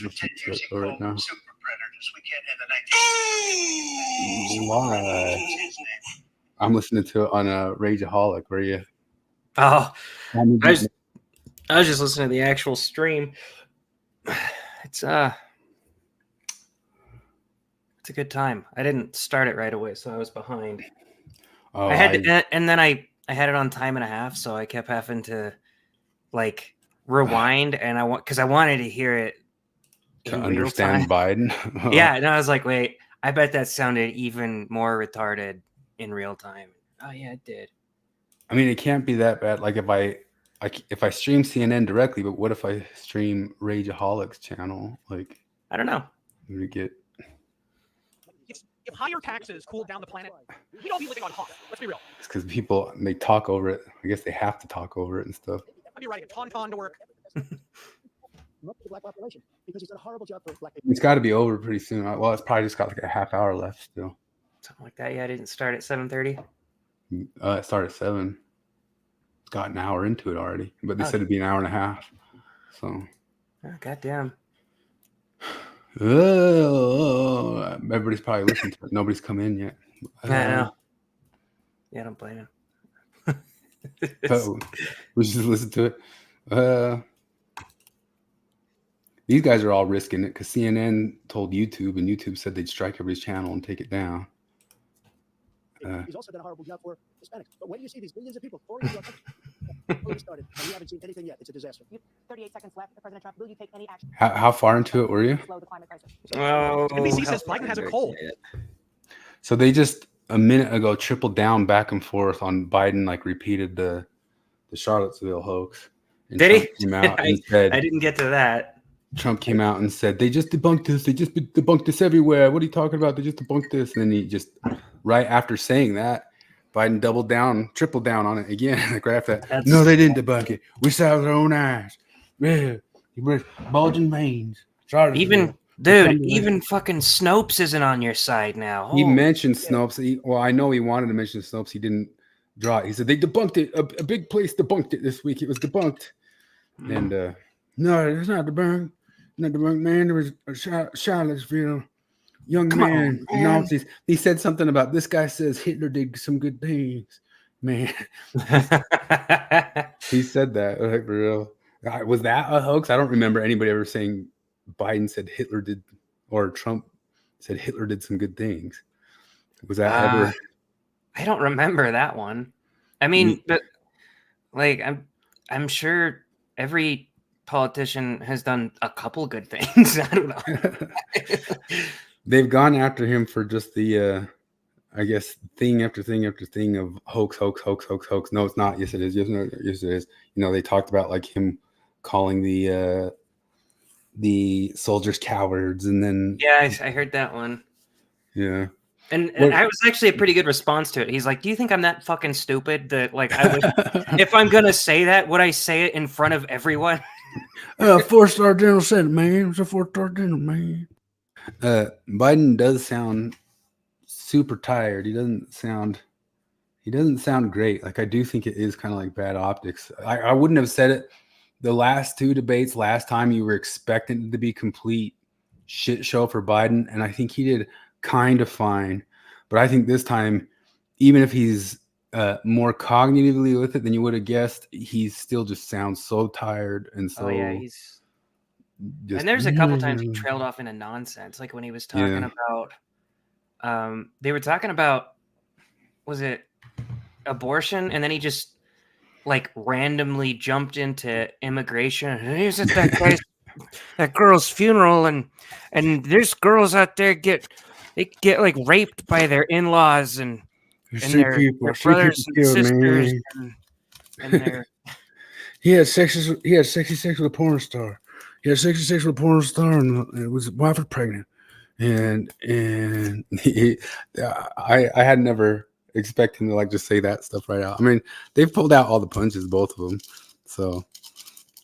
listen to it right now. Why? I'm listening to it on a Rageaholic. Where you? Oh, I was just listening to the actual stream. It's a good time. I didn't start it right away, so I was behind. Oh, and then I had it on time and a half, so I kept having to like rewind, and because I wanted to hear it to understand Biden. Yeah, and I was like, wait, I bet that sounded even more retarded in real time. Oh yeah, it did. I mean, it can't be that bad. Like if I stream CNN directly, but what if I stream Rageaholic's channel? Like, I don't know. We get. If higher taxes cooled down the planet, we'd all be living on hot. Let's be real. It's because people, they talk over it. I guess they have to talk over it and stuff. I'd be writing a tauntaun to work. It's got to be over pretty soon. Well, it's probably just got like a half hour left still. Something like that. Yeah, I didn't start at 7:30. It started at 7. It's got an hour into it already, but they said it'd be an hour and a half. So. Oh, goddamn. Oh, everybody's probably listening to it. Nobody's come in yet. I know. Yeah, I don't blame him. We should listen to it. These guys are all risking it because CNN told YouTube, and YouTube said they'd strike everybody's channel and take it down. He's also done a horrible job for Hispanics. But when you see these millions of people pouring into our country, started, and we haven't seen anything yet, it's a disaster. 38 seconds left. President Trump, will you take any action? How far into it were you? Slow the climate crisis. NBC says Biden has a cold. So they just a minute ago tripled down back and forth on Biden, like repeated the Charlottesville hoax. And Did Trump he? Came out and said, I didn't get to that. Trump came out and said, they just debunked this. They just debunked this everywhere. What are you talking about? They just debunked this. And then he just, right after saying that, Biden tripled down on it again. Like right after that. No, they didn't debunk it. We saw with our own eyes. Yeah. He was bulging veins. Even fucking Snopes isn't on your side now. He mentioned Snopes. Well, I know he wanted to mention Snopes. He didn't draw it. He said they debunked it. A big place debunked it this week. It was debunked. And no, it's not debunked. Not debunked, man. There was a Charlottesville young man. Nazis. He said something about this guy says Hitler did some good things. Man. He said that. Like, for real. Was that a hoax? I don't remember anybody ever saying Biden said Hitler did, or Trump said Hitler did some good things. Was that ever? I don't remember that one. I mean, but like I'm sure every politician has done a couple good things. I don't know. They've gone after him for just the I guess thing after thing after thing of hoax. No, it's not. Yes, it is. Yes, no, yes, it is. You know, they talked about like him calling the soldiers cowards, and then I heard that one. Yeah. And I was actually a pretty good response to it. He's like, do you think I'm that fucking stupid that like I would, if I'm gonna say that, would I say it in front of everyone? 4-star general said, man, it's a 4-star general, man. Biden does sound super tired. He doesn't sound great. Like I do think it is kind of like bad optics. I wouldn't have said it the last 2 debates. Last time you were expecting it to be complete shit show for Biden, and I think he did kind of fine. But I think this time, even if he's more cognitively with it than you would have guessed, he still just sounds so tired and so. Oh yeah, he's. Just, and there's a couple times he trailed off into nonsense, like when he was talking about. They were talking about, was it abortion, and then he just like randomly jumped into immigration. And he's at that girl's funeral, and there's girls out there get like raped by their in-laws and their brothers and sisters, and their. He had sexy sex with a porn star. He had sexy sex with a porn star, and his wife was pregnant. And I had never expected him to like just say that stuff right out. I mean, they've pulled out all the punches, both of them. So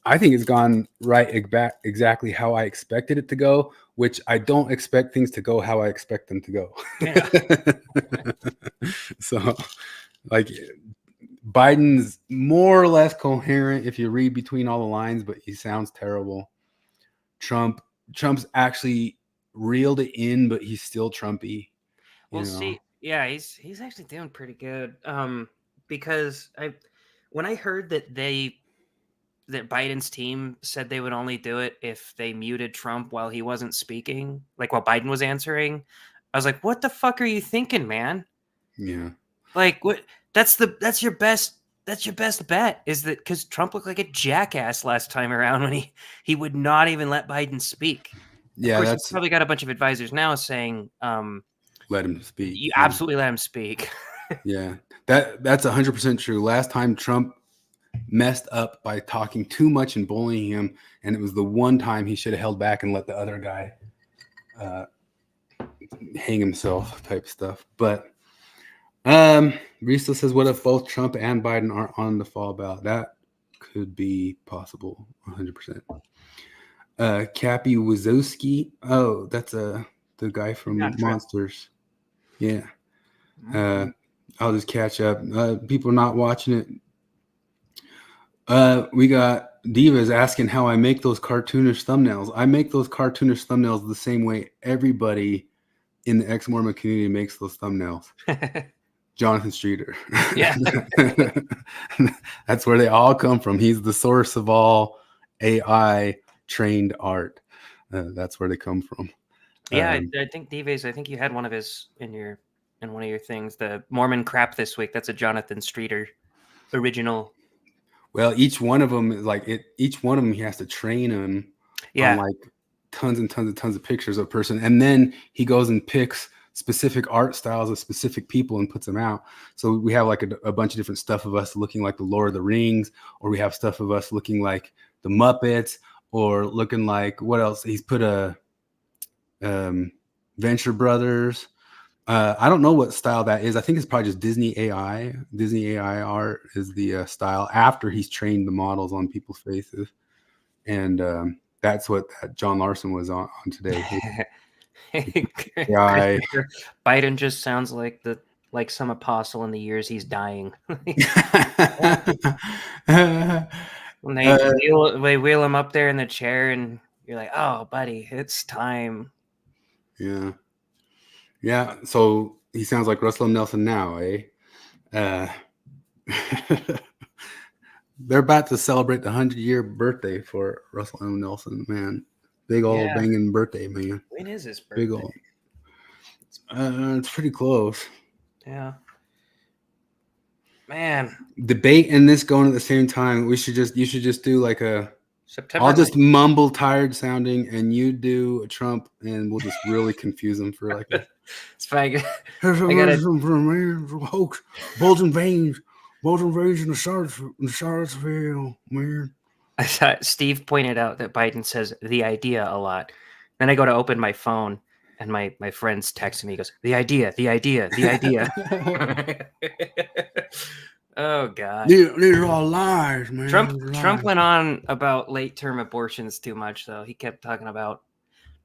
I think it's gone right exactly how I expected it to go, which I don't expect things to go how I expect them to go. Yeah. So, like, Biden's more or less coherent if you read between all the lines, but he sounds terrible. Trump Trump's actually reeled it in, but he's still Trumpy. We'll see. Yeah, he's actually doing pretty good. Because when I heard that Biden's team said they would only do it if they muted Trump while he wasn't speaking, like while Biden was answering, I was like, "What the fuck are you thinking, man?" Yeah. Like, what? That's your best bet, is that because Trump looked like a jackass last time around when he would not even let Biden speak. Yeah, of course, he's probably got a bunch of advisors now saying, let him speak. You absolutely let him speak. Yeah, that's 100% true. Last time Trump messed up by talking too much and bullying him, and it was the one time he should have held back and let the other guy hang himself type stuff. But Risto says, what if both Trump and Biden are on the fall ballot? That could be possible, 100%. Cappy Wazowski. Oh, that's the guy from Monsters. Yeah. I'll just catch up. People are not watching it. We got Divas asking how I make those cartoonish thumbnails. I make those cartoonish thumbnails the same way everybody in the ex-Mormon community makes those thumbnails. Jonathan Streeter. Yeah. That's where they all come from. He's the source of all AI trained art. That's where they come from. Yeah, I think Dives, I think you had one of his in one of your things, the Mormon crap this week. That's a Jonathan Streeter original. Well, each one of them is like it. Each one of them, he has to train them on like tons and tons and tons of pictures of a person, and then he goes and picks specific art styles of specific people and puts them out. So we have like a bunch of different stuff of us looking like the Lord of the Rings, or we have stuff of us looking like the Muppets, or looking like what else? He's put a Venture Brothers. I don't know what style that is. I think it's probably just Disney AI. Disney AI art is the style after he's trained the models on people's faces. And that's what John Larsen was on today. AI. Biden just sounds like some apostle in the years he's dying. When they wheel him up there in the chair and you're like, oh, buddy, it's time. Yeah. Yeah, so he sounds like Russell M. Nelson now, eh? They're about to celebrate the 100-year birthday for Russell M. Nelson, man. Big old banging birthday, man. When is his birthday? Big old. It's pretty close. Yeah. Man. Debate and this going at the same time. You should just do like a September. I'll just mumble tired sounding, and you do Trump, and we'll just really confuse them for like it's fine. Here's a reason for a man, for hoax, bulging veins in the Charlottesville, man. I saw Steve pointed out that Biden says the idea a lot. Then I go to open my phone, and my friend's texting me. He goes, the idea. Oh God! These are all lies, man. Trump went on about late-term abortions too much, though. He kept talking about.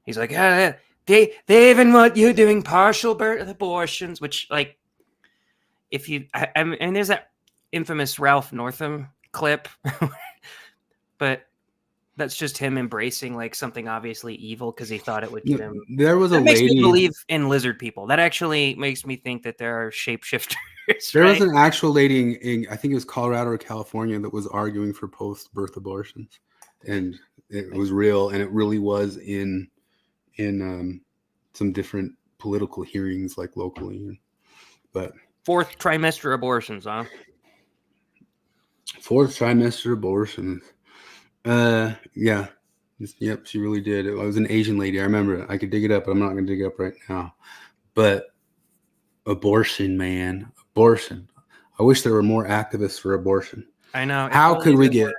He's like, they even want you doing partial birth abortions, which, like, if you, and there's that infamous Ralph Northam clip, but that's just him embracing like something obviously evil because he thought it would get him. There was a lady. Makes me believe in lizard people. That actually makes me think that there are shapeshifters. There was an actual lady in I think it was Colorado or California that was arguing for post-birth abortions, and it was real, and it really was in some different political hearings like locally. But fourth trimester abortions, huh? Fourth trimester abortions. Yeah. Yep, she really did. It was an Asian lady. I remember it. I could dig it up, but I'm not going to dig it up right now. But abortion, man. Abortion. I wish there were more activists for abortion. I know. How could we get...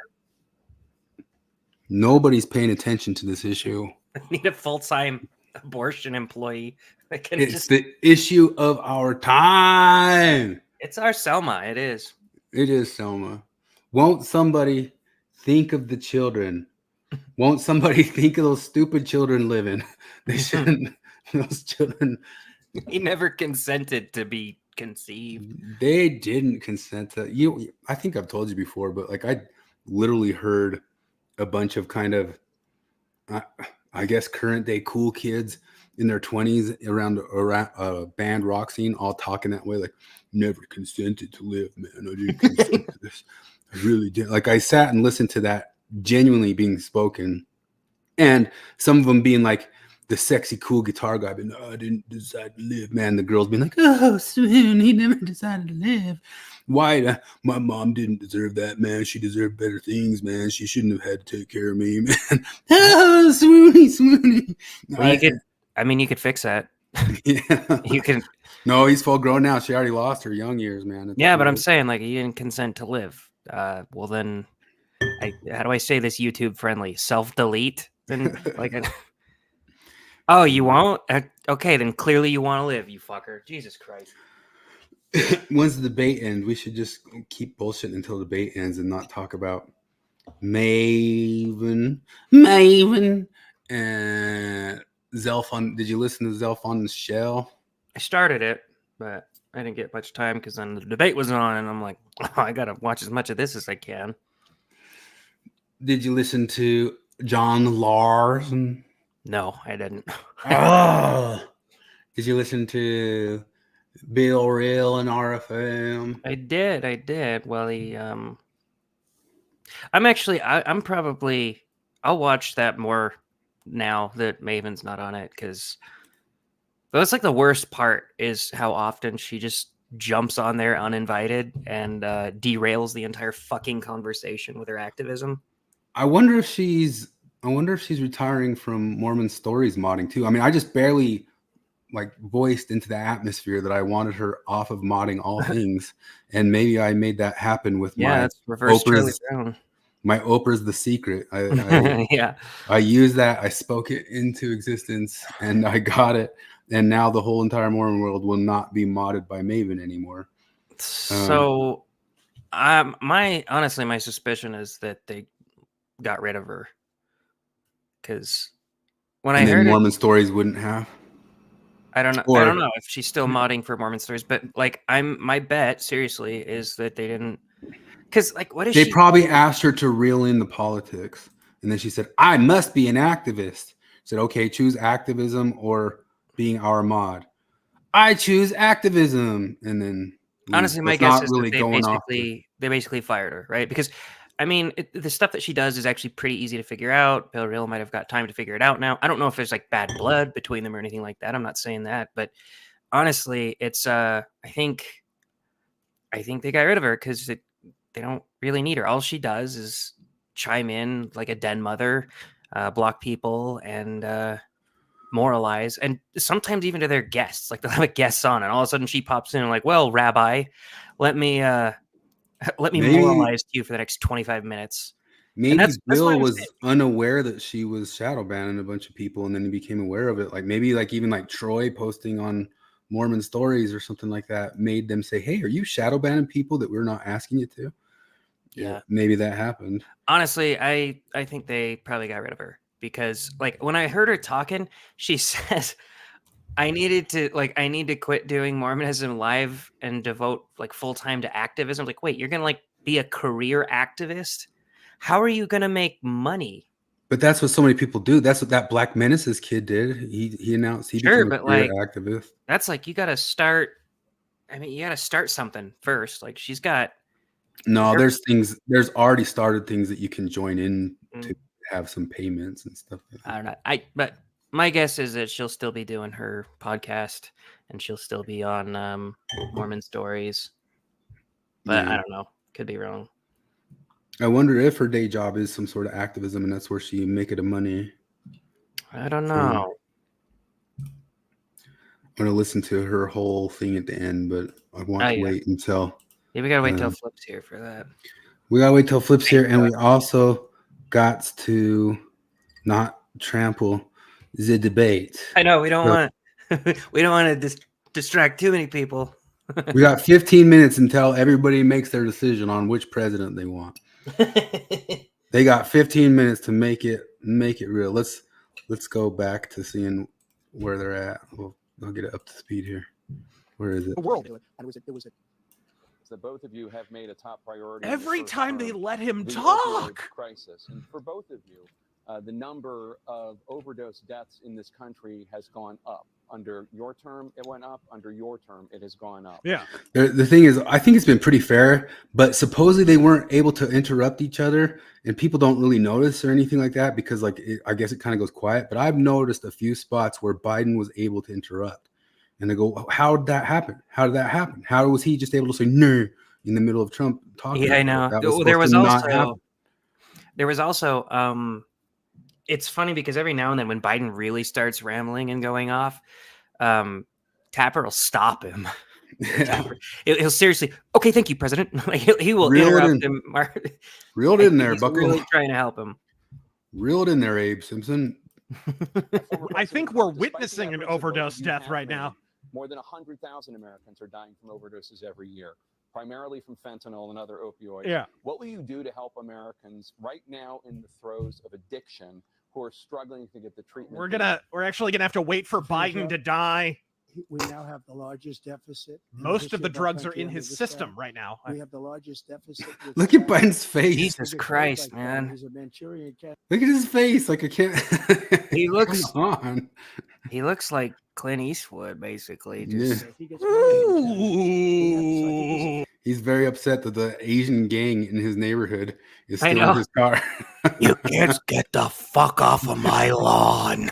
Nobody's paying attention to this issue. I need a full-time abortion employee. It's the issue of our time. It's our Selma. It is. It is Selma. Won't somebody think of the children? Won't somebody think of those stupid children living? They shouldn't. Those children. He never consented to be conceived. They didn't consent to you. I think I've told you before, but like I literally heard a bunch of kind of, I I guess current day cool kids in their 20s around band rock scene, all talking that way, like, never consented to live, man. I didn't consent to this. I really did. Like, I sat and listened to that genuinely being spoken, and some of them being like the sexy cool guitar guy, but no, I didn't decide to live, man. The girls being like, oh, soon he never decided to live. Why? My mom didn't deserve that, man. She deserved better things, man. She shouldn't have had to take care of me, man. Oh, swoony. Well, you could fix that. Yeah. You can. No, he's full grown now. She already lost her young years, man. It's yeah, but I'm saying, like, you didn't consent to live. Well, then, how do I say this YouTube friendly? Self-delete? Then, like, oh, you won't? Okay, then clearly you want to live, you fucker. Jesus Christ. Once the debate ends, we should just keep bullshitting until the debate ends and not talk about Maven, and Zelfon. Did you listen to Zelfon's Shell? I started it, but I didn't get much time because then the debate was on, and I'm like, oh, I gotta watch as much of this as I can. Did you listen to John Larsen? No, I didn't. Oh, did you listen to Bill Real and RFM? I did. Well, I'll watch that more now that Maven's not on it, because that's like the worst part is how often she just jumps on there uninvited and derails the entire fucking conversation with her activism. I wonder if she's retiring from Mormon Stories modding too. I mean, I just barely voiced into the atmosphere that I wanted her off of modding all things, and maybe I made that happen with my reverse my Oprah's The Secret. I used that, I spoke it into existence, and I got it, and now the whole entire Mormon world will not be modded by Maven anymore. So my suspicion is that they got rid of her, because when I heard Mormon Stories wouldn't have. I don't know if she's still modding for Mormon Stories, but my bet seriously is that they didn't, because what is they probably asked her to reel in the politics, and then she said, I must be an activist. Said, okay, choose activism or being our mod. I choose activism. And then honestly, my guess is that they basically fired her, right? Because I mean, the stuff that she does is actually pretty easy to figure out. Bill Real might have got time to figure it out now. I don't know if there's bad blood between them or anything like that. I'm not saying that, but honestly, it's I think they got rid of her because they don't really need her. All she does is chime in like a den mother, block people, and moralize, and sometimes even to their guests. Like, they'll have a guest on, and all of a sudden she pops in and like, well, Rabbi, let me moralize to you for the next 25 minutes. Maybe Bill was unaware that she was shadow banning a bunch of people, and then he became aware of it. Maybe even Troy posting on Mormon Stories or something like that made them say, hey, are you shadow banning people that we're not asking you to? Yeah, maybe that happened. Honestly, I think they probably got rid of her, because when I heard her talking, she says, I need to quit doing Mormonism live and devote full time to activism. Wait, you're gonna be a career activist? How are you gonna make money? But that's what so many people do. That's what that Black Menaces kid did. He announced he became a career activist. That's you gotta start. I mean, you gotta start something first. She's got. No, there's already started things that you can join in to have some payments and stuff. I don't know. But my guess is that she'll still be doing her podcast, and she'll still be on Mormon Stories. But I don't know. Could be wrong. I wonder if her day job is some sort of activism, and that's where she make it a money. I don't know. I'm going to listen to her whole thing at the end, but I want to wait until... Yeah, we got to wait till Flip's here for that. We got to wait till Flip's here, and we also got to not trample the debate. I know, we don't want to distract too many people. We got 15 minutes until everybody makes their decision on which president they want. They got 15 minutes to make it real. Let's go back to seeing where they're at. I'll get it up to speed here. Where is it? The world. And it was that both of you have made a top priority. Every time they let him talk. Crisis. And for both of you, the number of overdose deaths in this country has gone up. Under your term, it went up. Under your term, it has gone up. Yeah. The thing is, I think it's been pretty fair, but supposedly they weren't able to interrupt each other, and people don't really notice or anything like that because, like, I guess it kind of goes quiet. But I've noticed a few spots where Biden was able to interrupt, and they go, "How did that happen? How did that happen? How was he just able to say no in the middle of Trump talking?" Yeah, I know. There was also it's funny because every now and then when Biden really starts rambling and going off, Tapper will stop him. Tapper, he'll seriously, okay, thank you, President. Like he will interrupt him. Reel it in there, Buckle. Really trying to help him. Reel it in there, Abe Simpson. I think we're witnessing an overdose death right now. More than 100,000 Americans are dying from overdoses every year, primarily from fentanyl and other opioids. Yeah. What will you do to help Americans right now in the throes of addiction who are struggling to get the treatment? We're actually gonna have to wait for Biden to die. We now have the largest deficit. Most of the drugs are in his system right now. We have the largest deficit. Look at Biden's face. Jesus Christ, man. He's a Manchurian cat. Look at his face. Like I can't. He looks. Come on. He looks like Clint Eastwood, basically. Yeah. He's very upset that the Asian gang in his neighborhood is stealing his car. You kids get the fuck off of my lawn.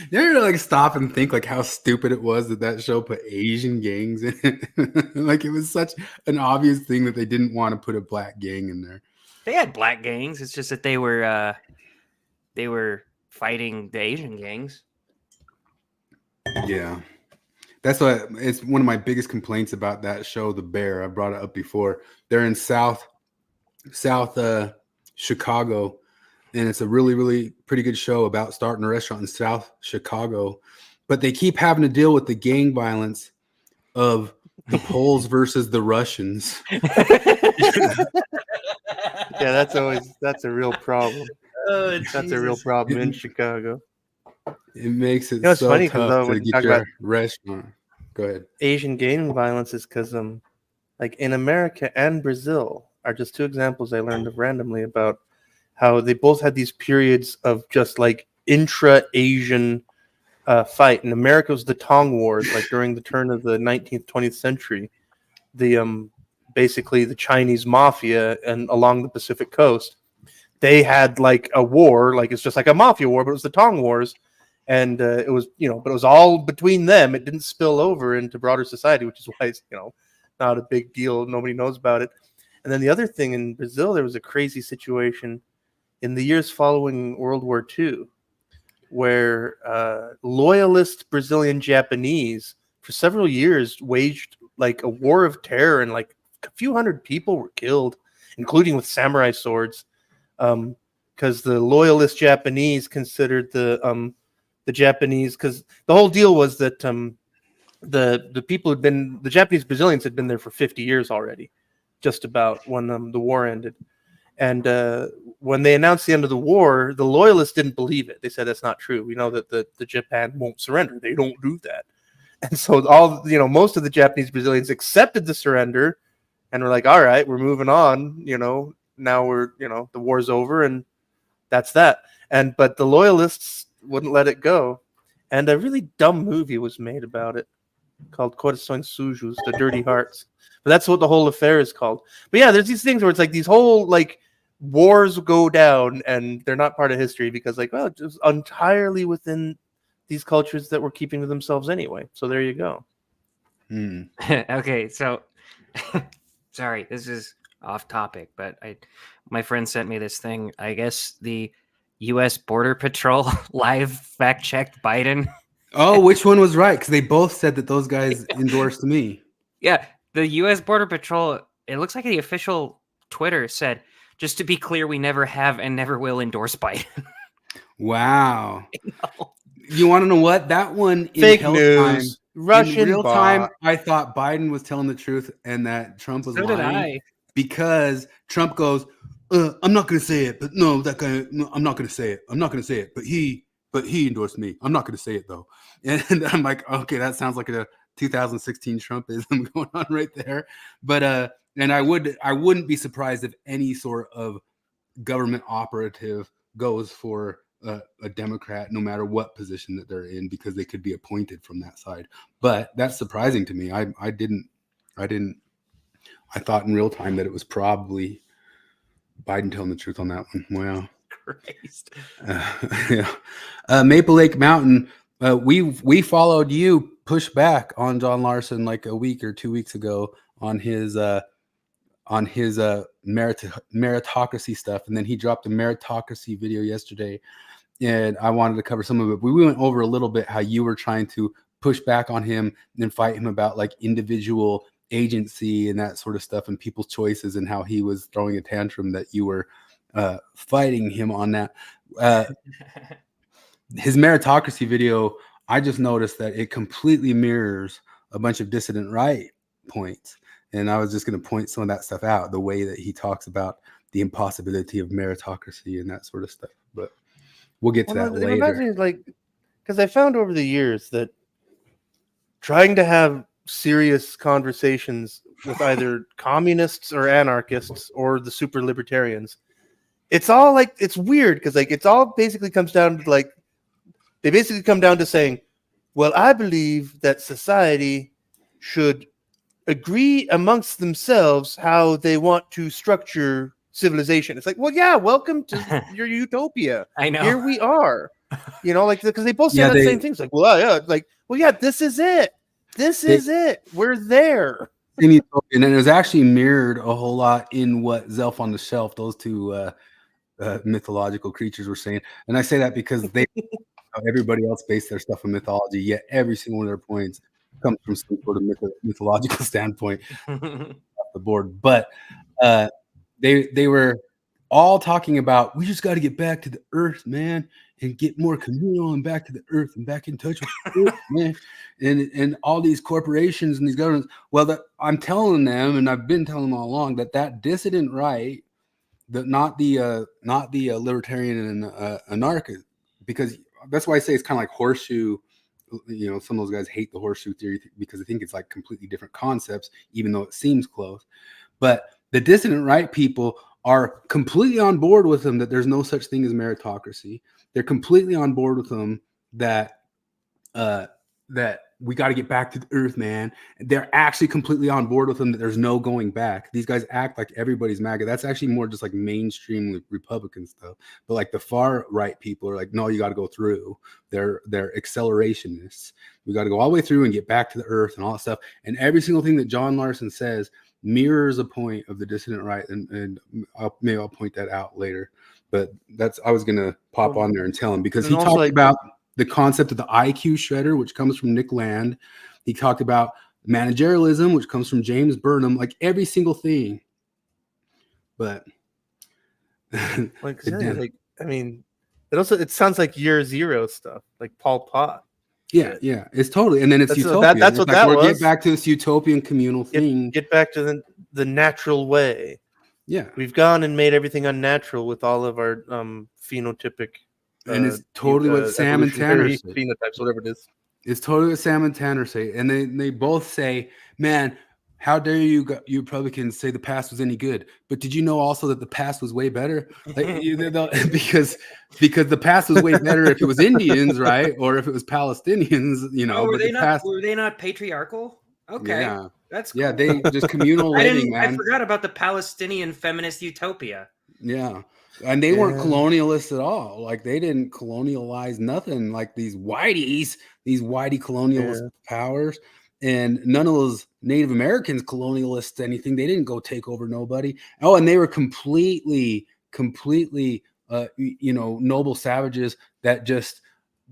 You ever like stop and think like how stupid it was that show put Asian gangs in it? Like it was such an obvious thing that they didn't want to put a black gang in there. They had black gangs. It's just that they were fighting the Asian gangs. Yeah. That's what it's one of my biggest complaints about that show, The Bear. I brought it up before. They're in South Chicago, and it's a really, really pretty good show about starting a restaurant in South Chicago. But they keep having to deal with the gang violence of the Poles versus the Russians. Yeah, that's a real problem. That's a real problem in Chicago. It makes it it's so funny tough to when you get talk your about restaurant. Go ahead. Asian gang violence is because like in America and Brazil are just two examples I learned of randomly about how they both had these periods of just like intra-Asian fight. In America, it was the Tong Wars, like during the turn of the 19th, 20th century. The basically the Chinese mafia and along the Pacific coast, they had like a war, like it's just like a mafia war, but it was the Tong Wars. And it was, but it was all between them. It didn't spill over into broader society, which is why it's, not a big deal. Nobody knows about it. And then the other thing in Brazil, there was a crazy situation in the years following World War II, where loyalist Brazilian Japanese for several years waged like a war of terror, and like a few hundred people were killed, including with samurai swords, because the loyalist Japanese considered the Japanese, because the whole deal was that the people the Japanese Brazilians had been there for 50 years already, just about when the war ended. And when they announced the end of the war, the loyalists didn't believe it. They said that's not true. We know that the Japan won't surrender. They don't do that. And so most of the Japanese Brazilians accepted the surrender and were like, all right, we're moving on. Now we're, the war's over and that's that. But the loyalists wouldn't let it go. And a really dumb movie was made about it called Corações Sujos, The Dirty Hearts. But that's what the whole affair is called. But yeah, there's these things where it's like these whole like wars go down and they're not part of history because like, well, it's just entirely within these cultures that were keeping to themselves anyway. So there you go. Okay, so sorry, this is off topic, but my friend sent me this thing. I guess the U.S. Border Patrol live fact checked Biden. Oh, which one was right? Because they both said that those guys endorsed me. Yeah, the U.S. Border Patrol, it looks like the official Twitter said, just to be clear, we never have and never will endorse Biden. Wow. You want to know what? That one in fake real news. Time, Russian in real bot. time, I thought Biden was telling the truth and that Trump was So lying. did I. Because Trump goes, I'm not going to say it, but no, that guy, no, I'm not going to say it. I'm not going to say it, but he endorsed me. I'm not going to say it though. And I'm like, okay, that sounds like a 2016 Trumpism going on right there. But and I wouldn't be surprised if any sort of government operative goes for a Democrat, no matter what position that they're in, because they could be appointed from that side. But that's surprising to me. I thought in real time that it was probably Biden telling the truth on that one. Wow. Christ. Yeah. Maple Lake Mountain. We followed you push back on John Larsen like a week or 2 weeks ago on his meritocracy stuff, and then he dropped a meritocracy video yesterday, and I wanted to cover some of it. We went over a little bit how you were trying to push back on him and fight him about like individual agency and that sort of stuff and people's choices, and how he was throwing a tantrum that you were fighting him on that. His meritocracy video, I just noticed that it completely mirrors a bunch of dissident right points. And I was just going to point some of that stuff out, the way that he talks about the impossibility of meritocracy and that sort of stuff. But we'll get to that later. Imagine, like, because I found over the years that trying to have serious conversations with either communists or anarchists or the super libertarians, it's all like, it's weird because like it's all basically comes down to like, they basically come down to saying, well, I believe that society should agree amongst themselves how they want to structure civilization. It's like, well, yeah, welcome to your utopia. I know. Here we are. You know, like, because they both say the same things. Like, well, yeah, like, well, yeah, this is it. This is it. We're there. And it was actually mirrored a whole lot in what Zelf on the Shelf, those two mythological creatures, were saying. And I say that because everybody else based their stuff on mythology, yet every single one of their points comes from some sort of mythological standpoint off the board. But they were all talking about, we just got to get back to the earth, man, and get more communal and back to the earth and back in touch with the earth, man. And all these corporations and these governments. Well, I'm telling them, and I've been telling them all along, that dissident right, not the libertarian and anarchist, because that's why I say it's kind of like horseshoe. You know, some of those guys hate the horseshoe theory because I think it's like completely different concepts, even though it seems close. But the dissident right people are completely on board with them that there's no such thing as meritocracy. They're completely on board with them that that we got to get back to the earth, man. They're actually completely on board with them that there's no going back. These guys act like everybody's MAGA. That's actually more just like mainstream Republican stuff. But like the far right people are like, no, you got to go through. They're accelerationists. We got to go all the way through and get back to the earth and all that stuff. And every single thing that John Larsen says mirrors a point of the dissident right. And maybe I'll point that out later. But I was going to pop on there and tell him, because he talked about the concept of the IQ shredder, which comes from Nick Land. He talked about managerialism, which comes from James Burnham, like every single thing. But like, I mean, it sounds like year zero stuff, like Pol Pot. Yeah, it's totally. And then it's utopia. That's what that was. Get back to this utopian communal thing. Get back to the natural way. Yeah, we've gone and made everything unnatural with all of our phenotypic. And it's totally what Sam and Tanner say. Phenotypes, whatever it is. It's totally what Sam and Tanner say. And they both say, man, how dare you Republicans say the past was any good? But did you know also that the past was way better? Like, because the past was way better if it was Indians, right? Or if it was Palestinians, you know. Were they not patriarchal? Okay. Yeah. That's cool. Yeah, they just communal living, man. I forgot about the Palestinian feminist utopia. Yeah. And they weren't colonialists at all. Like, they didn't colonialize nothing like these whitey colonialist powers. And none of those Native Americans colonialists anything. They didn't go take over nobody. Oh, and they were completely noble savages that just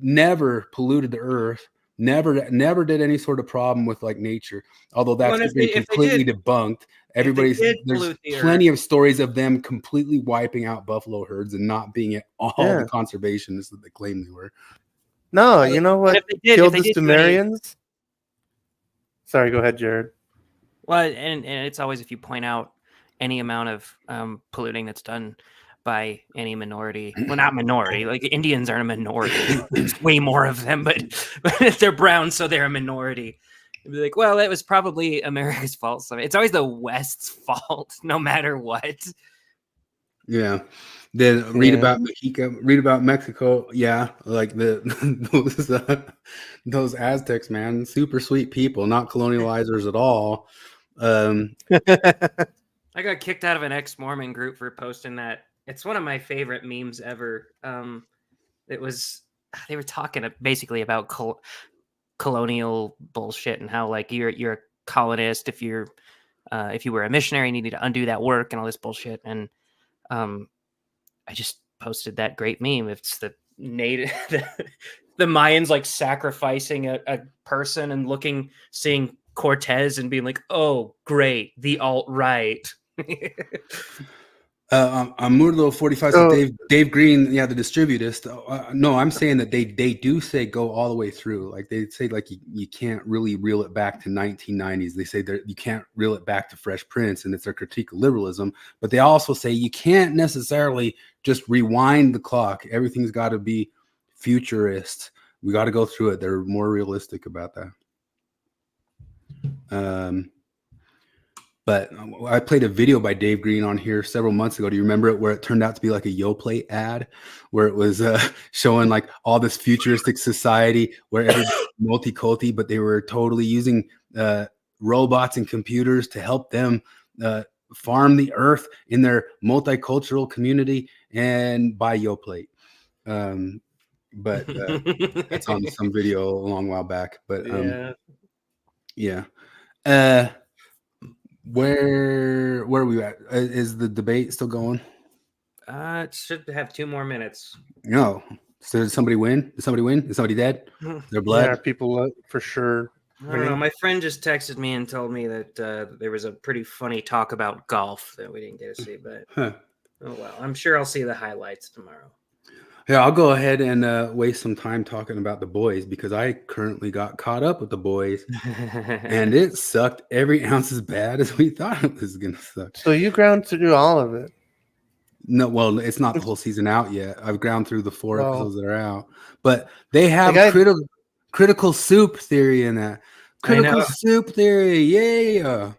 never polluted the earth. Never did any sort of problem with like nature. Although that's been completely debunked. There's plenty of stories of them completely wiping out buffalo herds and not being at all the conservationists that they claim they were. No, you know what killed the Sumerians? Sorry, go ahead, Jared. Well, and it's always, if you point out any amount of polluting that's done by any minority, well, not minority, like Indians aren't a minority. There's way more of them, but they're brown, so they're a minority. It'd be like, well, it was probably America's fault. So it's always the West's fault, no matter what. Yeah. Then read about Mexico, read about Mexico. Yeah, like those Aztecs, man, super sweet people, not colonializers at all. I got kicked out of an ex-Mormon group for posting that. It's one of my favorite memes ever. It was they were talking basically about colonial bullshit and how like you're a colonist if you were a missionary and you need to undo that work and all this bullshit. And I just posted that great meme. It's the native the Mayans like sacrificing a person and seeing Cortez and being like, oh great, the alt-right. Murdo 45 says Dave Green, yeah, the distributist. No, I'm saying that they do say go all the way through. Like they say, like you can't really reel it back to 1990s. They say that you can't reel it back to Fresh Prince, and it's their critique of liberalism. But they also say you can't necessarily just rewind the clock. Everything's got to be futurist. We got to go through it. They're more realistic about that. But I played a video by Dave Green on here several months ago. Do you remember it? Where it turned out to be like a YoPlate ad, where it was showing like all this futuristic society where everybody's multi-culti, but they were totally using robots and computers to help them farm the earth in their multicultural community and buy YoPlate. But it's on some video a long while back. But yeah. Where are we at? Is the debate still going? It should have 2 more minutes. No. So did somebody win? Did somebody win? Is somebody dead? Their blood? Yeah, people for sure. I don't know. My friend just texted me and told me that there was a pretty funny talk about golf that we didn't get to see. But oh well, I'm sure I'll see the highlights tomorrow. Yeah, I'll go ahead and waste some time talking about the boys because I currently got caught up with the boys and it sucked every ounce as bad as we thought it was going to suck. So you ground through all of it? No, well, it's not the whole season out yet. I've ground through the 4 episodes that are out, but they have critical soup theory in that. Critical soup theory, yeah.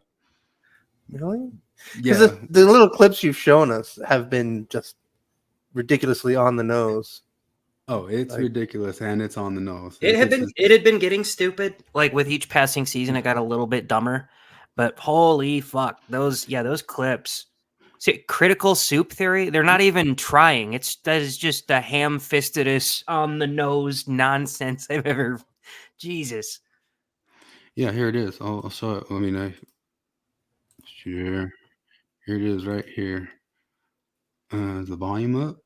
Really? Yeah. Because the little clips you've shown us have been just ridiculously on the nose. Oh, it's ridiculous and it's on the nose. It had been getting stupid. Like with each passing season, it got a little bit dumber. But holy fuck, those clips. See, critical soup theory. They're not even trying. That is just the ham-fistedest, on the nose nonsense I've ever. Jesus. Yeah, here it is. I'll show it. Sure. Here it is, right here. Is the volume up?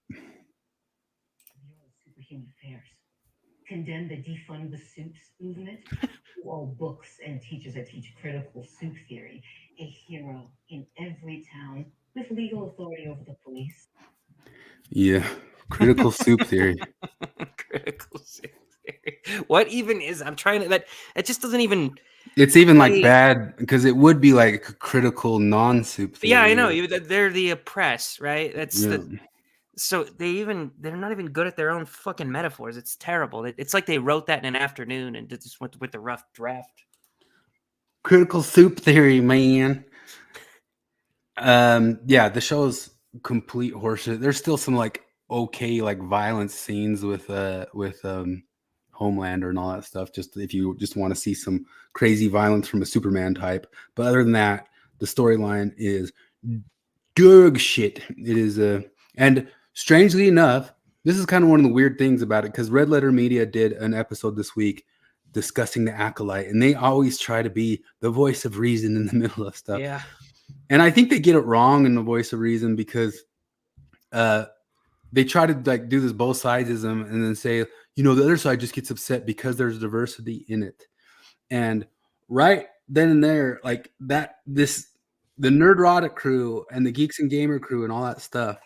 Superhuman affairs. Condemn the defund the soups movement. All books and teachers that teach critical soup theory. A hero in every town with legal authority over the police. Yeah, critical soup theory. Critical soup theory. What even is? I'm trying to. It just doesn't even. It's even like bad because it would be like critical non-soup theory. Yeah, I know. They're the oppressed, right? So they're not even good at their own fucking metaphors. It's terrible. It's like they wrote that in an afternoon and just went with the rough draft. Critical soup theory, man. Yeah, the show's complete horseshit. There's still some like okay like violence scenes with Homelander and all that stuff. Just if you just want to see some crazy violence from a Superman type. But other than that, the storyline is dog shit. It is and strangely enough, this is kind of one of the weird things about it because Red Letter Media did an episode this week discussing the Acolyte, and they always try to be the voice of reason in the middle of stuff. Yeah. And I think they get it wrong in the voice of reason because they try to like do this both sidesism and then say, the other side just gets upset because there's diversity in it. And right then and there, like the Nerdrotic crew and the Geeks and Gamer crew and all that stuff,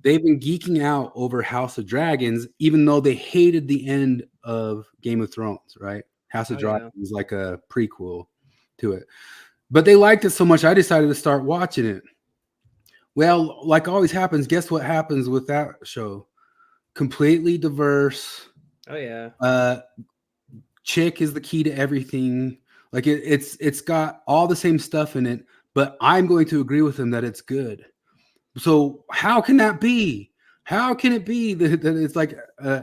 they've been geeking out over House of Dragons, even though they hated the end of Game of Thrones, right? House of Dragons is like a prequel to it. But they liked it so much, I decided to start watching it. Well, like always happens, guess what happens with that show? Completely diverse. Oh, yeah. Chick is the key to everything. Like it's got all the same stuff in it, but I'm going to agree with them that it's good. So how can that be? How can it be that it's like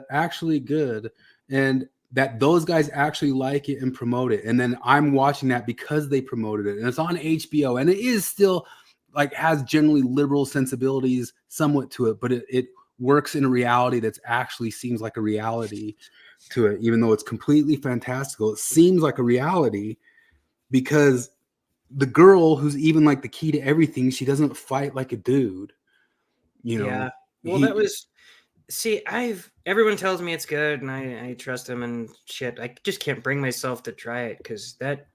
actually good and that those guys actually like it and promote it? And then I'm watching that because they promoted it, and it's on HBO, and it is still like has generally liberal sensibilities somewhat to it, but it works in a reality that's actually seems like a reality to it, even though it's completely fantastical. It seems like a reality because the girl who's even like the key to everything, she doesn't fight like a dude, you know. Yeah. Well, that was. See, everyone tells me it's good, and I trust them and shit. I just can't bring myself to try it because that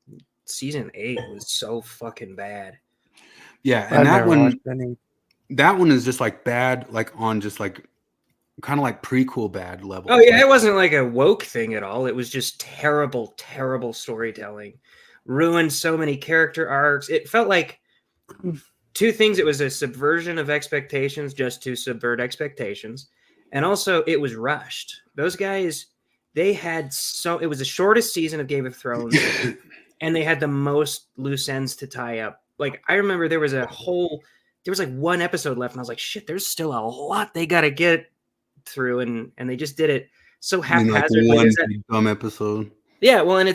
season 8 was so fucking bad. Yeah, and that one is just like bad, like on just like kind of like prequel bad level. Oh yeah, it wasn't like a woke thing at all. It was just terrible, terrible storytelling. Ruined so many character arcs. It felt like two things. It was a subversion of expectations just to subvert expectations. And also it was rushed. Those guys, it was the shortest season of Game of Thrones and they had the most loose ends to tie up. Like I remember there was like one episode left and I was like, shit, there's still a lot they got to get through. And they just did it so haphazardly. Like one dumb episode. Yeah. Well, and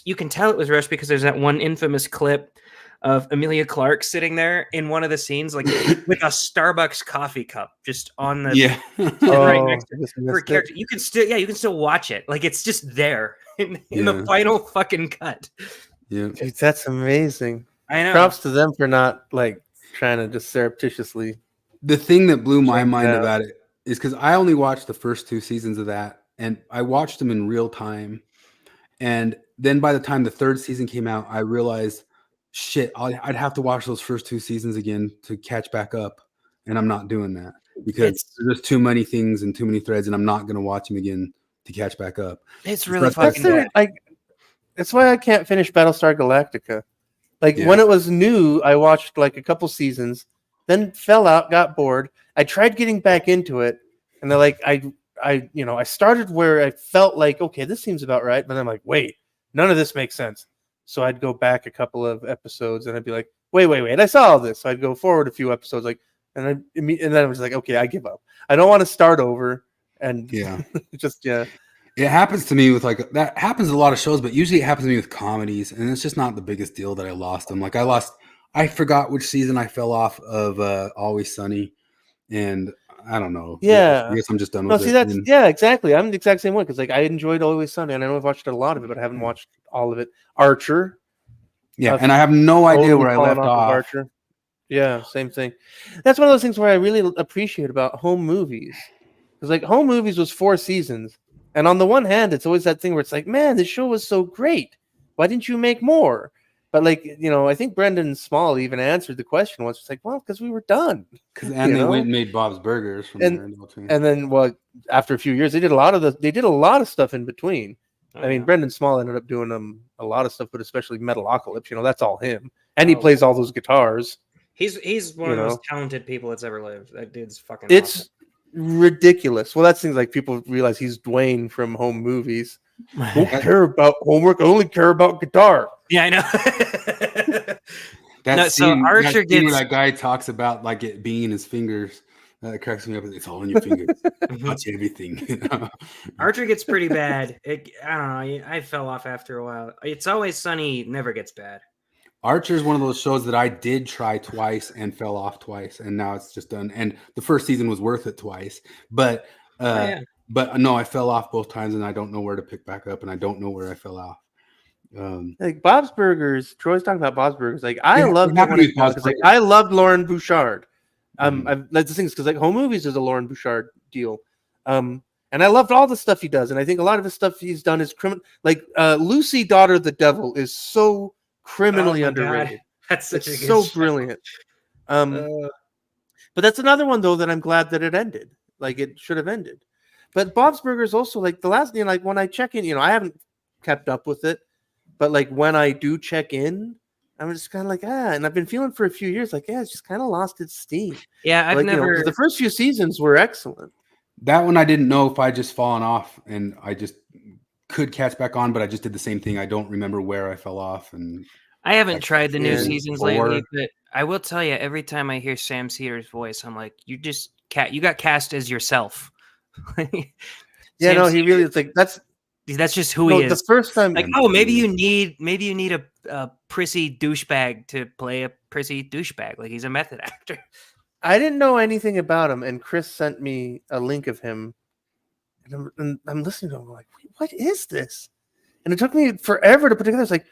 you can tell it was rushed because there's that one infamous clip of Emilia Clarke sitting there in one of the scenes, like with a Starbucks coffee cup just on the right next to her character. You can still watch it. Like it's just there in the final fucking cut. Yeah, dude, that's amazing. I know. Props to them for not like trying to just surreptitiously. The thing that blew my mind about it is because I only watched the first 2 seasons of that, and I watched them in real time. And then by the time the 3rd season came out, I realized, shit, I'd have to watch those first 2 seasons again to catch back up. And I'm not doing that because there's too many things and too many threads, and I'm not going to watch them again to catch back up. It's really fucking bad. That's why I can't finish Battlestar Galactica. Like when it was new, I watched like a couple seasons, then fell out, got bored. I tried getting back into it, and they're like, I started where I felt like, okay, this seems about right, but I'm like, wait, none of this makes sense. So I'd go back a couple of episodes, and I'd be like, wait, I saw all this. So I'd go forward a few episodes, like, and then I was like, okay, I give up. I don't want to start over, and It happens to me with like that happens a lot of shows, but usually it happens to me with comedies, and it's just not the biggest deal that I lost them. Like I forgot which season I fell off of Always Sunny, and I don't know. Yeah, I guess I'm just done with it. That's exactly. I'm the exact same way because like I enjoyed Always Sunny, and I know I've watched a lot of it, but I haven't watched all of it. Archer, and I have no idea where I left off. Archer. Yeah, same thing. That's one of those things where I really appreciate about home movies, because like home movies was 4 seasons. And on the one hand, it's always that thing where it's like, man, this show was so great. Why didn't you make more? But like, I think Brendan Small even answered the question once. It's like, well, because we were done. And they went and made Bob's Burgers from there. And then, well, after a few years, they did a lot of stuff in between. I mean, Brendan Small ended up doing a lot of stuff, but especially Metalocalypse. That's all him, and he plays all those guitars. He's one of the most talented people that's ever lived. That dude's fucking. It's ridiculous. Well, that's things like people realize he's Dwayne from Home Movies. I don't care about homework. I only care about guitar. Yeah, I know. Archer gets that guy talks about like it being in his fingers. That cracks me up. It's all in your fingers. Touch everything. Archer gets pretty bad. I don't know. I fell off after a while. It's Always Sunny never gets bad. Archer is one of those shows that I did try twice and fell off twice, and now it's just done. And the first season was worth it twice, but no, I fell off both times, and I don't know where to pick back up, and I don't know where I fell off. Like Bob's Burgers, Troy's talking about Bob's Burgers. Like I loved it like I loved Lauren Bouchard. I've the things because like Home Movies is a Lauren Bouchard deal. And I loved all the stuff he does, and I think a lot of the stuff he's done is criminal. Like Lucy, Daughter of the Devil, is so criminally underrated. That's such a good so show. Brilliant. But that's another one though that I'm glad that it ended. Like it should have ended. But Bob's Burgers also like the last, like when I check in, I haven't kept up with it, but like when I do check in, I'm just kind of like and I've been feeling for a few years like it's just kind of lost its steam. Yeah, I've never. The first few seasons were excellent. That one I didn't know if I just fallen off, and I just could catch back on, but I just did the same thing. I don't remember where I fell off, and I haven't Like tried the new season seasons 4. lately, but I will tell you, every time I hear Sam Cedar's voice, I'm like, you got cast as yourself. Yeah, Sam no, he Cedar, really. It's like that's just who no. he The is. first time, Like, oh, maybe you need a prissy douchebag to play a prissy douchebag. Like, he's a method actor. I didn't know anything about him, and Chris sent me a link of him, and I'm listening to him. I'm like, what is this? And it took me forever to put together. It's like,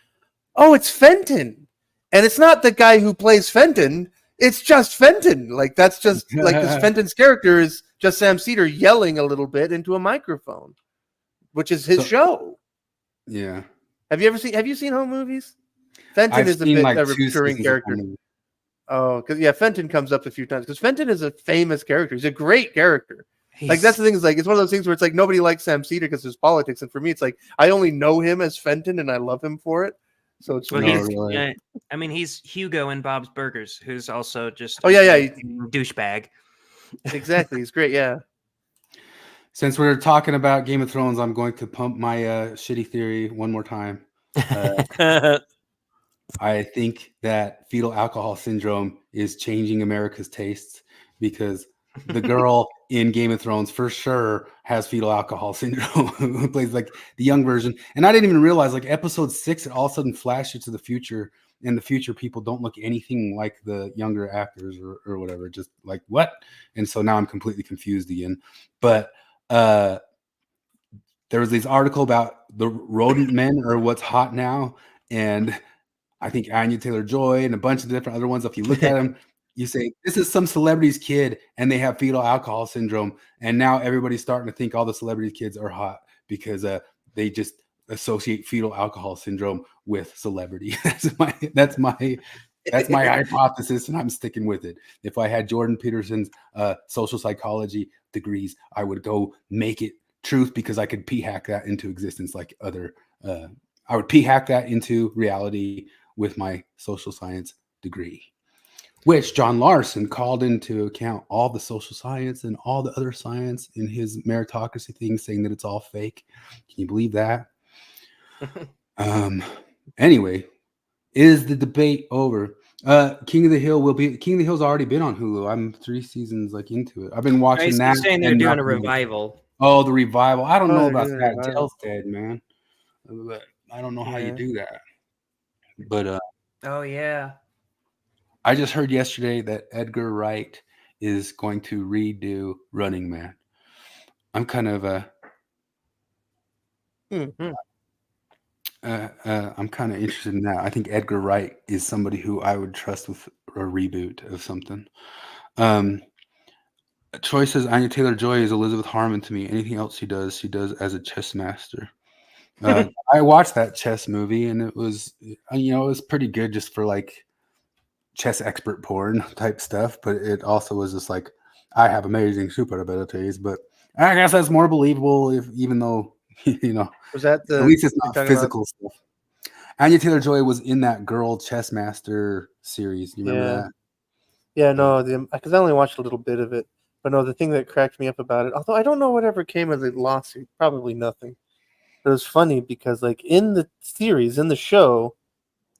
oh, it's Fenton, and it's not the guy who plays Fenton. It's just Fenton. Like that's just like because Fenton's character is just Sam Cedar yelling a little bit into a microphone, which is his show. Yeah. Have you seen home movies? Fenton I've is a seen bit like of a 2 recurring seasons of character. Home Movies. Oh, because yeah, Fenton comes up a few times because Fenton is a famous character. He's a great character. Like that's the thing is like it's one of those things where it's like nobody likes Sam Cedar because there's politics, and for me it's like I only know him as Fenton and I love him for it. So it's Well, weird. really. I mean, he's Hugo in Bob's Burgers, who's also just douchebag. Exactly, he's great. Yeah. Since we're talking about Game of Thrones, I'm going to pump my shitty theory one more time. I think that fetal alcohol syndrome is changing America's tastes because the girl in Game of Thrones for sure has fetal alcohol syndrome who plays like the young version. And I didn't even realize like episode 6, it all of a sudden flashed into the future. In the future, people don't look anything like the younger actors or whatever. Just like what? And so now I'm completely confused again. But there was this article about the rodent men or what's hot now. And I think Anya Taylor-Joy and a bunch of different other ones. If you look at them, you say, this is some celebrity's kid and they have fetal alcohol syndrome. And now everybody's starting to think all the celebrity kids are hot because they just associate fetal alcohol syndrome with celebrity. That's my hypothesis, and I'm sticking with it. If I had Jordan Peterson's social psychology degrees, I would go make it truth because I could p-hack that into existence like other I would p-hack that into reality with my social science degree, which John Larsen called into account all the social science and all the other science in his meritocracy thing, saying that it's all fake. Can you believe that? Anyway, is the debate over? King of the Hill's already been on Hulu. I'm 3 seasons like into it. I've been watching that. Saying they're doing a revival. Oh, the revival. I don't know about that. Revival. Dell's dead, man. I don't know how you do that. But oh yeah, I just heard yesterday that Edgar Wright is going to redo Running Man. I'm kind of I'm kind of interested in that. I think Edgar Wright is somebody who I would trust with a reboot of something. Troy says Anya Taylor-Joy is Elizabeth Harmon to me. Anything else she does as a chess master. I watched that chess movie and it was, it was pretty good just for like chess expert porn type stuff. But it also was just like, I have amazing super abilities, but I guess that's more believable even though, was that at least it's not physical stuff. Anya Taylor-Joy was in that Girl Chess Master series. You remember that? Yeah, no, because I only watched a little bit of it. But no, the thing that cracked me up about it, although I don't know whatever came of the lawsuit, probably nothing. It was funny because, like, in the series, in the show,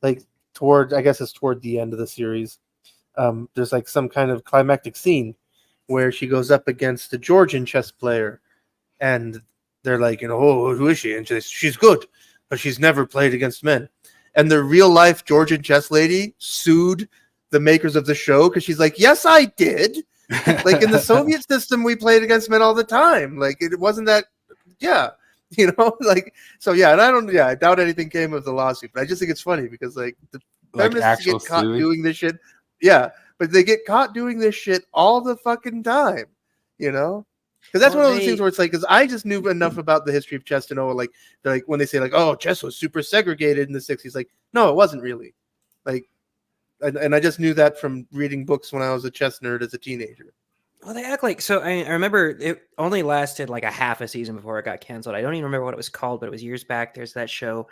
like, toward the end of the series, there's, like, some kind of climactic scene where she goes up against a Georgian chess player, and they're like, oh, who is she? And she's good, but she's never played against men. And the real-life Georgian chess lady sued the makers of the show because she's like, yes, I did. Like, in the Soviet system, we played against men all the time. Like, it wasn't that, yeah. Like, so yeah, and I doubt anything came of the lawsuit, but I just think it's funny because like the feminists get caught doing this shit. Yeah, but they get caught doing this shit all the fucking time, because that's one of those things where it's like, because I just knew enough about the history of chess to know, like when they say like, oh, chess was super segregated in the 60s, like, no, it wasn't really. Like, and I just knew that from reading books when I was a chess nerd as a teenager. Well, they act like so. I remember it only lasted like a half a season before it got canceled. I don't even remember what it was called, but it was years back. There's that show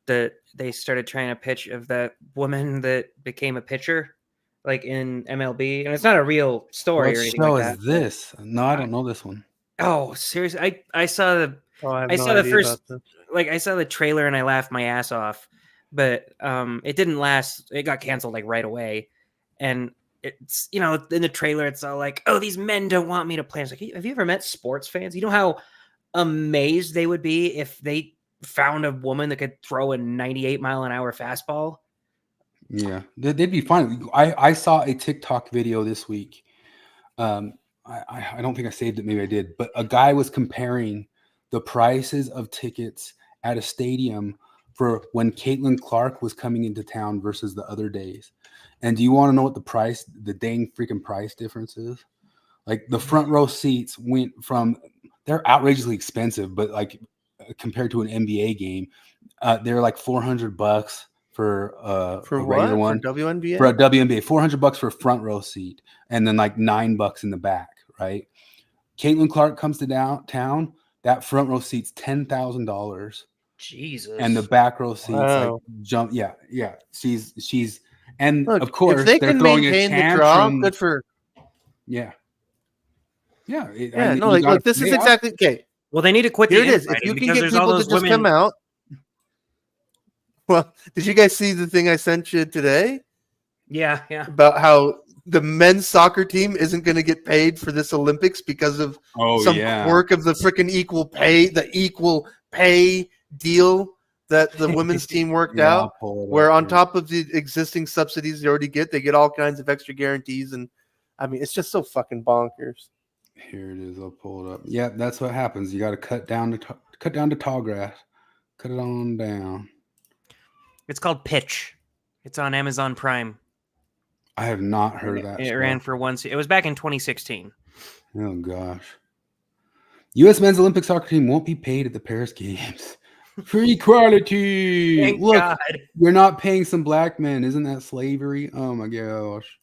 that they started trying to pitch of that woman that became a pitcher, like in MLB, and it's not a real story or anything like that. What show is this? No, I don't know this one. Oh, seriously, I saw the I saw the first, like I saw the trailer and I laughed my ass off. but it didn't last. It got canceled like right away, and it's in the trailer it's all like, oh, these men don't want me to play. It's like, have you ever met sports fans? You know how amazed they would be if they found a woman that could throw a 98-mile-an-hour fastball. Yeah, they'd be fine. I saw a TikTok video this week. I don't think I saved it. Maybe I did. But a guy was comparing the prices of tickets at a stadium for when Caitlin Clark was coming into town versus the other days. And do you want to know what the dang freaking price difference is? Like the front row seats went from, they're outrageously expensive, but like compared to an NBA game, they're like $400 for a regular one. For WNBA? For a WNBA, $400 for a front row seat, and then like $9 in the back, right? Caitlin Clark comes to downtown, that front row seat's $10,000. Jesus. And the back row seats like jump. Yeah. She's and Look, of course if they they're can throwing maintain a the tantrum. draw, good for Yeah. This is exactly okay. Well, they need to quit. Here it is. If you can get people to just come out. Well, did you guys see the thing I sent you today? Yeah. About how the men's soccer team isn't going to get paid for this Olympics because of some quirk of the freaking equal pay deal that the women's team worked out, where on top of the existing subsidies they already get, they get all kinds of extra guarantees. And I mean, it's just so fucking bonkers. Here it is. I'll pull it up. Yeah, that's what happens. You got to cut down to tall grass. Cut it on down. It's called Pitch. It's on Amazon Prime. I have not heard of that. It ran for once. It was back in 2016. Oh gosh. U.S. men's Olympic soccer team won't be paid at the Paris Games. For equality. Thank Look, God. You're not paying some black men. Isn't that slavery? Oh my gosh.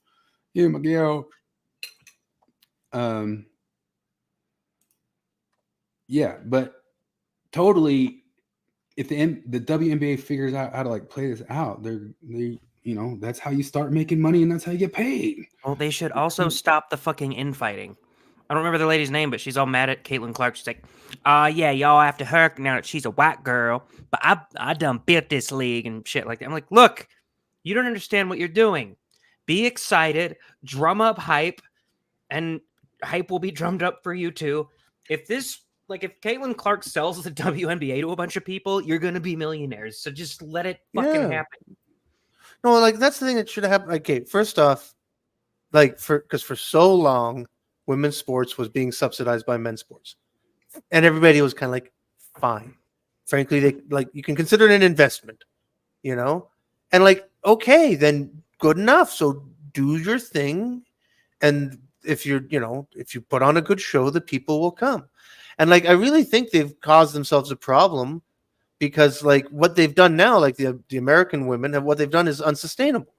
Oh my gosh. Yeah, but totally. If the WNBA figures out how to like play this out, they that's how you start making money and that's how you get paid. Well, they should also stop the fucking infighting. I don't remember the lady's name, but she's all mad at Caitlin Clark. She's like, yeah, y'all after her now that she's a white girl, but I done built this league and shit like that. I'm like, look, you don't understand what you're doing. Be excited, drum up hype, and hype will be drummed up for you too. If Caitlin Clark sells the WNBA to a bunch of people, you're going to be millionaires. So just let it fucking happen. No, like that's the thing that should have happened. Okay, first off, because for so long, women's sports was being subsidized by men's sports, and everybody was kind of like, fine. Frankly, they you can consider it an investment, and okay, then good enough. So do your thing, and if you put on a good show, the people will come. And I really think they've caused themselves a problem because what they've done now, the American women what they've done is unsustainable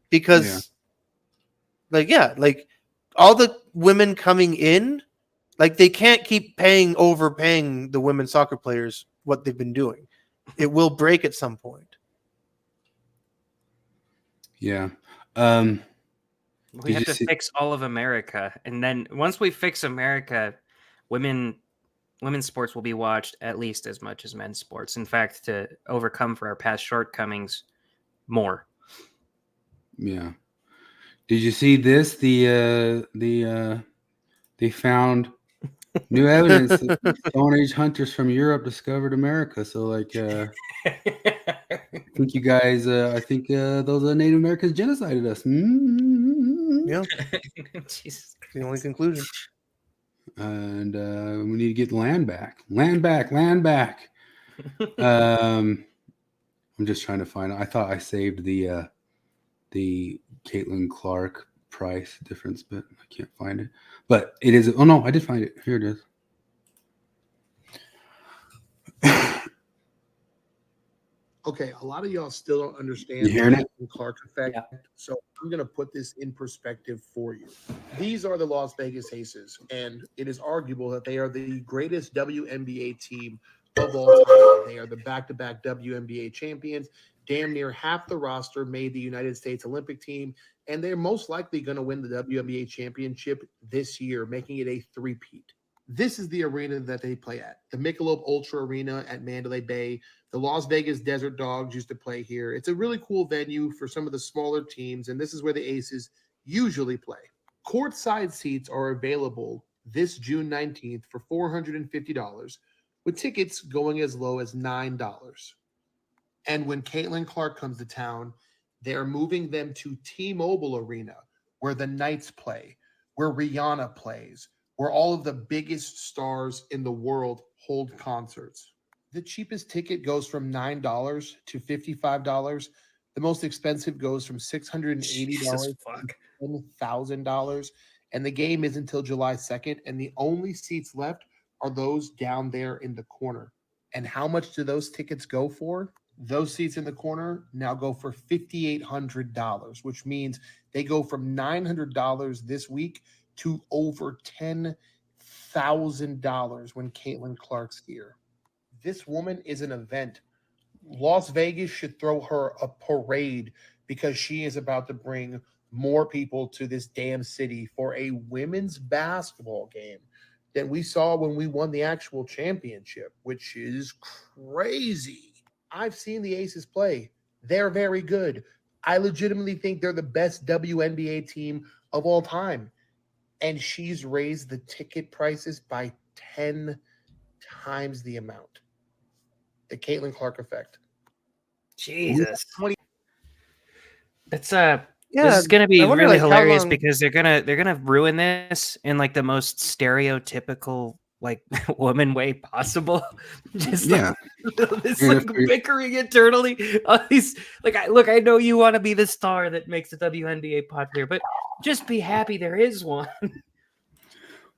because all the women coming in, they can't keep overpaying the women soccer players what they've been doing. It will break at some point. Yeah. We have to fix all of America. And then once we fix America, women's sports will be watched at least as much as men's sports. In fact, to overcome for our past shortcomings more. Yeah. Did you see this? They found new evidence that Stone Age hunters from Europe discovered America. So I think you guys, those Native Americans genocided us. Mm-hmm. Yeah. Jesus the only conclusion. And we need to get land back. Land back. I'm just trying to find it. I thought I saved the Caitlin Clark price difference, but I can't find it. But it is. Oh no, I did find it. Here it is. Okay, a lot of y'all still don't understand the Caitlin Clark effect. Yeah. So I'm going to put this in perspective for you. These are the Las Vegas Aces, and it is arguable that they are the greatest WNBA team of all time. They are the back-to-back WNBA champions. Damn near half the roster made the United States Olympic team, and they're most likely going to win the WNBA championship this year, making it a three-peat. This is the arena that they play at, the Michelob Ultra Arena at Mandalay Bay. The Las Vegas Desert Dogs used to play here. It's a really cool venue for some of the smaller teams, and this is where the Aces usually play. Courtside seats are available this June 19th for $450, with tickets going as low as $9. And when Caitlin Clark comes to town, they are moving them to T-Mobile Arena, where the Knights play, where Rihanna plays, where all of the biggest stars in the world hold concerts. The cheapest ticket goes from $9 to $55. The most expensive goes from $680 to $10,000. And the game is until July 2nd. And the only seats left are those down there in the corner. And how much do those tickets go for? Those seats in the corner now go for $5,800, which means they go from $900 this week to over $10,000 when Caitlin Clark's here. This woman is an event. Las Vegas should throw her a parade because she is about to bring more people to this damn city for a women's basketball game than we saw when we won the actual championship, which is crazy. I've seen the Aces play. They're very good. I legitimately think they're the best WNBA team of all time. And she's raised the ticket prices by 10 times the amount. The Caitlin Clark effect. Jesus. It's Yeah, this is gonna be I wonder, really like, how hilarious long- because they're gonna ruin this in like the most stereotypical like woman way possible. Just Yeah. this like bickering eternally. All these like I know you want to be the star that makes the WNBA popular, but just be happy there is one.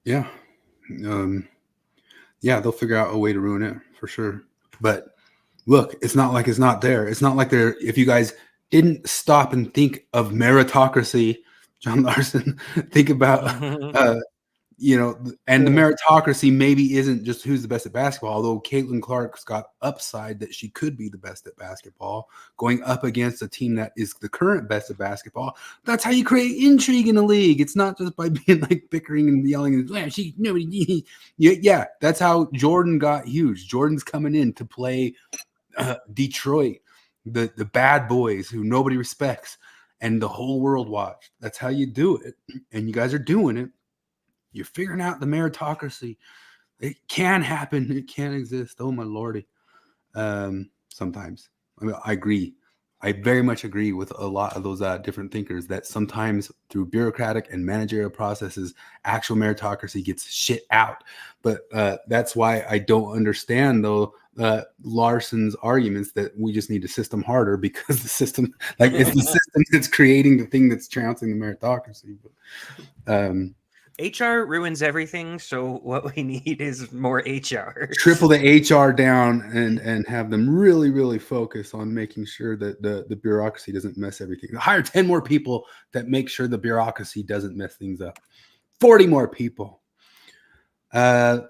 Yeah. Yeah, they'll figure out a way to ruin it for sure. But look, it's not like it's not there. It's not like they're, if you guys didn't stop and think of meritocracy, John Larsen, think about, and the meritocracy maybe isn't just who's the best at basketball, although Caitlin Clark's got upside that she could be the best at basketball, going up against a team that is the current best at basketball. That's how you create intrigue in a league. It's not just by being like bickering and yelling and yeah, that's how Jordan got huge. Jordan's coming in to play Detroit, the bad boys who nobody respects and the whole world watched. That's how you do it. And you guys are doing it. You're figuring out the meritocracy. It can happen. It can exist. Oh my lordy. Sometimes. I mean, I agree. I very much agree with a lot of those different thinkers that sometimes through bureaucratic and managerial processes, actual meritocracy gets shit out. But that's why I don't understand though Larsen's arguments that we just need to system harder because the system, like it's the system that's creating the thing that's trouncing the meritocracy. But, HR ruins everything, so what we need is more HR. Triple the HR down and have them really, really focus on making sure that the bureaucracy doesn't mess everything. Hire 10 more people that make sure the bureaucracy doesn't mess things up. 40 more people. Maven,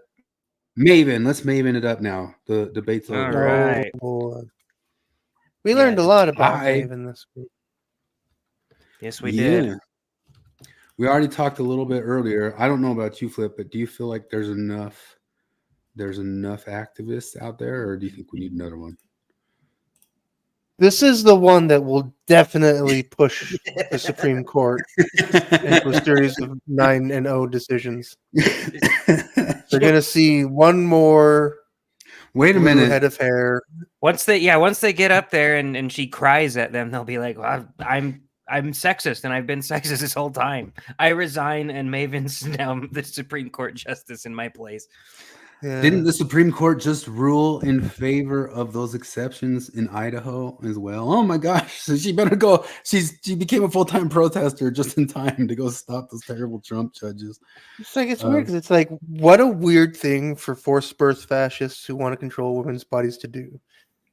let's Maven it up now. The debate's over. All right. Oh, we learned a lot about Maven this week. Yes, we did. We already talked a little bit earlier. I don't know about you, Flip, but do you feel like there's enough activists out there, or do you think we need another one? This is the one that will definitely push the Supreme Court into a series of 9-0 decisions. They're going to see one more. Wait a minute. Head of hair. Once they get up there and she cries at them, they'll be like, well, I'm sexist and I've been sexist this whole time. I resign and Maven's now the Supreme Court justice in my place. Yeah. Didn't the Supreme Court just rule in favor of those exceptions in Idaho as well? Oh my gosh. So she better go. She became a full-time protester just in time to go stop those terrible Trump judges. It's like, it's weird because it's like, what a weird thing for forced birth fascists who want to control women's bodies to do.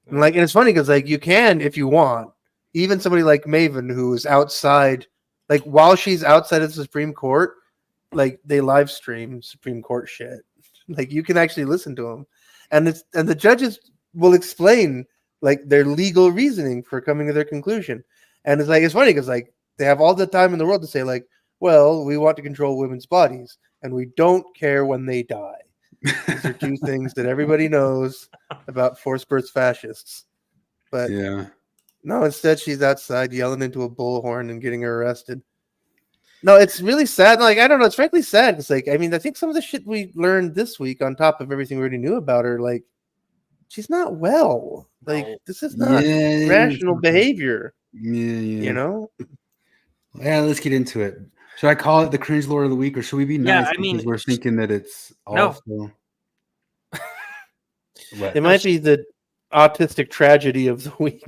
And it's funny because like you can if you want. Even somebody like Maven, who is outside, like while she's outside of the Supreme Court, like they live stream Supreme Court shit. Like you can actually listen to them, and the judges will explain like their legal reasoning for coming to their conclusion. And it's funny because like they have all the time in the world to say like, well, we want to control women's bodies, and we don't care when they die. These are two things that everybody knows about force birth fascists. But Yeah. no, instead she's outside yelling into a bullhorn and getting her arrested. No, it's really sad. Like, I don't know. It's frankly sad. It's like, I mean, I think some of the shit we learned this week on top of everything we already knew about her, like, she's not well. Like, this is not rational behavior. Yeah. You know? Yeah, let's get into it. Should I call it the cringe lore of the week, or should we be nice because we're thinking that it's also... It might be the autistic tragedy of the week.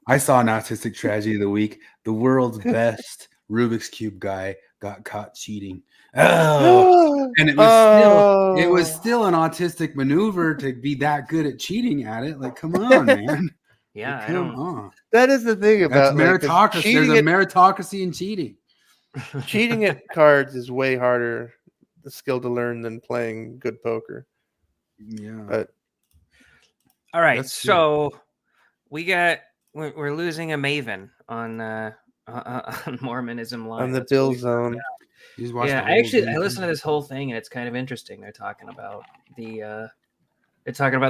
I saw an autistic tragedy of the week. The world's best Rubik's Cube guy got caught cheating. Oh, and it was still an autistic maneuver to be that good at cheating at it. Like, come on, man. Yeah, like, come on. That is the thing about meritocracy. There's a meritocracy in cheating. Cheating at cards is way harder a skill to learn than playing good poker. Yeah. But all right, so we're losing a Maven on Mormonism Live. On the Bill Zone. Yeah, I listened to this whole thing and it's kind of interesting. They're talking about the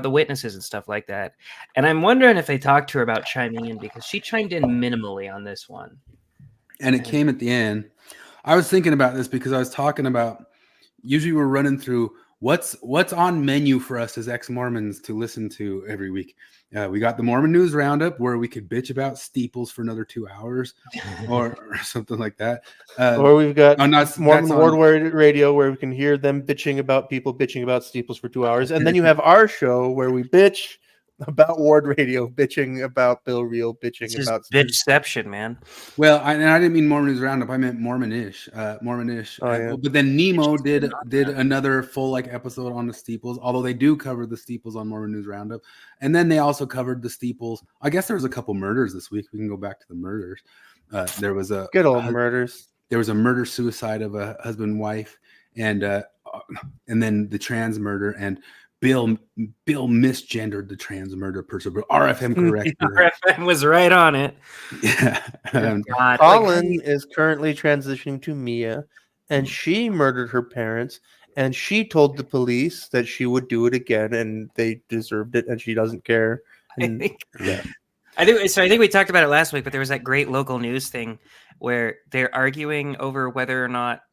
witnesses and stuff like that. And I'm wondering if they talked to her about chiming in, because she chimed in minimally on this one. And it came at the end. I was thinking about this because I was talking about, usually we're running through what's on menu for us as ex-Mormons to listen to every week. We got the Mormon News Roundup, where we could bitch about steeples for another 2 hours or something like that. Or we've got Mormon Ward Radio, where we can hear them bitching about people bitching about steeples for 2 hours. And then you have our show where we bitch about Ward Radio, bitching about Bill Reel, bitching about bitchception, man. Well, I didn't mean Mormon News Roundup. I meant Mormonish. Oh, yeah. But then Nemo did another full episode on the steeples, although they do cover the steeples on Mormon News Roundup. And then they also covered the steeples. I guess there was a couple murders this week. We can go back to the murders. There was a good old murders. There was a murder suicide of a husband and wife, and then the trans murder, and Bill misgendered the trans murder person, but RFM corrected. RFM was right on it. Yeah. Colin is currently transitioning to Mia, and she murdered her parents, and she told the police that she would do it again, and they deserved it, and she doesnjust care. And, I think we talked about it last week, but there was that great local news thing where they're arguing over whether or not,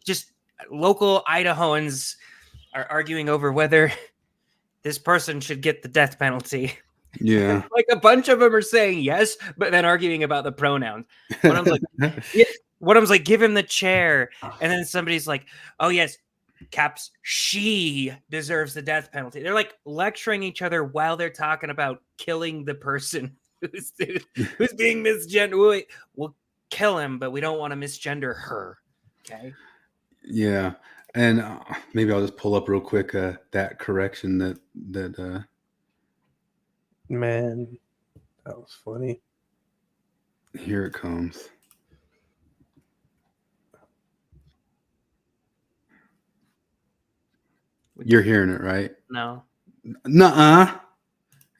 just local Idahoans are arguing over whether this person should get the death penalty. Yeah. A bunch of them are saying yes, but then arguing about the pronouns. One of them's like, give him the chair. And then somebody's like, oh yes, caps, she deserves the death penalty. They're lecturing each other while they're talking about killing the person who's being misgendered. We'll kill him, but we don't want to misgender her. Okay. Yeah. And maybe I'll just pull up real quick that correction that man, that was funny. Here it comes. You're hearing it, right? No. Nuh-uh.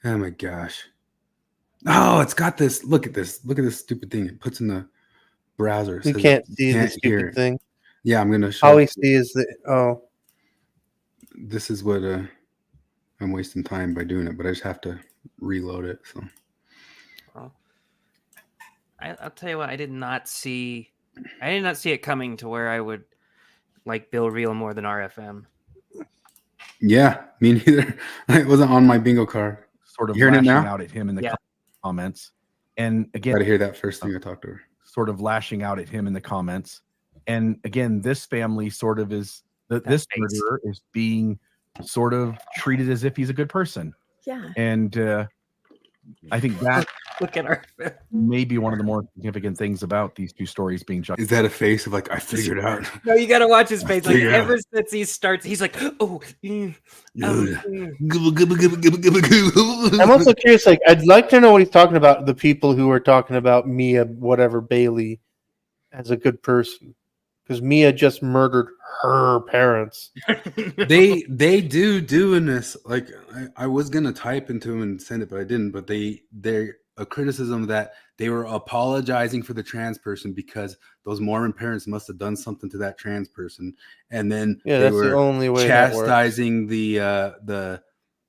Oh my gosh. Oh, it's got this. Look at this. Look at this stupid thing it puts in the browser. You can't see the stupid thing. Yeah, I'm gonna show. All we see is the This is what I'm wasting time by doing it, but I just have to reload it. So I'll tell you what, I did not see it coming to where I would like Bill Reel more than RFM. Yeah, me neither. It wasn't on my bingo card. Sort of hearing lashing it now? out at him in the comments, and again, got to hear that first thing I talked to her. Sort of lashing out at him in the comments. And again, this family sort of is this murderer is being sort of treated as if he's a good person. Yeah. And I think that look at our may be one of the more significant things about these two stories being judged. Is that a face of I figured out? No, you got to watch his face. Ever since he starts, he's like, oh. I'm also curious. I'd like to know what he's talking about. The people who are talking about Mia, whatever Bailey, as a good person. Because Mia just murdered her parents. they do doing this. I was gonna type into him and send it, but I didn't. But they a criticism that they were apologizing for the trans person because those Mormon parents must have done something to that trans person, and then Yeah, they that's were the only way that works. chastising the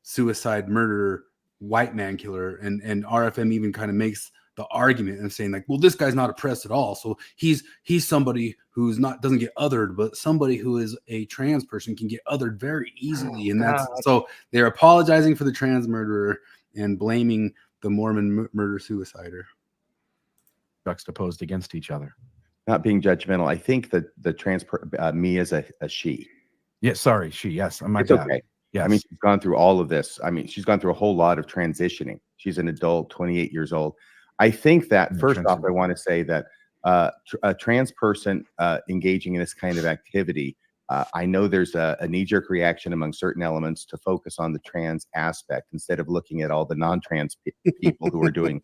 suicide murderer white man killer, and RFM even kind of makes the argument and saying like, well, this guy's not oppressed at all, so he's somebody who's not doesn't get othered, but somebody who is a trans person can get othered very easily, and that's so they're apologizing for the trans murderer and blaming the Mormon murder suicider, juxtaposed against each other. Not being judgmental, I think that the trans me as a she. Yeah, sorry, she. Yes, my it's bad. okay. Yes. I mean, she's gone through all of this. I mean, she's gone through a whole lot of transitioning. She's an adult, 28 years old. I think that first off, I want to say that a trans person engaging in this kind of activity, I know there's a knee-jerk reaction among certain elements to focus on the trans aspect instead of looking at all the non-trans people who are doing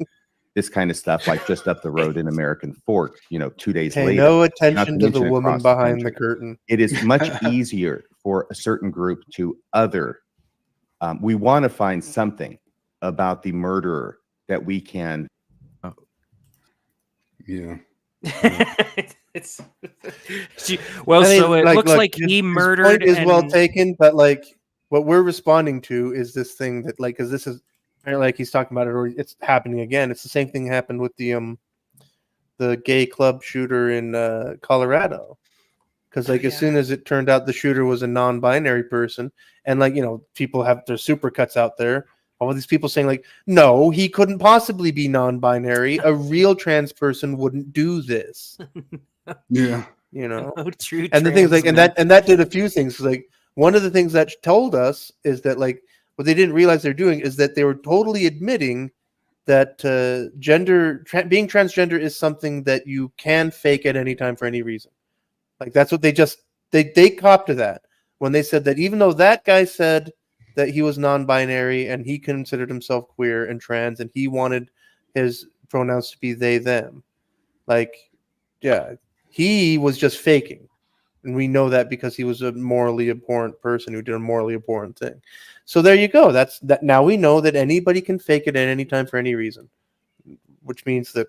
this kind of stuff, like just up the road in American Fork, 2 days later. No attention to the woman behind the curtain. It is much easier for a certain group to other. We want to find something about the murderer that we can. Yeah. It's well, I mean, so it looks like he murdered. His point is well taken, but like what we're responding to is this thing that like, because this is like he's talking about it, or it's happening again. It's the same thing happened with the gay club shooter in Colorado. Because like as soon as it turned out the shooter was a non-binary person, and like people have their supercuts out there. All of these people saying like, no, he couldn't possibly be non-binary. A real trans person wouldn't do this. Yeah, true. And the thing is like, and that did a few things. Like one of the things that told us is that like what they didn't realize they're doing is that they were totally admitting that being transgender is something that you can fake at any time for any reason. Like that's what they copped to that when they said that even though that guy said that he was non-binary and he considered himself queer and trans and he wanted his pronouns to be they, them. Like, yeah, he was just faking. And we know that because he was a morally abhorrent person who did a morally abhorrent thing. So there you go. That's that. Now we know that anybody can fake it at any time for any reason, which means that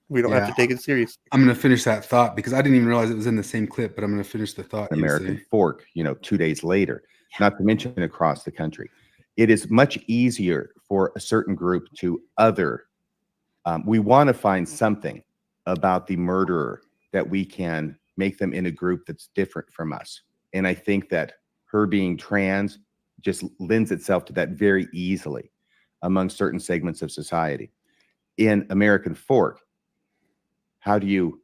we don't have to take it seriously. I'm going to finish that thought because I didn't even realize it was in the same clip, but I'm going to finish the thought. American Fork, 2 days later. Not to mention across the country. It is much easier for a certain group to other. We want to find something about the murderer that we can make them in a group that's different from us. And I think that her being trans just lends itself to that very easily among certain segments of society. In American Fork, how do you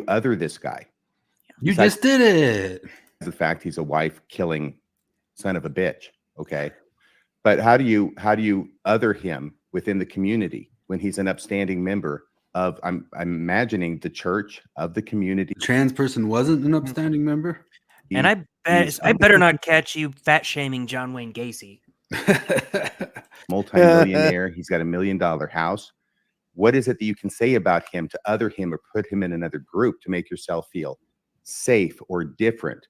other this guy? You just did it. The fact he's a wife killing son of a bitch, okay, but how do you other him within the community when he's an upstanding member of I'm imagining the church of the community? The trans person wasn't an upstanding member, and I better not catch you fat shaming John Wayne Gacy. Multi-millionaire, he's got $1 million house. What is it that you can say about him to other him or put him in another group to make yourself feel safe or different?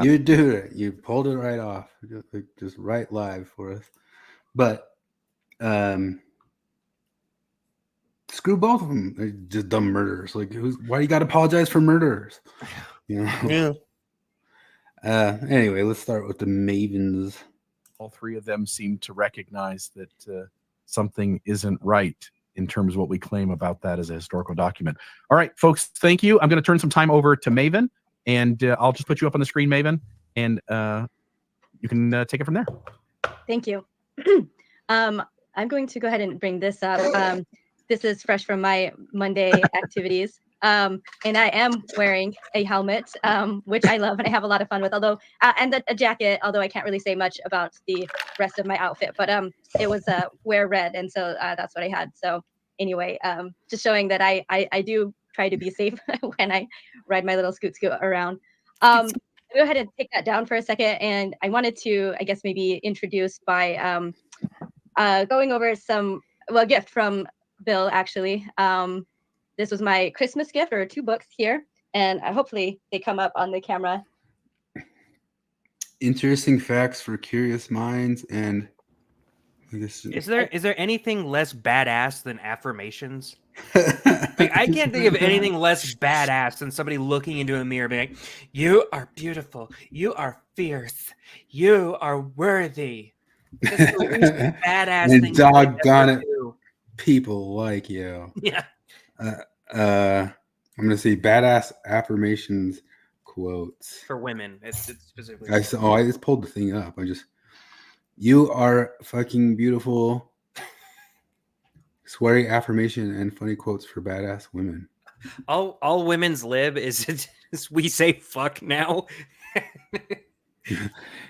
You do it. You pulled it right off, just right live for us. But screw both of them. They're just dumb murderers. Like, why you got to apologize for murderers? Yeah. Anyway, let's start with the Mavens. All three of them seem to recognize that something isn't right in terms of what we claim about that as a historical document. All right, folks, thank you. I'm going to turn some time over to Maven. And I'll just put you up on the screen, Maven, and you can take it from there. Thank you. I'm going to go ahead and bring this up. This is fresh from my Monday activities. And I am wearing a helmet, which I love and I have a lot of fun with, although, and a jacket, although I can't really say much about the rest of my outfit, but it was wear red. And so that's what I had. So anyway, just showing that I do try to be safe when I ride my little scoot around. Go ahead and take that down for a second. And I wanted to, I guess, maybe introduce by going over a gift from Bill, actually. This was my Christmas gift, or 2 books here. And hopefully they come up on the camera. Interesting facts for curious minds and Is there anything less badass than affirmations? Like, I can't think of anything less badass than somebody looking into a mirror being like, "You are beautiful. You are fierce. You are worthy." That's the least badass and thing. doggone it, people like you. Yeah. I'm gonna say badass affirmations quotes For women. It's specifically. I just pulled the thing up. You are fucking beautiful. Sweary affirmation and funny quotes for badass women. All women's lib is we say fuck now.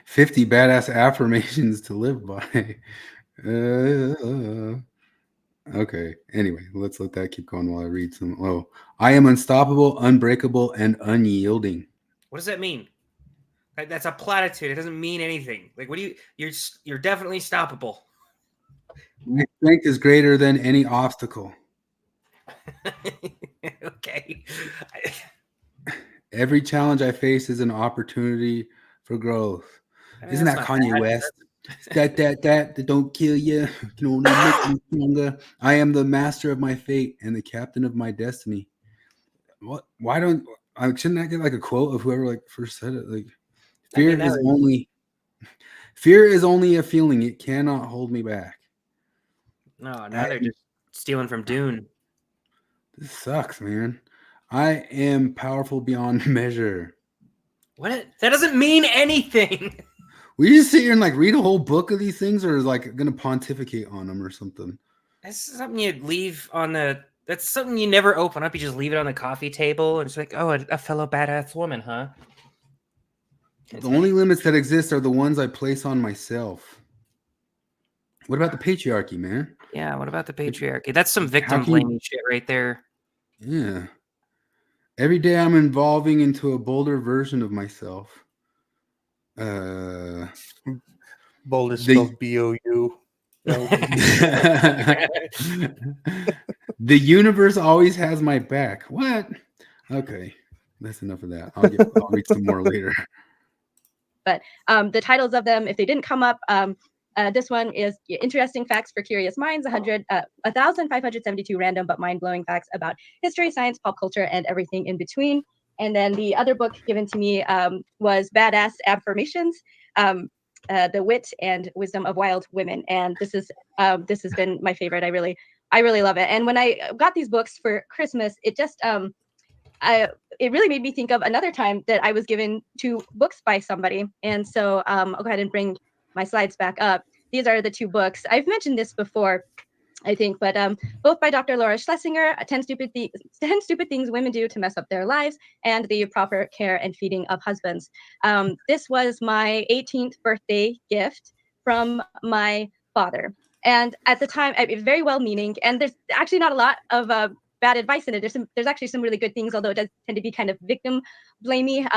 50 badass affirmations to live by. Okay. Anyway, let's let that keep going while I read some. Oh, I am unstoppable, unbreakable, and unyielding. What does that mean? Like, that's a platitude. It doesn't mean anything. Like, what do you're definitely stoppable. My strength is greater than any obstacle. Okay. Every challenge I face is an opportunity for growth. Isn't that Kanye West? That don't kill you can only make you stronger. I am the master of my fate and the captain of my destiny. What? Why don't? Shouldn't I get like a quote of whoever like first said it? Like, fear is only a feeling. It cannot hold me back. No, now they're just stealing from Dune. This sucks, man. I am powerful beyond measure. What? That doesn't mean anything. We just sit here and like read a whole book of these things, or like gonna pontificate on them or something. That's something you leave on the. That's something you never open up. You just leave it on the coffee table, and it's like, oh, a fellow badass woman, huh? The only limits that exist are the ones I place on myself. What about the patriarchy, man? Yeah, what about the patriarchy? That's some victim blaming shit right there. Yeah. Every day I'm evolving into a bolder version of myself. Bold is spelled B-O-U. The universe always has my back. What? Okay, that's enough of that. I'll read some more later. But the titles of them, if they didn't come up, this one is Interesting Facts for Curious Minds, 1,572 random but mind-blowing facts about history, science, pop culture, and everything in between. And then the other book given to me was Badass Affirmations, The Wit and Wisdom of Wild Women. And this has been my favorite. I really love it. And when I got these books for Christmas, it just it really made me think of another time that I was given 2 books by somebody. And so I'll go ahead and bring my slides back up. These are the 2 books. I've mentioned this before, I think, but both by Dr. Laura Schlesinger, 10 Stupid Things Women Do to Mess Up Their Lives, and The Proper Care and Feeding of Husbands. This was my 18th birthday gift from my father. And at the time, it's very well-meaning, and there's actually not a lot of bad advice in it. There's actually some really good things, although it does tend to be kind of victim blamey.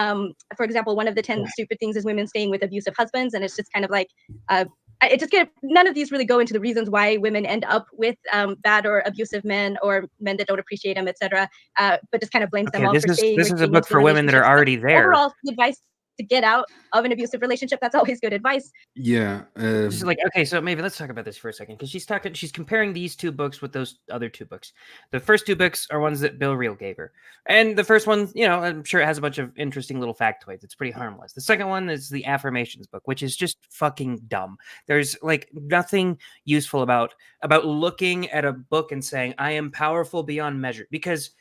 For example, one of the 10 stupid things is women staying with abusive husbands, and it's just kind of like none of these really go into the reasons why women end up with bad or abusive men or men that don't appreciate them, etc. But just kind of blames them all for staying. This is a book for women that are already there. Overall advice to get out of an abusive relationship, that's always good advice. Yeah. She's like, okay, so maybe let's talk about this for a second, because she's comparing these 2 books with those other 2 books. The first 2 books are ones that Bill Reel gave her, and the first one, I'm sure it has a bunch of interesting little factoids. It's pretty harmless. The second one is the affirmations book, which is just fucking dumb. There's like nothing useful about looking at a book and saying I am powerful beyond measure, because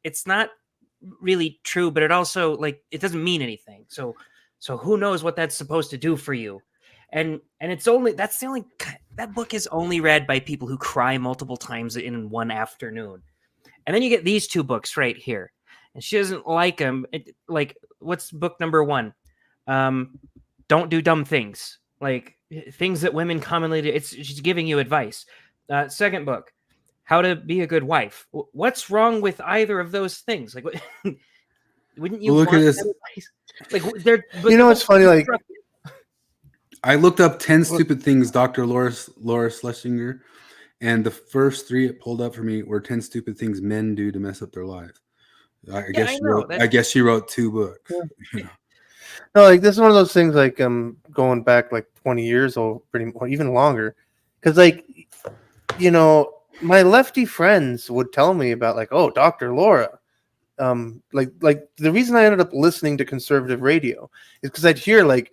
it's not really true, but it also it doesn't mean anything. So who knows what that's supposed to do for you? And that book is only read by people who cry multiple times in one afternoon. And then you get these 2 books right here, and she doesn't like them. What's book number 1? Don't do dumb things, like things that women commonly do. She's giving you advice. Second book, How to Be a Good Wife. What's wrong with either of those things? Like, wouldn't you look at this? Like, it's funny. Like, I looked up 10 stupid things Dr. Laura Schlesinger, and the first 3 it pulled up for me were 10 stupid things men do to mess up their lives. I guess she wrote 2 books. Yeah. No, like this is one of those things. Like going back like 20 years old, pretty or even longer. Because, like, you know, my lefty friends would tell me about, like, oh, Dr. Laura. Like the reason I ended up listening to conservative radio is because I'd hear, like,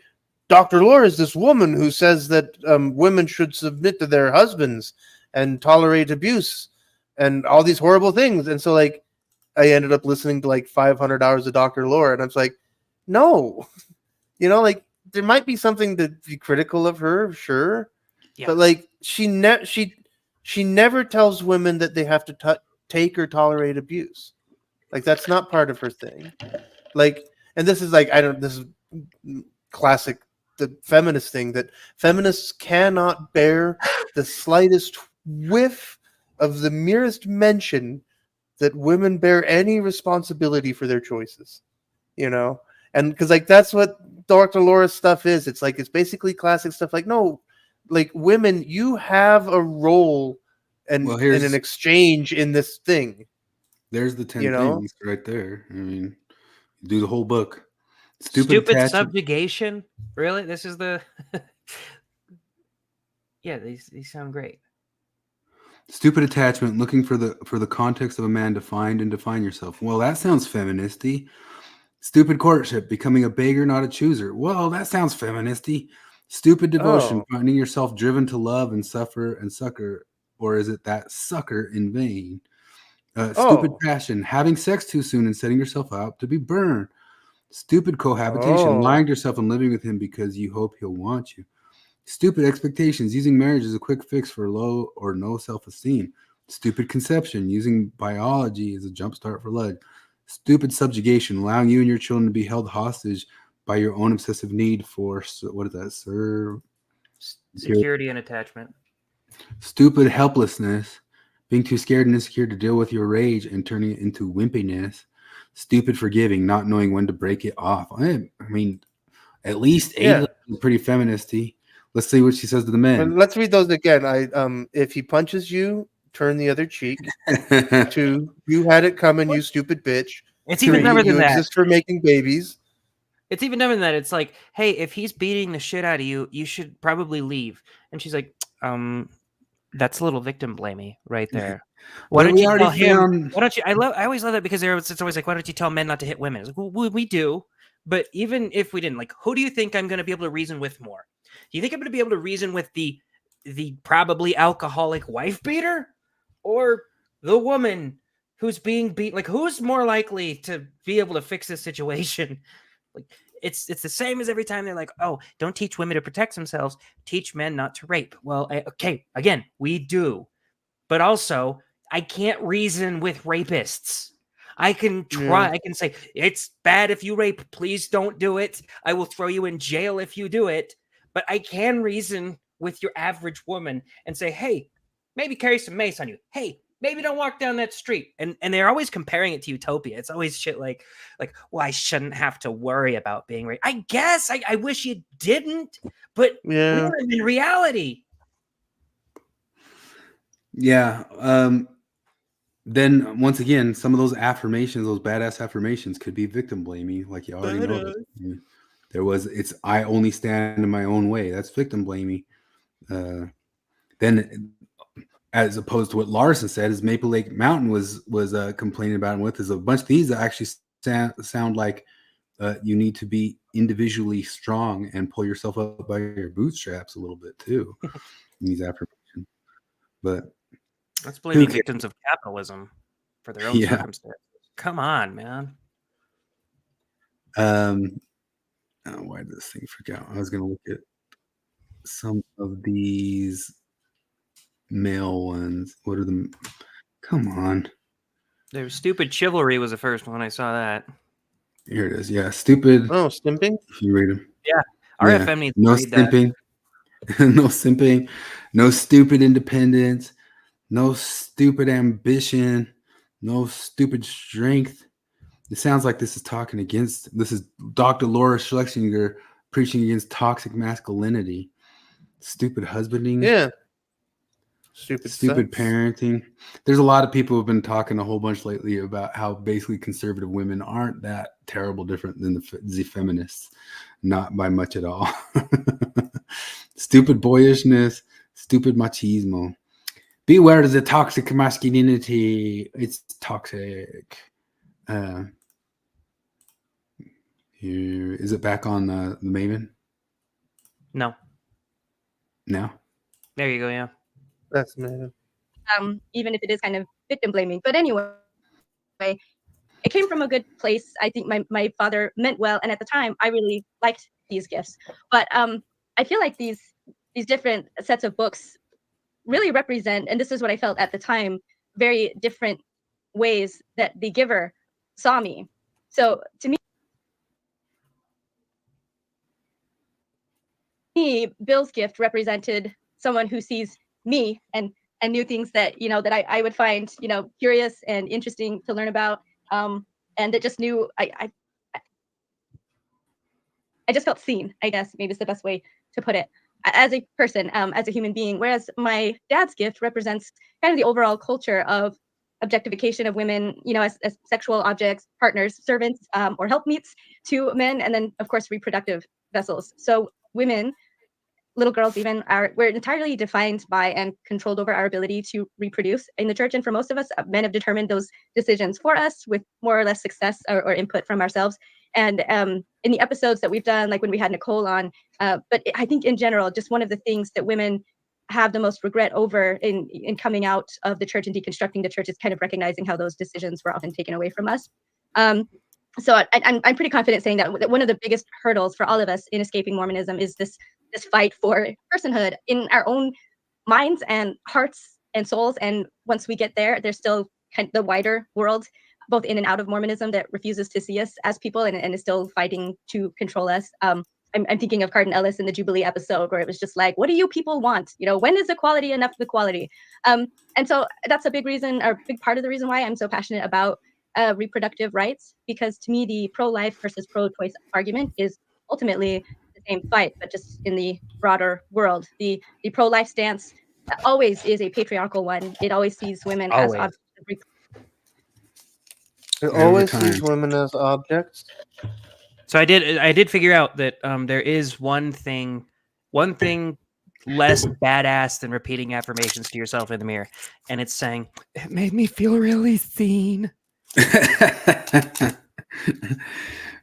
Dr. Laura is this woman who says that women should submit to their husbands and tolerate abuse and all these horrible things. And so, like, I ended up listening to like 500 hours of Dr. Laura, and I was like, no, you know, like, there might be something to be critical of her, sure, but like she never tells women that they have to take or tolerate abuse. Like, that's not part of her thing. Like, and this is like, this is classic, the feminist thing, that feminists cannot bear the slightest whiff of the merest mention that women bear any responsibility for their choices, you know? And because, like, that's what Dr. Laura's stuff is. It's like, it's basically classic stuff. Like, no, like, women, you have a role and an exchange in this thing. There's the 10 things right there. I mean, do the whole book. Stupid subjugation. Really? This is the... Yeah, these sound great. Stupid attachment, looking for the context of a man to find and define yourself. Well, that sounds feministy. Stupid courtship, becoming a beggar, not a chooser. Well, that sounds feministy. Stupid devotion, finding yourself driven to love and suffer and succor, or is it that sucker in vain? Stupid passion, having sex too soon and setting yourself out to be burned. Stupid cohabitation, lying to yourself and living with him because you hope he'll want you. Stupid expectations, using marriage as a quick fix for low or no self-esteem. Stupid conception, using biology as a jumpstart for love. Stupid subjugation, allowing you and your children to be held hostage by your own obsessive need for, what is that, security and attachment. Stupid helplessness, being too scared and insecure to deal with your rage and turning it into wimpiness. Stupid forgiving, not knowing when to break it off. I mean, at least 8 is pretty feministy. Let's see what she says to the men. But let's read those again. If he punches you, turn the other cheek. 2, you had it coming, you stupid bitch. It's even dumber than that. You exist for making babies. It's even dumber than that. It's like, hey, if he's beating the shit out of you, you should probably leave. And she's like, that's a little victim blamey right there. Why don't you tell him? Why don't you? I always love that because it's always like, why don't you tell men not to hit women? It's like, well, we do, but even if we didn't, like, who do you think I'm going to be able to reason with more? Do you think I'm going to be able to reason with the probably alcoholic wife beater, or the woman who's being beat? Like, who's more likely to be able to fix this situation? Like, it's the same as every time they're like, oh, don't teach women to protect themselves, teach men not to rape. Well, okay, again, we do, but also I can't reason with rapists. I can try. I can say, it's bad if you rape. Please don't do it. I will throw you in jail if you do it. But I can reason with your average woman and say, hey, maybe carry some mace on you. Hey, maybe don't walk down that street. And they're always comparing it to utopia. It's always shit like, well, I shouldn't have to worry about being raped. I guess I wish you didn't, but we live in reality. Yeah. Then once again, some of those affirmations, those badass affirmations, could be victim blaming, like you already know. It's I only stand in my own way. That's victim blaming. Then, as opposed to what Larsen said, is Maple Lake Mountain was complaining about him with, is a bunch of these that actually sound like you need to be individually strong and pull yourself up by your bootstraps a little bit too. In these affirmations, but that's blaming victims of capitalism for their own circumstances. Come on, man. Why did this thing freak out? I was going to look at some of these male ones. What are the? Come on. There's stupid chivalry was the first one I saw that. Here it is. Yeah, stupid. Oh, stimping. If you read them. Yeah, RFM needs no to read stimping. No simping. No stupid independence. No stupid ambition. No stupid strength. It sounds like this is this is Dr. Laura Schlesinger preaching against toxic masculinity. Stupid husbanding. Yeah. Stupid parenting. There's a lot of people who've been talking a whole bunch lately about how basically conservative women aren't that terrible different than the feminists. Not by much at all. Stupid boyishness. stupid machismo. Beware of the toxic masculinity. It's toxic. Here, is it back on the Maven? No. No. There you go. Yeah. That's amazing. Even if it is kind of victim blaming. But anyway, it came from a good place. I think my father meant well, and at the time, I really liked these gifts. But I feel like these different sets of books really represent, and this is what I felt at the time, very different ways that the giver saw me. So to me, Bill's gift represented someone who sees me and knew things that that I would find curious and interesting to learn about, and that just knew I just felt seen, I guess maybe is the best way to put it, as a person, as a human being. Whereas my dad's gift represents kind of the overall culture of objectification of women, as sexual objects, partners, servants, or helpmeets to men, and then of course reproductive vessels. So women, little girls even, we're entirely defined by and controlled over our ability to reproduce in the church. And for most of us, men have determined those decisions for us with more or less success or input from ourselves. And in the episodes that we've done, like when we had Nicole on, but I think in general, just one of the things that women have the most regret over in coming out of the church and deconstructing the church is kind of recognizing how those decisions were often taken away from us. So I'm pretty confident saying that one of the biggest hurdles for all of us in escaping Mormonism is this fight for personhood in our own minds and hearts and souls. And once we get there, there's still kind of the wider world, both in and out of Mormonism, that refuses to see us as people and is still fighting to control us. I'm thinking of Cardin Ellis in the Jubilee episode, where it was just like, what do you people want? When is equality enough equality? And so that's a big reason, or big part of the reason why I'm so passionate about reproductive rights, because to me, the pro-life versus pro-choice argument is ultimately the same fight, but just in the broader world. The pro-life stance always is a patriarchal one. It always sees women as objects of It always sees women as objects. So I did figure out that there is one thing less badass than repeating affirmations to yourself in the mirror, and it's saying, "It made me feel really seen."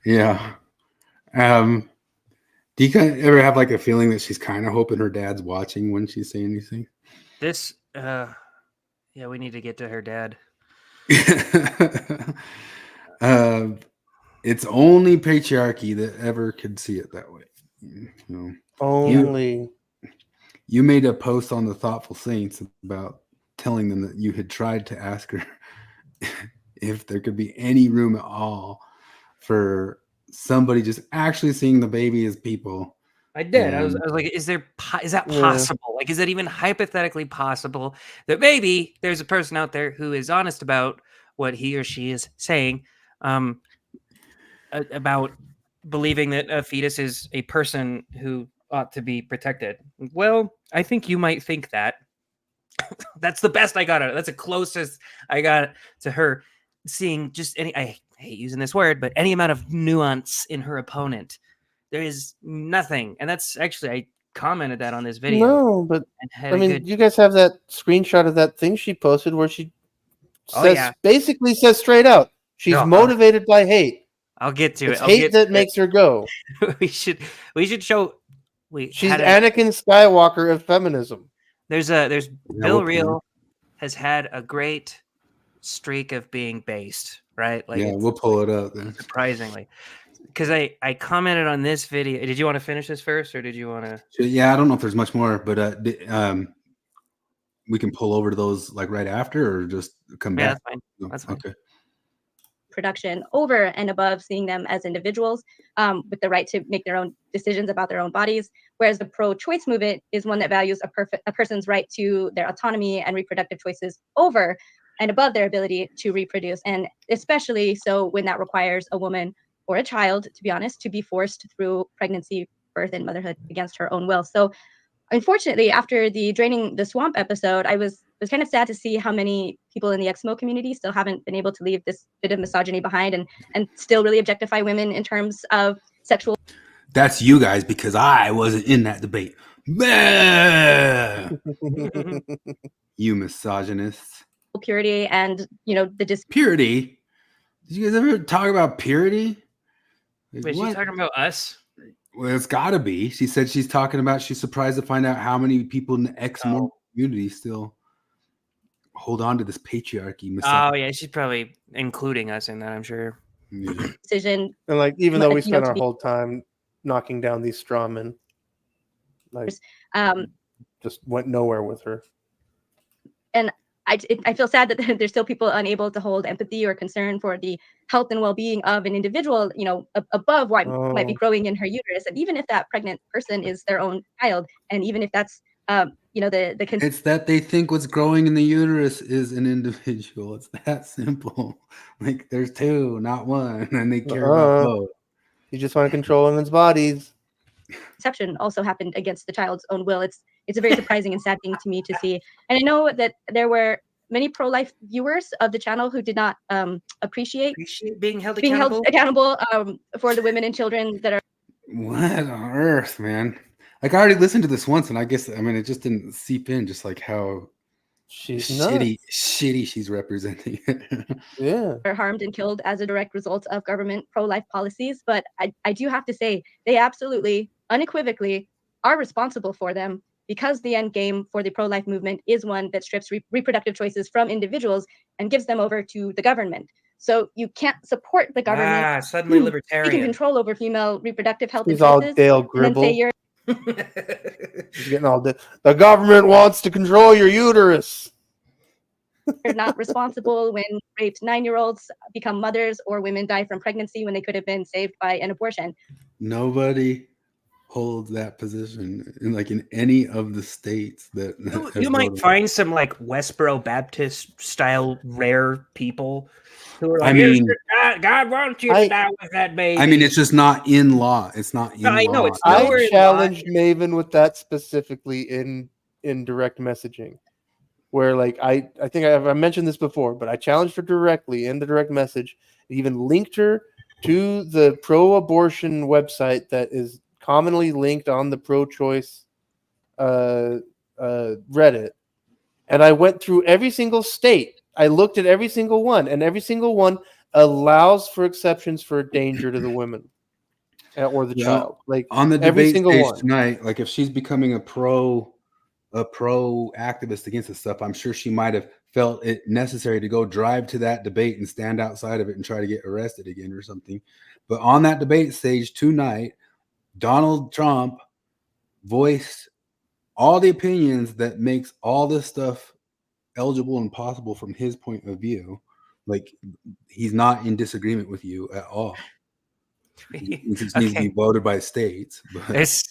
Yeah. Do you ever have like a feeling that she's kind of hoping her dad's watching when she's saying anything? This, yeah, we need to get to her dad. It's only patriarchy that ever could see it that way. Only. You made a post on the Thoughtful Saints about telling them that you had tried to ask her if there could be any room at all for somebody just actually seeing the baby as people. I did. I was like, is that possible? Like, is that even hypothetically possible that maybe there's a person out there who is honest about what he or she is saying, about believing that a fetus is a person who ought to be protected? Well, I think you might think that. That's the best I got at it. That's the closest I got to her seeing just any, I hate using this word, but any amount of nuance in her opponent. There is nothing. And that's actually, I commented that on this video. No, but I mean, you guys have that screenshot of that thing she posted where she says, basically says straight out, she's motivated by hate. I'll get to it's hate that makes her go. we should show. She's Anakin Skywalker of feminism. There's Bill Reel has had a great streak of being based, right? Like, yeah, we'll pull it up then. Surprisingly, because I commented on this video. Did you want to finish this first, or did you want to? Yeah, I don't know if there's much more, but we can pull over to those like right after, or just come back. That's fine. That's fine. Okay. Production over and above seeing them as individuals with the right to make their own decisions about their own bodies, whereas the pro-choice movement is one that values a person's right to their autonomy and reproductive choices over and above their ability to reproduce, and especially so when that requires a woman or a child, to be honest, to be forced through pregnancy, birth, and motherhood against her own will. So unfortunately, after the Draining the Swamp episode, I was kind of sad to see how many people in the Exmo community still haven't been able to leave this bit of misogyny behind and still really objectify women in terms of sexual. That's you guys, because I wasn't in that debate. You misogynists. Purity and the purity. Did you guys ever talk about purity? Like, Wait, she talking about us? Well, it's got to be. She said she's talking about. She's surprised to find out how many people in the ex-Mormon community still hold on to this patriarchy. Oh yeah, she's probably including us in that. I'm sure. decision. And like, even though we you know, spent to our be- whole time knocking down these straw men, like, just went nowhere with her. And I feel sad that there's still people unable to hold empathy or concern for the health and well-being of an individual, above what might be growing in her uterus. And even if that pregnant person is their own child, and even if that's, it's that they think what's growing in the uterus is an individual. It's that simple. Like there's two, not one, and they care about both. You just want to control women's bodies. Conception also happened against the child's own will. It's a very surprising and sad thing to me to see. And I know that there were many pro-life viewers of the channel who did not appreciate being held accountable for the women and children that are. What on earth, man? Like I already listened to this once, and I guess it just didn't seep in, just like how she's shitty she's representing it. Yeah, are harmed and killed as a direct result of government pro-life policies. But I do have to say they absolutely, unequivocally are responsible for them, because the end game for the pro-life movement is one that strips reproductive choices from individuals and gives them over to the government. So you can't support the government. Suddenly libertarian. Taking control over female reproductive health He's and all choices, Dale and then say Gribble. you're He's getting all the government wants to control your uterus. not responsible when raped 9-year-olds become mothers, or women die from pregnancy when they could have been saved by an abortion. Nobody holds that position in any of the states that you might find some like Westboro Baptist style rare people who are like, God wants you to die with that baby. I mean, it's just not in law. It's not in law. I know it's I challenged Maven with that specifically in direct messaging, where like I think I mentioned this before, but I challenged her directly in the direct message, even linked her to the pro-abortion website that is commonly linked on the pro-choice Reddit, and I went through every single state. I looked at every single one, and every single one allows for exceptions for danger to the women or the child. Like on the every debate single stage one tonight, like if she's becoming a pro activist against this stuff, I'm sure she might have felt it necessary to go drive to that debate and stand outside of it and try to get arrested again or something. But on that debate stage tonight, Donald Trump voiced all the opinions that makes all this stuff eligible and possible from his point of view. Like he's not in disagreement with you at all. It just needs to be voted by states. But there's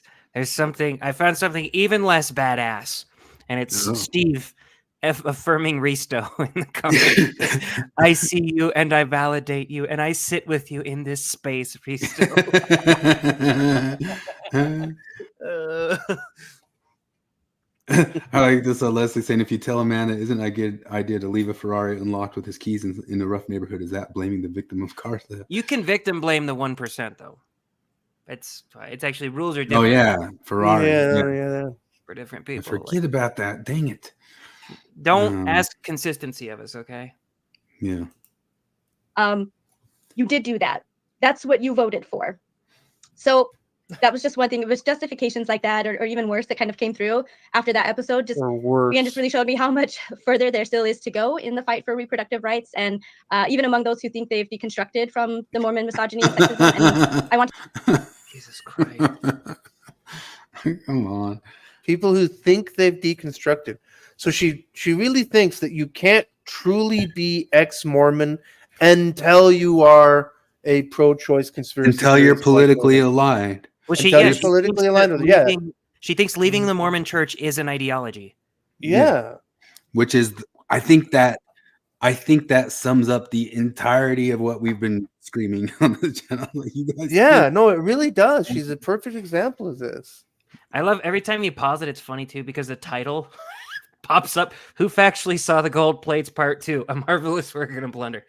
something, I found something even less badass, and it's Steve affirming Risto in the comments. I see you and I validate you and I sit with you in this space, Risto. I like this. Leslie saying, if you tell a man it isn't a good idea to leave a Ferrari unlocked with his keys in a rough neighborhood, is that blaming the victim of car theft? You can victim blame the 1%, though. It's actually rules are different. Oh yeah, Ferrari. Yeah. For different people. I forget about that. Dang it. Don't ask consistency of us, okay? Yeah. You did do that. That's what you voted for. So that was just one thing. It was justifications like that, or even worse, that kind of came through after that episode. Just really showed me how much further there still is to go in the fight for reproductive rights, and even among those who think they've deconstructed from the Mormon misogyny and sexism. And I want Jesus Christ. Come on. People who think they've deconstructed. So she really thinks that you can't truly be ex-Mormon until you are a pro-choice conspiracy. Until you're politically aligned. Well, she politically aligned with it. She thinks leaving the Mormon church is an ideology. Yeah. Which is, I think that sums up the entirety of what we've been screaming on the channel. No, it really does. She's a perfect example of this. I love every time you pause it. It's funny too, because the title pops up. Who factually saw the gold plates part 2? A marvelous work in a blunder.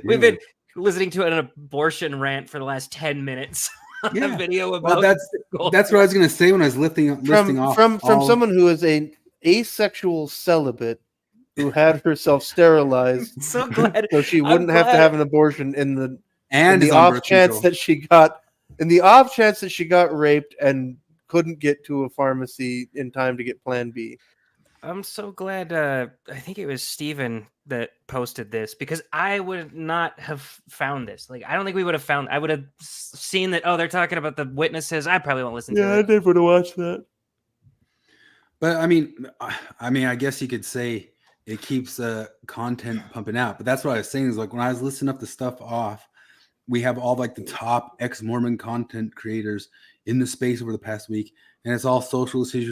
We've been listening to an abortion rant for the last 10 minutes. on Yeah. the video Well, about that's what I was gonna say when I was listing off from all- someone who is a asexual celibate who had herself sterilized so glad so she I'm wouldn't have to glad- have an abortion in the and in is the on off birth chance control. that she got raped and couldn't get to a pharmacy in time to get Plan B. I'm so glad. I think it was Steven that posted this because I would not have found this. Like, I don't think we would have found. I would have seen that. Oh, they're talking about the witnesses. I probably won't listen to Yeah, I it. never would have watched that. But I mean, I guess you could say it keeps content pumping out. But that's what I was saying is like when I was listing up the stuff off, we have all like the top ex-Mormon content creators in the space over the past week, and it's all social issue.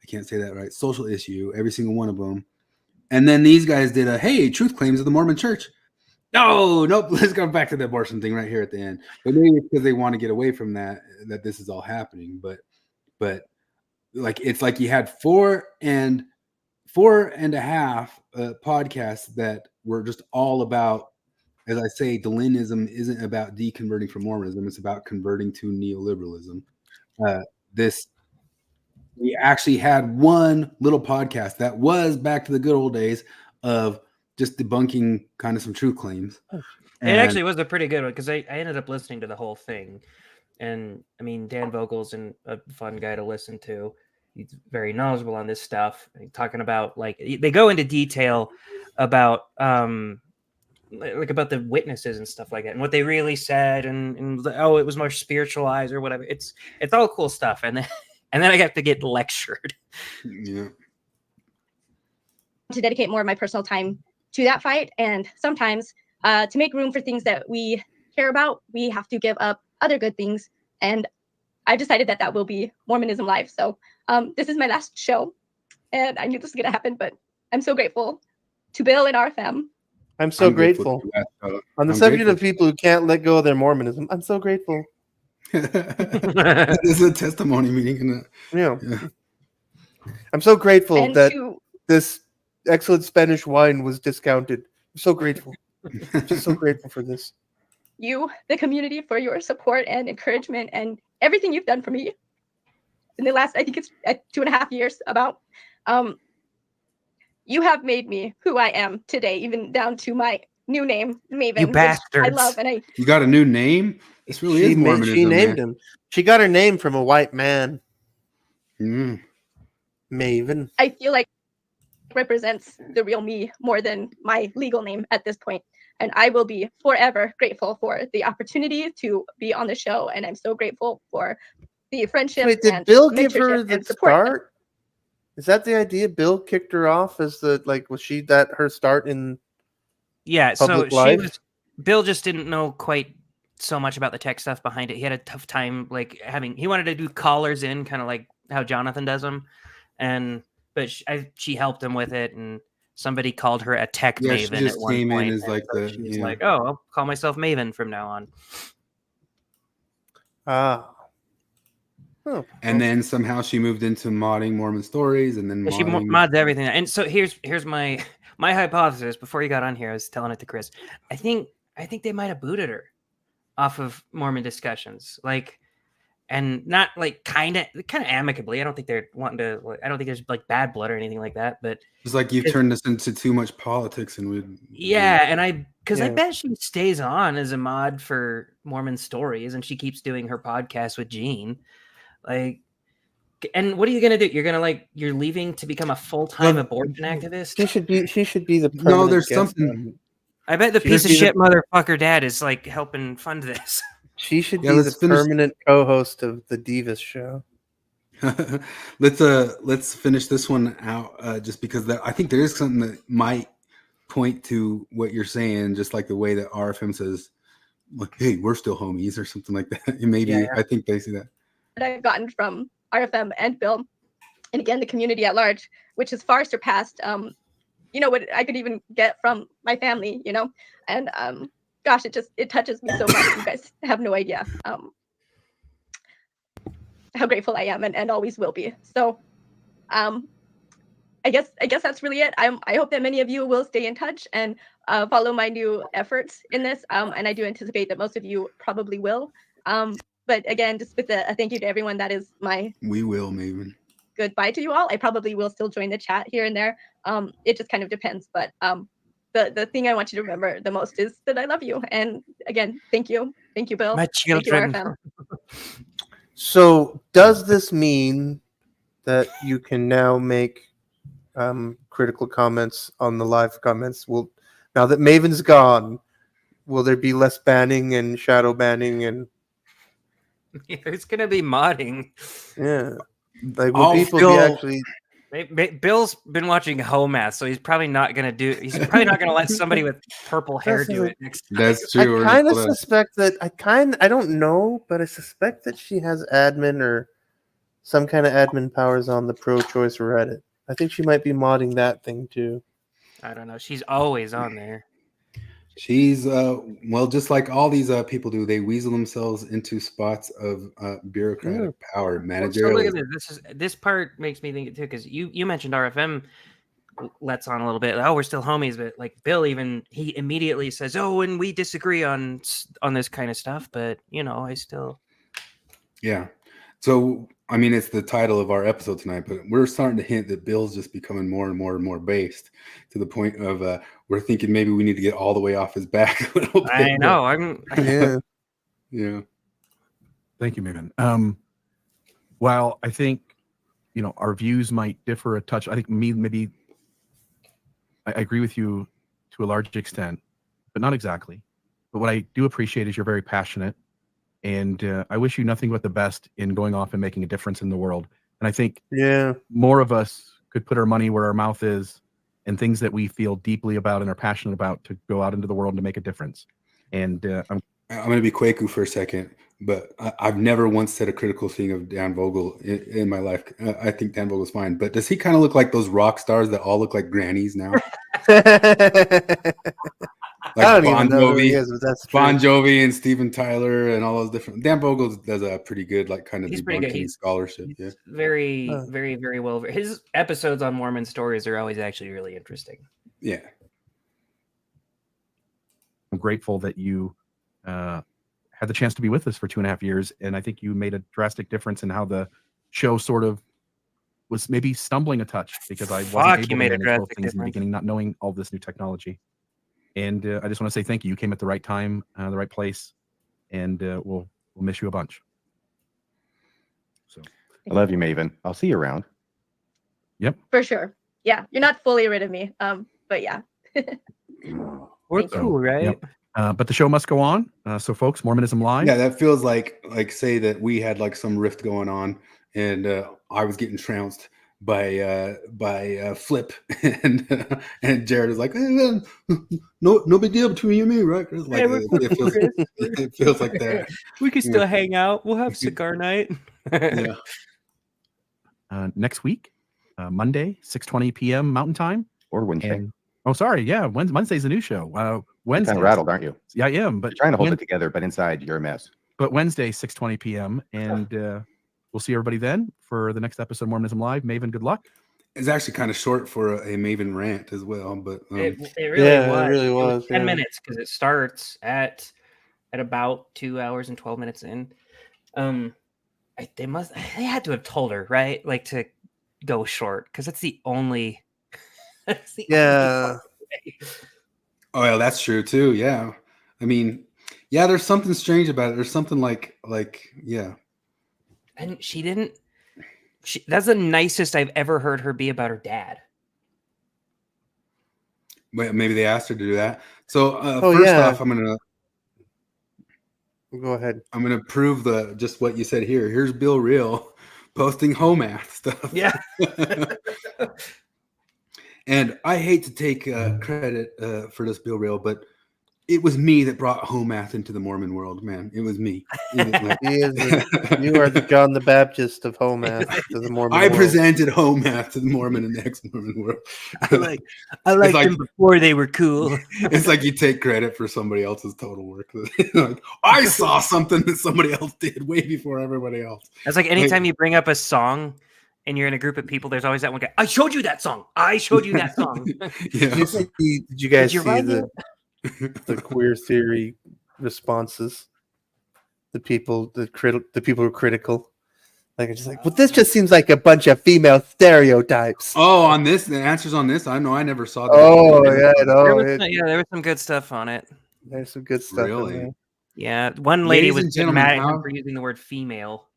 I can't say that right. Social issue. Every single one of them. And then these guys did hey, truth claims of the Mormon Church. No, nope. Let's go back to the abortion thing right here at the end. But maybe it's because they want to get away from that this is all happening. But like it's like you had four and a half podcasts that were just all about, as I say, Delinism isn't about deconverting from Mormonism. It's about converting to neoliberalism. We actually had one little podcast that was back to the good old days of just debunking kind of some truth claims. It actually was a pretty good one because I ended up listening to the whole thing. And I mean, Dan Vogel's a fun guy to listen to. He's very knowledgeable on this stuff. Talking about like they go into detail about like about the witnesses and stuff like that and what they really said and oh, it was more spiritualized or whatever. It's all cool stuff. And then I have to get lectured. Yeah. To dedicate more of my personal time to that fight, and sometimes to make room for things that we care about, we have to give up other good things. And I decided that will be Mormonism Live. So this is my last show, and I knew this was gonna happen, but I'm so grateful to Bill and RFM. I'm so grateful. On the subject of people who can't let go of their Mormonism, I'm so grateful. This is a testimony meeting. Isn't it? Yeah. I'm so grateful And that to- this excellent Spanish wine was discounted. I'm so grateful. Just so grateful for this. You, the community, for your support and encouragement and everything you've done for me in the last, I think it's 2.5 years about. You have made me who I am today, even down to my new name, Maven. You which bastards. I love, and You got a new name? This really is Mormonism. She named him. She got her name from a white man. Mm. Maven. I feel like it represents the real me more than my legal name at this point. And I will be forever grateful for the opportunity to be on the show. And I'm so grateful for the friendship. Wait, did and Bill give her mentorship the and support. start? Is that the idea? Bill kicked her off as was she that her start in public life? Bill just didn't know quite so much about the tech stuff behind it. He had a tough time he wanted to do callers in kind of like how Jonathan does them. But she helped him with it, and somebody called her a tech Yeah, maven she just at one came point. in as like so she's like, oh, I'll call myself Maven from now on. Ah. Oh, and then somehow she moved into modding Mormon stories, and then She mods everything. And so here's my hypothesis. Before you got on here, I was telling it to Chris. I think they might have booted her off of Mormon Discussions, and not kind of amicably. I don't think they're wanting to. I don't think there's bad blood or anything like that. But it's like you've turned this into too much politics, and and I bet she stays on as a mod for Mormon Stories, and she keeps doing her podcast with Gene. And what are you gonna do? You're leaving to become a full-time abortion activist? She should be the no. There's guest something. I bet the piece of shit motherfucker dad is helping fund this. She should be the permanent co-host of the Divas show. Let's finish this one out, just because I think there is something that might point to what you're saying, just like the way that RFM says, like, "Hey, we're still homies" or something like that. And maybe I think they see that. I've gotten from RFM and Bill, and again the community at large, which has far surpassed what I could even get from my family, and gosh, it touches me so much. You guys have no idea how grateful I am and always will be. So I guess that's really it. I hope that many of you will stay in touch and follow my new efforts in this. And I do anticipate that most of you probably will. But again, just with a thank you to everyone. That is my We will, Maven. goodbye to you all. I probably will still join the chat here and there. It just kind of depends. But the thing I want you to remember the most is that I love you. And again, thank you, Bill. My children. Thank you, RFM. So does this mean that you can now make critical comments on the live comments? Will, now that Maven's gone, will there be less banning and shadow banning and It's gonna be modding. yeah, like will people be actually? Bill's been watching Homath, so he's probably not gonna let somebody with purple hair do it next time. That's true. I kind of suspect that I don't know, but I suspect that she has admin or some kind of admin powers on the pro-choice Reddit. I think she might be modding that thing too. I don't know. She's always on there. She's well, just like all these people do, they weasel themselves into spots of bureaucratic power, managerial. So look at this part makes me think it too, because you mentioned RFM lets on a little bit. Oh, we're still homies, but like Bill, he immediately says, "Oh, and we disagree on this kind of stuff," but I still. Yeah. So I mean, it's the title of our episode tonight, but we're starting to hint that Bill's just becoming more and more and more based to the point of we're thinking maybe we need to get all the way off his back a little bit. I know. Yeah. Thank you, Maven. While I think our views might differ a touch, I think maybe I agree with you to a large extent, but not exactly. But what I do appreciate is you're very passionate. And I wish you nothing but the best in going off and making a difference in the world. And I think more of us could put our money where our mouth is and things that we feel deeply about and are passionate about to go out into the world and to make a difference. And I'm going to be Kwaku for a second, but I've never once said a critical thing of Dan Vogel in my life. I think Dan Vogel's fine, but does he kind of look like those rock stars that all look like grannies now? Like I don't even know who he is, but that's true. Bon Jovi and Steven Tyler and all those different. Dan Vogel does a pretty good, like, kind of he's pretty good. debunking scholarship. He's very, very, very well. His episodes on Mormon stories are always actually really interesting. Yeah, I'm grateful that you had the chance to be with us for 2.5 years, and I think you made a drastic difference in how the show sort of was maybe stumbling a touch because I wasn't able to manage both things in the beginning, not knowing all this new technology. And I just want to say thank you. You came at the right time, the right place, and we'll miss you a bunch. So I love you, Maven. I'll see you around. Yep. For sure. Yeah, you're not fully rid of me. But yeah. We're cool, right? Yep. But the show must go on. So, folks, Mormonism Live. Yeah, that feels like say that we had like some rift going on, and I was getting trounced by Flip, and Jared is like, hey, no big deal between you and me, right? Like, it feels like that. We can still hang out. We'll have cigar night. Yeah. Next week, Monday, 6:20 p.m. Mountain Time, or Wednesday. Wednesday's a new show. Wednesday. Kind of rattled, aren't you? Yeah, I am. But you're trying to hold it together, but inside you're a mess. But Wednesday, 6:20 p.m. and we'll see everybody then for the next episode of Mormonism Live. Maven, good luck. It's actually kind of short for a Maven rant as well, but it really was 10 minutes because it starts at about 2 hours and 12 minutes in. They had to have told her, right? Like to go short because it's the only. Yeah. Oh yeah, that's true too. Yeah, I mean, yeah, there's something strange about it. There's something like yeah. And she didn't. That's the nicest I've ever heard her be about her dad. Well, maybe they asked her to do that. So first off, I'm gonna go ahead. I'm gonna prove just what you said here. Here's Bill Real posting Homath stuff. Yeah. And I hate to take credit for this, Bill Real, but it was me that brought Homath into the Mormon world, man. It was me. You are the John the Baptist of Homath to the Mormon world. Presented Homath to the Mormon and ex-Mormon world. I liked them before they were cool. It's like you take credit for somebody else's total work. Like, I saw something that somebody else did way before everybody else. That's like anytime you bring up a song and you're in a group of people, there's always that one guy. I showed you that song. I showed you that song. Did you guys you see write the queer theory responses? The people who are critical. Like it's just like, well, this just seems like a bunch of female stereotypes. Oh, on this, the answers on this, I know I never saw that. Oh yeah, no, there was some good stuff on it. There's some good stuff. Really? In there. Yeah, one lady Ladies and was gentlemen, mad at him for using the word female.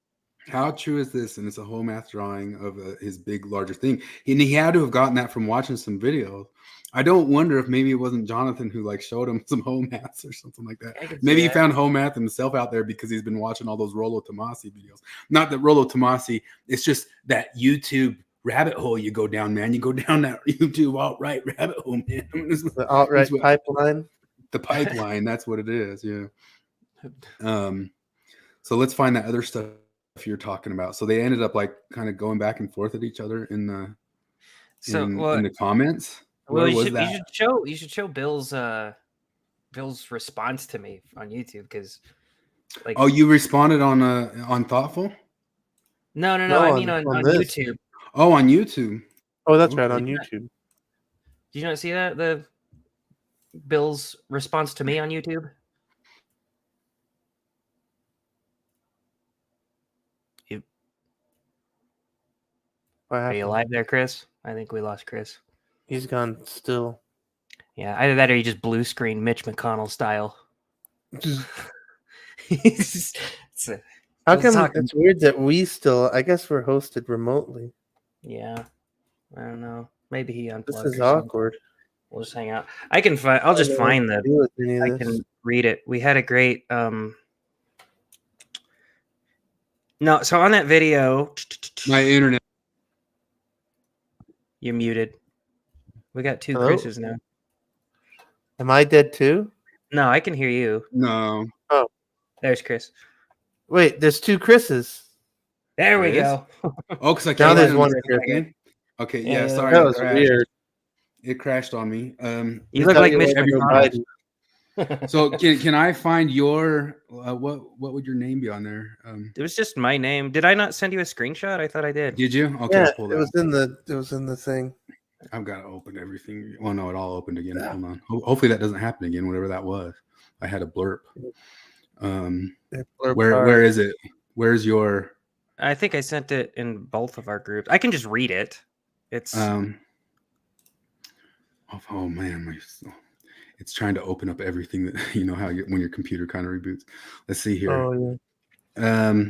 How true is this? And it's a whole math drawing of his big, larger thing. And he had to have gotten that from watching some videos. I don't wonder if maybe it wasn't Jonathan who like showed him some home maths or something like that. Maybe he found home math himself out there because he's been watching all those Rollo Tomasi videos. Not that Rollo Tomasi, it's just that YouTube rabbit hole you go down, man. You go down that YouTube alt-right rabbit hole, man. The alt-right pipeline. The pipeline, that's what it is, yeah. So let's find that other stuff you're talking about. So they ended up like kind of going back and forth at each other in the in the comments. Well, you should show Bill's response to me on YouTube because like oh, you responded on Thoughtful? No, I mean on YouTube. Oh, on YouTube. Oh, that's right, on YouTube. Did you not see that? The Bill's response to me on YouTube? Are you alive there, Chris? I think we lost Chris. He's gone still. Yeah, either that or he just blue screen Mitch McConnell style. How come it's weird that we still, I guess we're hosted remotely. Yeah. I don't know. Maybe he unplugged. This is awkward. We'll just hang out. I can find I'll just find the I can read it. We had a great no, so on that video my internet. You're muted. We got two Chris's now. Am I dead too? No, I can hear you. No. Oh. There's Chris. Wait, there's two Chris's. There we go. Oh, because I can't. Now there's one again. Okay, yeah, sorry. That was weird. It crashed on me. You look like Mitch McConnell. So can I find your what would your name be on there? It was just my name. Did I not send you a screenshot? I thought I did. Did you? Okay, yeah, pull it that. was in the thing. I've got to open everything. Oh no, it all opened again. Hold on. Hopefully that doesn't happen again. Whatever that was, I had a blurb. Where is it? Where's your? I think I sent it in both of our groups. I can just read it. It's oh man, it's trying to open up everything that you know how when your computer kind of reboots. Let's see here. Oh yeah.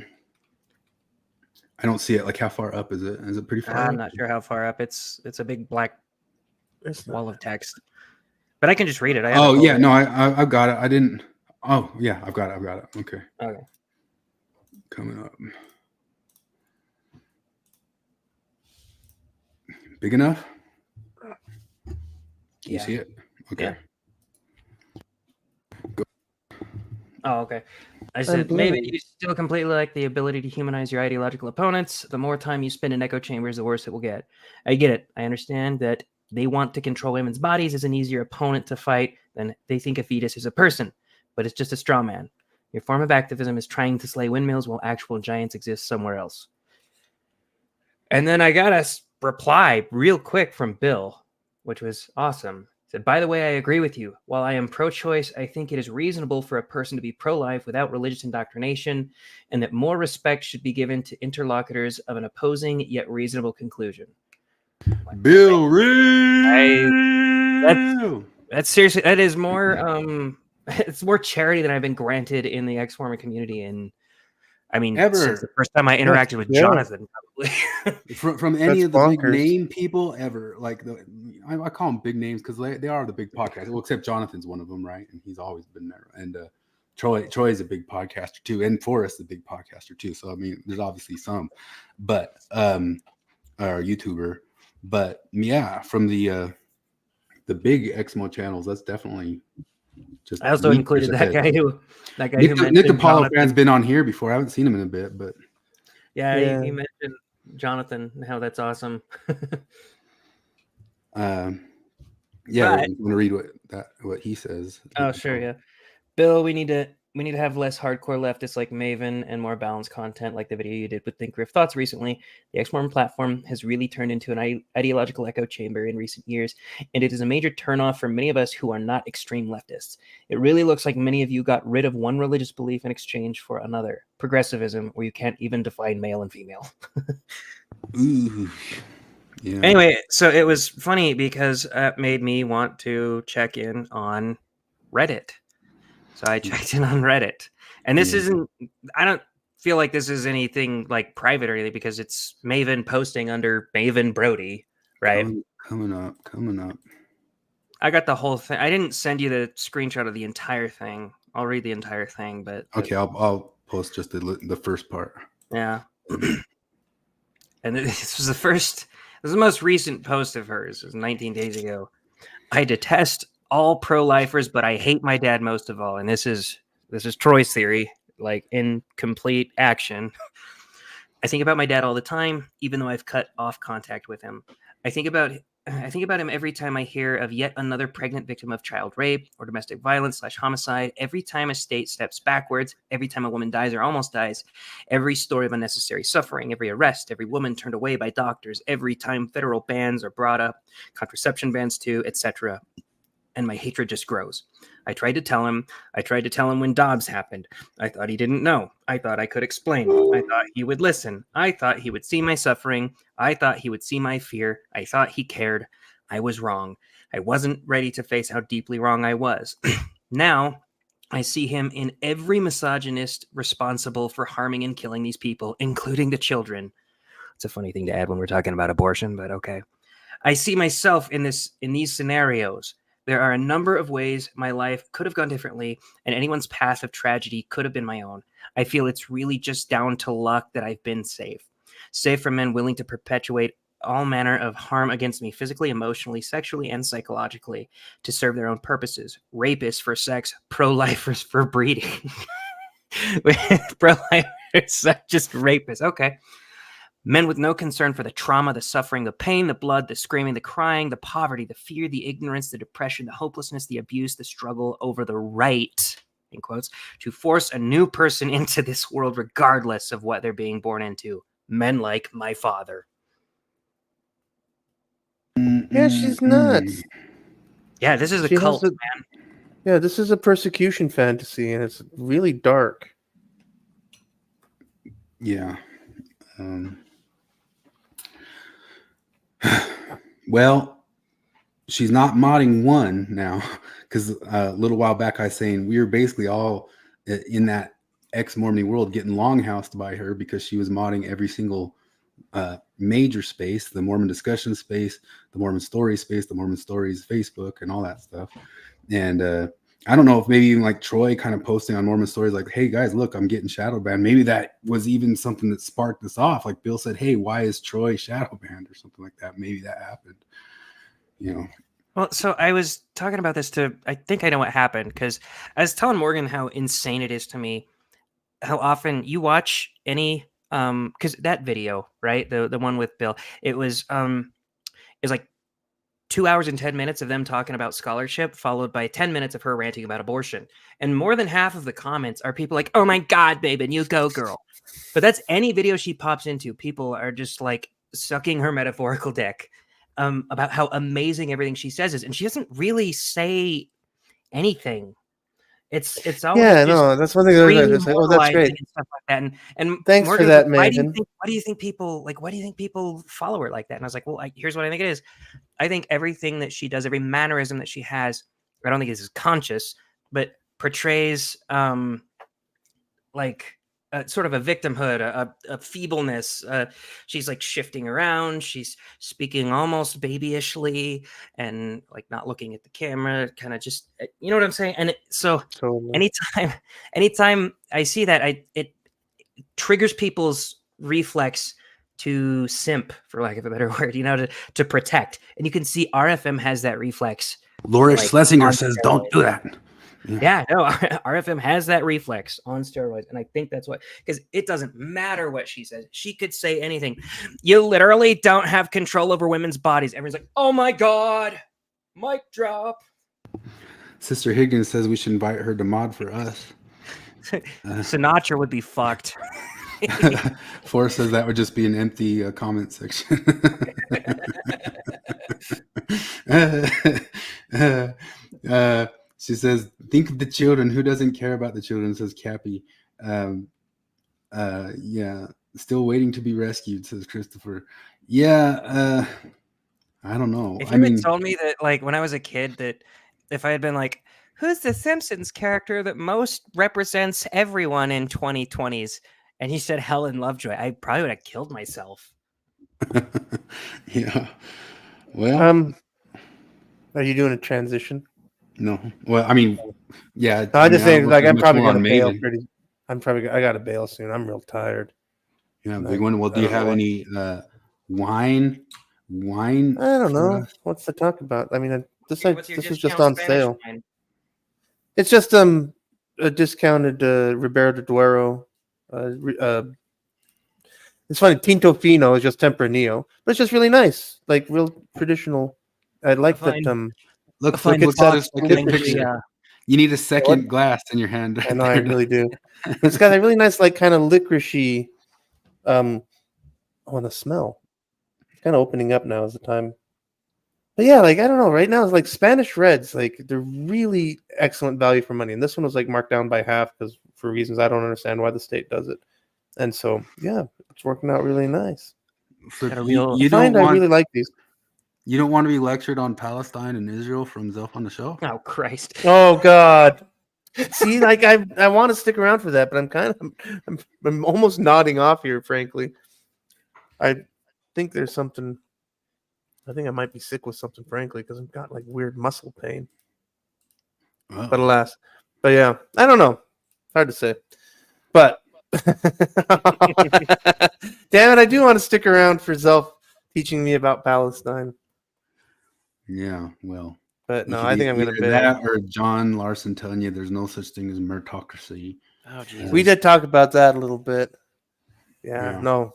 I don't see it. Like, how far up is it? Is it pretty far? I'm not sure how far up. It's a big black wall of text. But I can just read it. Oh yeah, no, I've got it. I didn't. Oh yeah, I've got it. Okay. Okay. Coming up. Big enough? You see it? Okay. Yeah. Oh, okay. I said, maybe you still completely like the ability to humanize your ideological opponents. The more time you spend in echo chambers, the worse it will get. I get it. I understand that they want to control women's bodies as an easier opponent to fight than they think a fetus is a person, but it's just a straw man. Your form of activism is trying to slay windmills while actual giants exist somewhere else. And then I got a reply real quick from Bill, which was awesome. Said, by the way, I agree with you. While I am pro-choice, I think it is reasonable for a person to be pro-life without religious indoctrination, and that more respect should be given to interlocutors of an opposing yet reasonable conclusion. Bill Reed! That's seriously, that is more, it's more charity than I've been granted in the ex-Mormon community. And I mean, since the first time I interacted with Jonathan, probably. from any of the big name people ever, like I call them big names because they are the big podcasts. Well, except Jonathan's one of them, right? And he's always been there. And Troy is a big podcaster too, and Forrest's a big podcaster too. So I mean, there's obviously some, but or YouTuber, but yeah, from the big Exmo channels, that's definitely. Just I also included that guy who Nick Apollo fan's been on here before. I haven't seen him in a bit, but yeah. He mentioned Jonathan, how that's awesome. I'm going to read what he says. Oh, sure, yeah. Bill, we need to We need to have less hardcore leftists like Maven and more balanced content like the video you did with Think Griff Thoughts recently. The Ex-Mormon platform has really turned into an ideological echo chamber in recent years, and it is a major turnoff for many of us who are not extreme leftists. It really looks like many of you got rid of one religious belief in exchange for another. Progressivism, where you can't even define male and female. Ooh. Yeah. Anyway, so it was funny because it made me want to check in on Reddit. So I checked in on Reddit, and this isn't, I don't feel like this is anything like private or anything because it's Maven posting under Maven Brody, right? Coming up. I got the whole thing. I didn't send you the screenshot of the entire thing. I'll read the entire thing, but okay, I'll post just the first part. Yeah. And this was the most recent post of hers. It was 19 days ago. I detest all pro-lifers, but I hate my dad most of all. And this is Troy's theory, like in complete action. I think about my dad all the time, even though I've cut off contact with him. I think about him every time I hear of yet another pregnant victim of child rape or domestic violence / homicide, every time a state steps backwards, every time a woman dies or almost dies, every story of unnecessary suffering, every arrest, every woman turned away by doctors, every time federal bans are brought up, contraception bans too, etc. And my hatred just grows. I tried to tell him when Dobbs happened. I thought he didn't know. I thought I could explain. I thought he would listen. I thought he would see my suffering. I thought he would see my fear. I thought he cared. I was wrong. I wasn't ready to face how deeply wrong I was. Now, I see him in every misogynist responsible for harming and killing these people, including the children. It's a funny thing to add when we're talking about abortion, but okay. I see myself in these scenarios. There are a number of ways my life could have gone differently, and anyone's path of tragedy could have been my own. I feel it's really just down to luck that I've been safe. Safe from men willing to perpetuate all manner of harm against me physically, emotionally, sexually, and psychologically to serve their own purposes. Rapists for sex, pro-lifers for breeding. Pro-lifers, just rapists. Okay. Men with no concern for the trauma, the suffering, the pain, the blood, the screaming, the crying, the poverty, the fear, the ignorance, the depression, the hopelessness, the abuse, the struggle over the right, in quotes, to force a new person into this world regardless of what they're being born into. Men like my father. Yeah, she's nuts. Yeah, this is a cult, man. Yeah, this is a persecution fantasy, and it's really dark. Yeah. Well, she's not modding one now, because a little while back I was saying we were basically all in that ex-Mormon world getting longhoused by her because she was modding every single major space, the Mormon Discussions space, the Mormon Stories space, the Mormon Stories Facebook, and all that stuff. And I don't know if maybe even like Troy kind of posting on Mormon Stories like, hey guys, look, I'm getting shadow banned. Maybe that was even something that sparked this off. Like Bill said, hey, why is Troy shadow banned or something like that? Maybe that happened, you know. Well, so I was talking about this I think I know what happened, because I was telling Morgan how insane it is to me how often you watch any because that video, right, the one with Bill, it was like 2 hours and 10 minutes of them talking about scholarship, followed by 10 minutes of her ranting about abortion. And more than half of the comments are people like, oh my God, Maven, you go girl. But that's any video she pops into. People are just like sucking her metaphorical dick about how amazing everything she says is. And she doesn't really say anything. It's always that's one thing that's like, oh, that's great. And stuff like that. And thanks Morgan for that, like, Maven. why do you think people follow her like that? And I was like, well, here's what I think it is. I think everything that she does, every mannerism that she has, I don't think this is conscious, but portrays like sort of a victimhood, a feebleness. She's like shifting around. She's speaking almost babyishly and like not looking at the camera, kind of just, you know what I'm saying? And so totally. anytime I see that, it triggers people's reflex to simp, for lack of a better word, you know, to protect. And you can see RFM has that reflex. Laura Schlesinger says, don't do that. Yeah, no, RFM has that reflex on steroids. And I think that's what, because it doesn't matter what she says. She could say anything. You literally don't have control over women's bodies. Everyone's like, oh my God, mic drop. Sister Higgins says we should invite her to mod for us. Sinatra would be fucked. Forrest says that would just be an empty comment section. She says, think of the children. Who doesn't care about the children, says Cappy. Yeah, still waiting to be rescued, says Christopher. Yeah, I don't know. If you had told me that, like, when I was a kid, that if I had been like, who's the Simpsons character that most represents everyone in 2020s? And he said Helen Lovejoy, I probably would have killed myself. Yeah. Well, are you doing a transition? No. Well, I mean, yeah. No, I'm just saying, like, I'm probably going gonna bail I gotta bail soon. I'm real tired. Yeah, big one. Well, do you have any wine? I don't know. What's to talk about? I mean, this is just on sale. Wine? It's just a discounted Ribera de Duero. It's funny. Tinto Fino is just Tempranillo, but it's just really nice, like real traditional. I like that. Look at that picture. You need a second glass in your hand. I know, I really do. It's got a really nice, like, kind of licoricey. The smell. It's kind of opening up now as the time. But yeah, like, I don't know. Right now, it's like Spanish Reds. Like, they're really excellent value for money. And this one was like marked down by half because for reasons I don't understand why the state does it. And so, yeah, it's working out really nice. I really like these. You don't want to be lectured on Palestine and Israel from Zelf on the show? Oh, Christ. Oh, God. See, like, I want to stick around for that, but I'm almost nodding off here, frankly. I think there's something. I think I might be sick with something, frankly, because I've got like weird muscle pain. Oh. But alas. But yeah, I don't know. Hard to say. But damn it, I do want to stick around for Zelf teaching me about Palestine. Yeah, well. But no, I think I'm going to bail. That or John Larsen telling you there's no such thing as meritocracy. Oh, Jesus. We did talk about that a little bit. Yeah, no.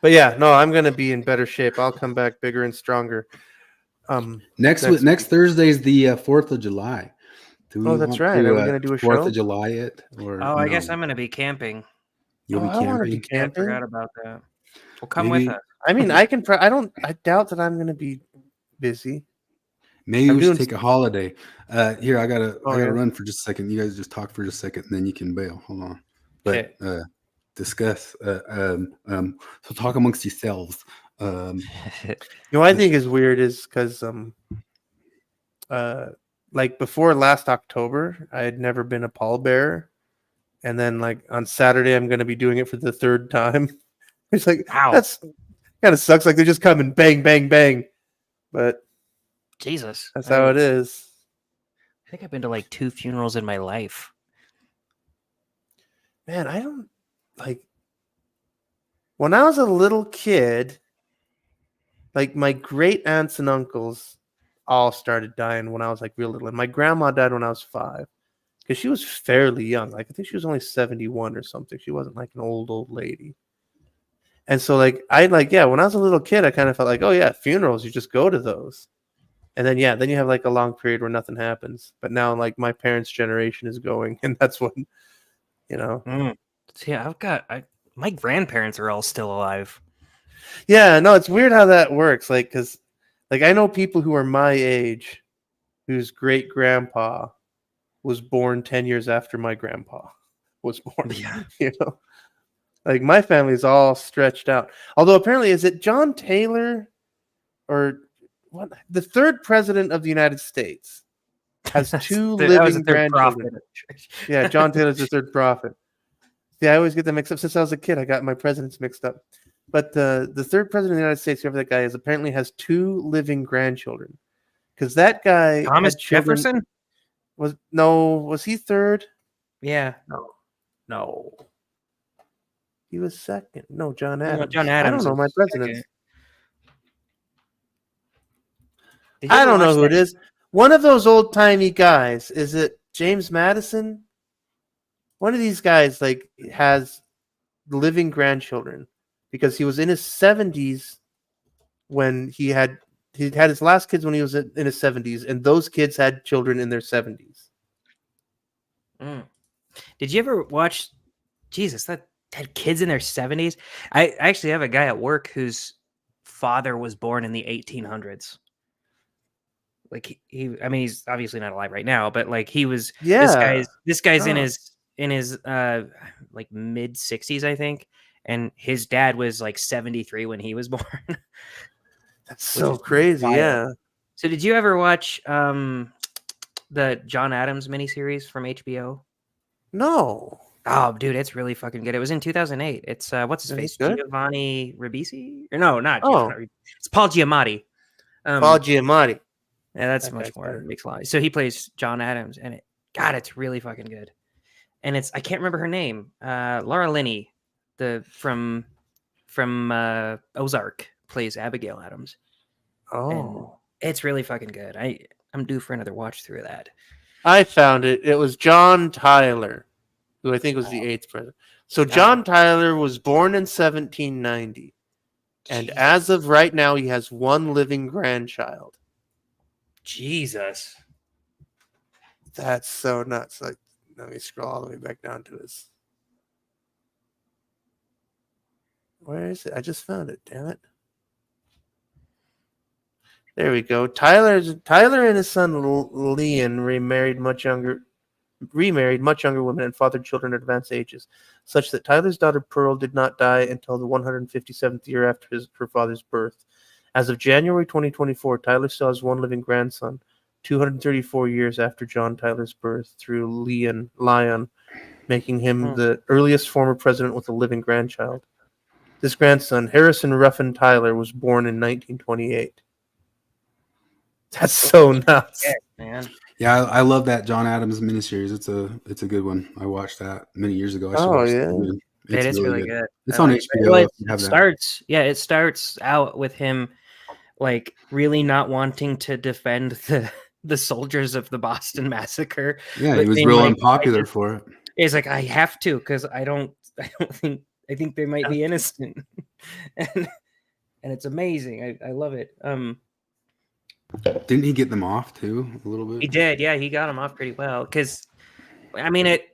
But yeah, no, I'm going to be in better shape. I'll come back bigger and stronger. Next Thursday is the 4th of July. That's right. Are we going to do a 4th show? of July it? Or I guess I'm going to be camping. You'll be I want to be I camping. forgot about that. Well, come with us. I mean, I can. I doubt that I'm going to be busy. Maybe we should take a holiday. Here, I gotta run for just a second. You guys just talk for just a second, and then you can bail. Hold on. But discuss. So talk amongst yourselves. You know, what I think is weird is because like before last October, I had never been a pallbearer, and then like on Saturday, I'm going to be doing it for the 3rd time. It's like, wow, that's kind of sucks. Like they just come and bang, bang, bang. But Jesus, that's how it is. I think I've been to like 2 funerals in my life. Man, I don't like. When I was a little kid, like my great aunts and uncles all started dying when I was like real little. And my grandma died when I was 5 because she was fairly young. Like I think she was only 71 or something. She wasn't like an old lady. And so like when I was a little kid, I kind of felt like, oh yeah, funerals, you just go to those. And then you have like a long period where nothing happens. But now like my parents' generation is going, and that's when, you know. Yeah, my grandparents are all still alive. Yeah, no, it's weird how that works. Like, because like I know people who are my age whose great grandpa was born 10 years after my grandpa was born. Yeah. You know, like my family's all stretched out. Although apparently, is it John Taylor or what? The 3rd president of the United States has 2 living grandchildren. Yeah, John Taylor's the 3rd prophet. Yeah, I always get them mixed up. Since I was a kid, I got my presidents mixed up. But the 3rd president of the United States, whoever that guy is, apparently has 2 living grandchildren. Because that guy, Thomas Jefferson, was he 3rd? Yeah, no, he was 2nd. No, John Adams. No, John Adams. I don't know my presidents. I don't know who it is. One of those old timey guys. Is it James Madison? One of these guys like has living grandchildren because he was in his 70s when he had his last kids when he was in his 70s, and those kids had children in their 70s. Did you ever watch? Jesus, that had kids in their 70s. I actually have a guy at work whose father was born in the 1800s. Like I mean, he's obviously not alive right now, but like he was. Yeah. This guy's Huh. in his like mid 60s, I think, and his dad was like 73 when he was born. That's so crazy. wild. Yeah. So did you ever watch the John Adams miniseries from HBO? No. Oh, dude, it's really fucking good. It was in 2008. It's what's his face? good? Giovanni Ribisi? Or no, not Oh. Giovanni. It's Paul Giamatti. Paul Giamatti. Yeah, that's That much guy's more good. makes a lot. So he plays John Adams, and it's really fucking good. And I can't remember her name. Laura Linney, from Ozark, plays Abigail Adams. Oh. And it's really fucking good. I'm due for another watch through of that. I found it. It was John Tyler, who I think was the 8th president. So John Tyler was born in 1790. And as of right now, he has one living grandchild. Jesus. That's so nuts. Like, let me scroll all the way back down to his. Where is it? I just found it. Damn it. There we go. Tyler and his son Leon remarried much younger women and fathered children at advanced ages, such that Tyler's daughter Pearl did not die until the 157th year after her father's birth. As of January 2024, Tyler still has one living grandson, 234 years after John Tyler's birth, through Lyon, making him the earliest former president with a living grandchild. This grandson, Harrison Ruffin Tyler, was born in 1928. That's so nuts. Yeah, man. Yeah, I love that John Adams miniseries. It's a good one. I watched that many years ago. It is really good. It's on HBO. Well, if you have that. it starts out with him like really not wanting to defend the soldiers of the Boston Massacre. Yeah, but he was being real like, unpopular for it. He's like, I have to because I think they might be innocent, and it's amazing. I love it. Didn't he get them off too a little bit? He did, yeah. He got them off pretty well because, I mean, it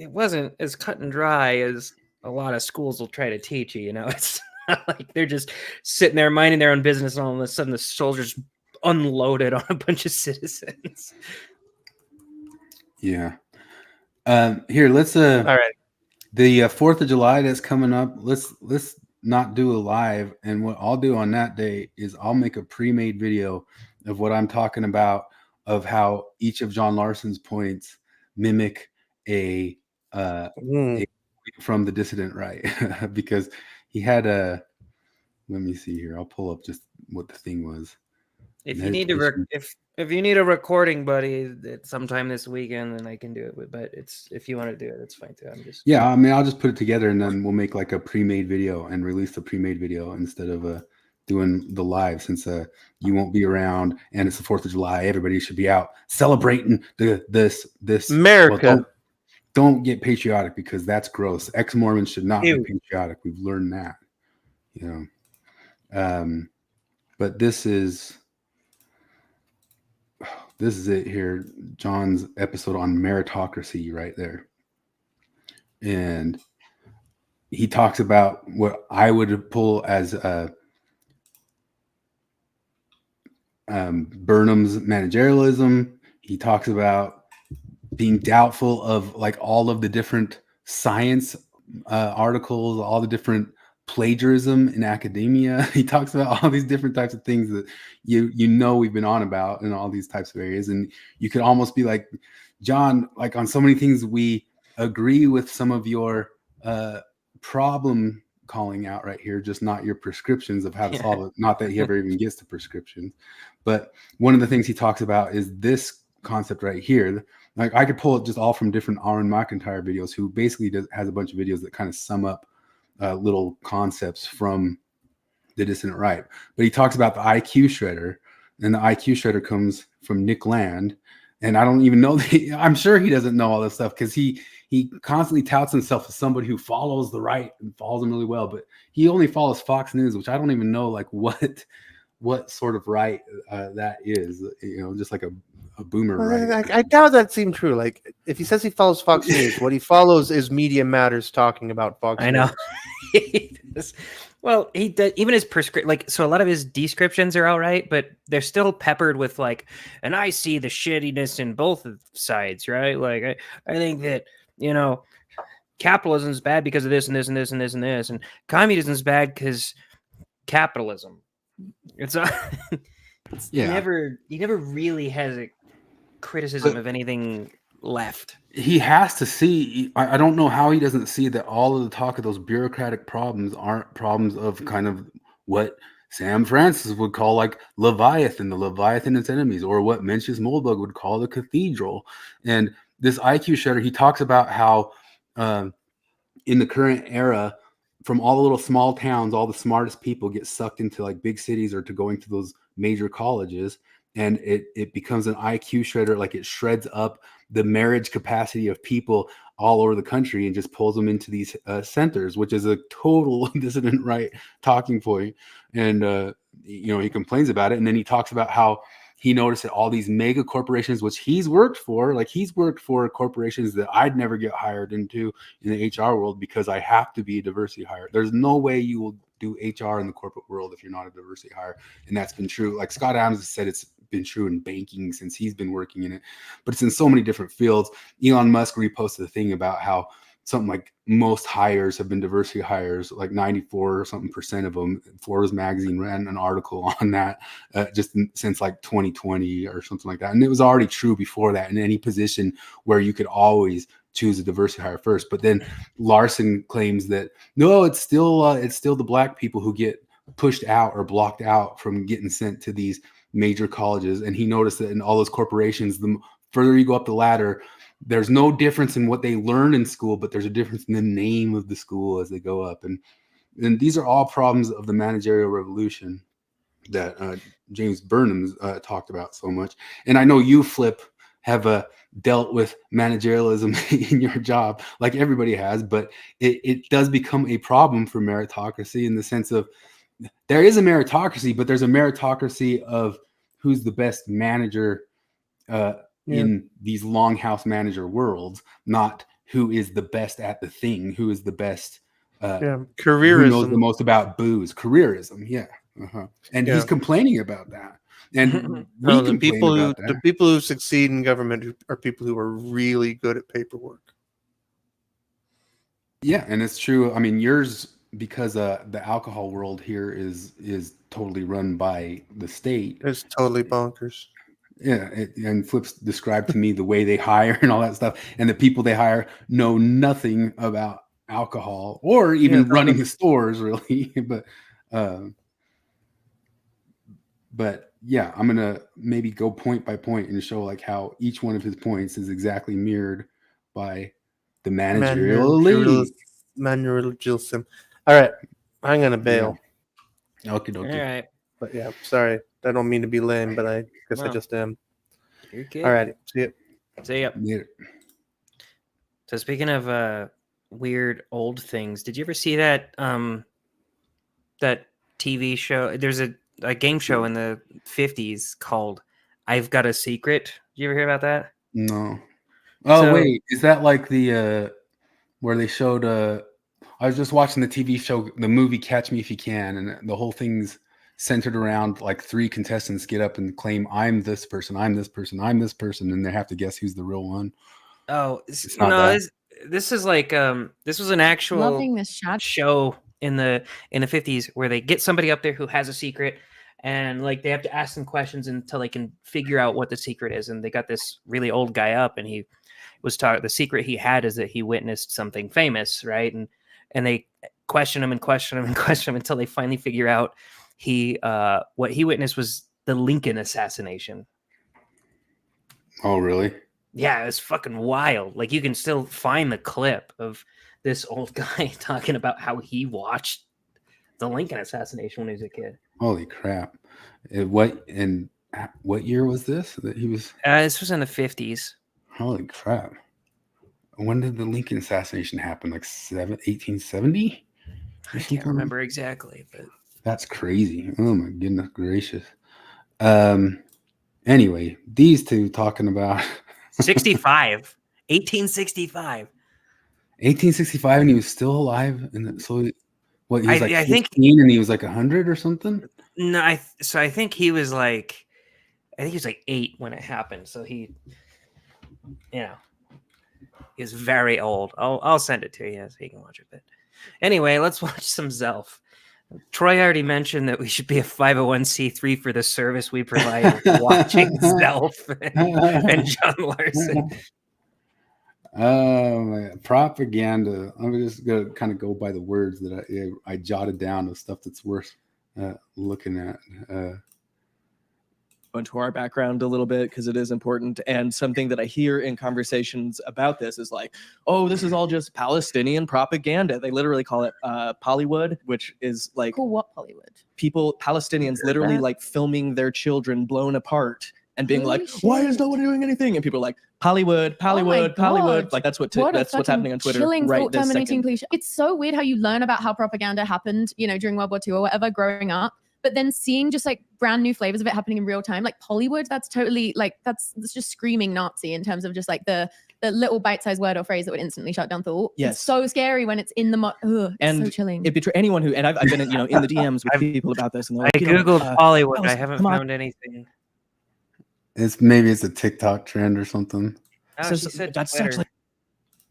wasn't as cut and dry as a lot of schools will try to teach you. You know, it's not like they're just sitting there minding their own business, and all of a sudden the soldiers unloaded on a bunch of citizens. Yeah. Here, let's all right. The 4th of July that's coming up. Let's not do a live, and what I'll do on that day is I'll make a pre-made video of what I'm talking about, of how each of John Larsen's points mimic a from the dissident right. Because he had a, let me see here, I'll pull up just what the thing was. If you need to if you need a recording, buddy, sometime this weekend, then I can do it. But if you want to do it, it's fine too. I mean, I'll just put it together, and then we'll make like a pre-made video and release the pre-made video instead of doing the live, since you won't be around and it's the 4th of July. Everybody should be out celebrating this America. Well, don't get patriotic, because that's gross. Ex-Mormons should not be patriotic. We've learned that, you know. But this is it here. John's episode on meritocracy right there. And he talks about what I would pull as Burnham's managerialism. He talks about being doubtful of like all of the different science articles, all the different plagiarism in academia. He talks about all these different types of things that we've been on about in all these types of areas. And you could almost be like, John, like on so many things we agree with some of your problem calling out right here, just not your prescriptions of how to solve it. Not that he ever even gets to prescriptions. But one of the things he talks about is this concept right here. Like I could pull it just all from different Aaron McIntyre videos, who basically has a bunch of videos that kind of sum up little concepts from the dissident right. But he talks about the IQ shredder, and the IQ shredder comes from Nick Land. And I don't even know I'm sure he doesn't know all this stuff, because he constantly touts himself as somebody who follows the right and follows them really well. But he only follows Fox News, which I don't even know like what sort of right that is. You know, just like a boomer, Well, right? I doubt that seemed true. Like, if he says he follows Fox News, what he follows is Media Matters talking about Fox I know. News. Well, he does, even his so a lot of his descriptions are all right, but they're still peppered with like, and I see the shittiness in both sides, right? Like, I think that, capitalism is bad because of this and this and this and this and this, and communism is bad because capitalism. It's not. He never really has a criticism of anything left. He has to see. I don't know how he doesn't see that all of the talk of those bureaucratic problems aren't problems of kind of what Sam Francis would call like Leviathan, the Leviathan and its enemies, or what Mencius Moldbug would call the cathedral. And this IQ shredder, he talks about how in the current era, from all the little small towns, all the smartest people get sucked into like big cities or to going to those major colleges, and it becomes an IQ shredder. Like, it shreds up the marriage capacity of people all over the country and just pulls them into these centers, which is a total dissident right talking point. And he complains about it, and then he talks about how he noticed that all these mega corporations, which he's worked for corporations that I'd never get hired into in the HR world because I have to be a diversity hire. There's no way you will do HR in the corporate world if you're not a diversity hire. And that's been true. Like Scott Adams has said, it's been true in banking since he's been working in it, but it's in so many different fields. Elon Musk reposted a thing about how something like most hires have been diversity hires, like 94 or something % of them. Forbes magazine ran an article on that since like 2020 or something like that. And it was already true before that in any position where you could always choose a diversity hire first. But then Larsen claims that, no, it's still the black people who get pushed out or blocked out from getting sent to these major colleges. And he noticed that in all those corporations, the further you go up the ladder, there's no difference in what they learn in school, but there's a difference in the name of the school as they go up. And these are all problems of the managerial revolution that James Burnham talked about so much. And I know you, Flip, have dealt with managerialism in your job, like everybody has, but it does become a problem for meritocracy in the sense of there is a meritocracy, but there's a meritocracy of who's the best manager in these longhouse manager worlds, not who is the best at the thing, who is the best, careerism, who knows the most about booze, careerism. And he's complaining about that. And the people who succeed in government are people who are really good at paperwork. Yeah, and it's true. I mean, yours, because the alcohol world here is totally run by the state. It's totally bonkers. Yeah, and Flip's described to me the way they hire and all that stuff, and the people they hire know nothing about alcohol or even running the stores, really. But yeah, I'm gonna maybe go point by point and show like how each one of his points is exactly mirrored by the managerial elite. Managerialism. All right, I'm gonna bail. Okay. All right. But yeah, sorry. I don't mean to be lame, but I guess I just am. You're good. All right. See you. See ya. Yeah. So speaking of weird old things, did you ever see that that TV show? There's a game show in the 50s called I've Got a Secret. Did you ever hear about that? No. Oh, wait. Is that like the where they showed I was just watching the TV show, the movie Catch Me If You Can, and the whole thing's centered around like 3 contestants get up and claim I'm this person, I'm this person, I'm this person, and they have to guess who's the real one. Oh, no, this is like this was an actual show in the 50s where they get somebody up there who has a secret, and like they have to ask them questions until they can figure out what the secret is. And they got this really old guy up, and he was talking. The secret he had is that he witnessed something famous, right? And they question him and question him and question him until they finally figure out what he witnessed was the Lincoln assassination. Oh, really? Yeah, it's fucking wild. Like, you can still find the clip of this old guy talking about how he watched the Lincoln assassination when he was a kid. Holy crap! What year was this? That he was. This was in the 50s. Holy crap! When did the Lincoln assassination happen? Like 1870? I can't remember exactly, but that's crazy. Oh my goodness gracious. Anyway, these two talking about 1865. 1865, and he was still alive. And so, what, he was like I 15 think, and he was like 100 or something? no, I think he was like, 8 when it happened. So he was very old. I'll send it to you so you can watch it. But anyway, let's watch some Zelf. Troy already mentioned that we should be a 501c3 for the service we provide watching Zelf and John Larsen. Propaganda. I'm just gonna kind of go by the words that I jotted down of stuff that's worth looking at. Into our background a little bit because it is important, and something that I hear in conversations about this is like, oh, this is all just Palestinian propaganda. They literally call it Pollywood, which is like, cool, what Pollywood? Palestinians literally like filming their children blown apart and being Holy like, shit. why is no one doing anything? And people are like, Pollywood, Pollywood, Pollywood. Like that's what's happening on Twitter Chilling right thought this terminating second. cliche. It's so weird how you learn about how propaganda happened, during World War II or whatever, growing up. But then seeing just like brand new flavors of it happening in real time, like Pollywood, that's totally like that's just screaming Nazi in terms of just like the little bite-sized word or phrase that would instantly shut down thought. Yes. It's so scary when it's in the it's so chilling. It betrays anyone who, and I've been in the DMs with people about this, and they're I like, googled Pollywood. I haven't found anything. Maybe it's a TikTok trend or something. Oh, she said that's Twitter. such like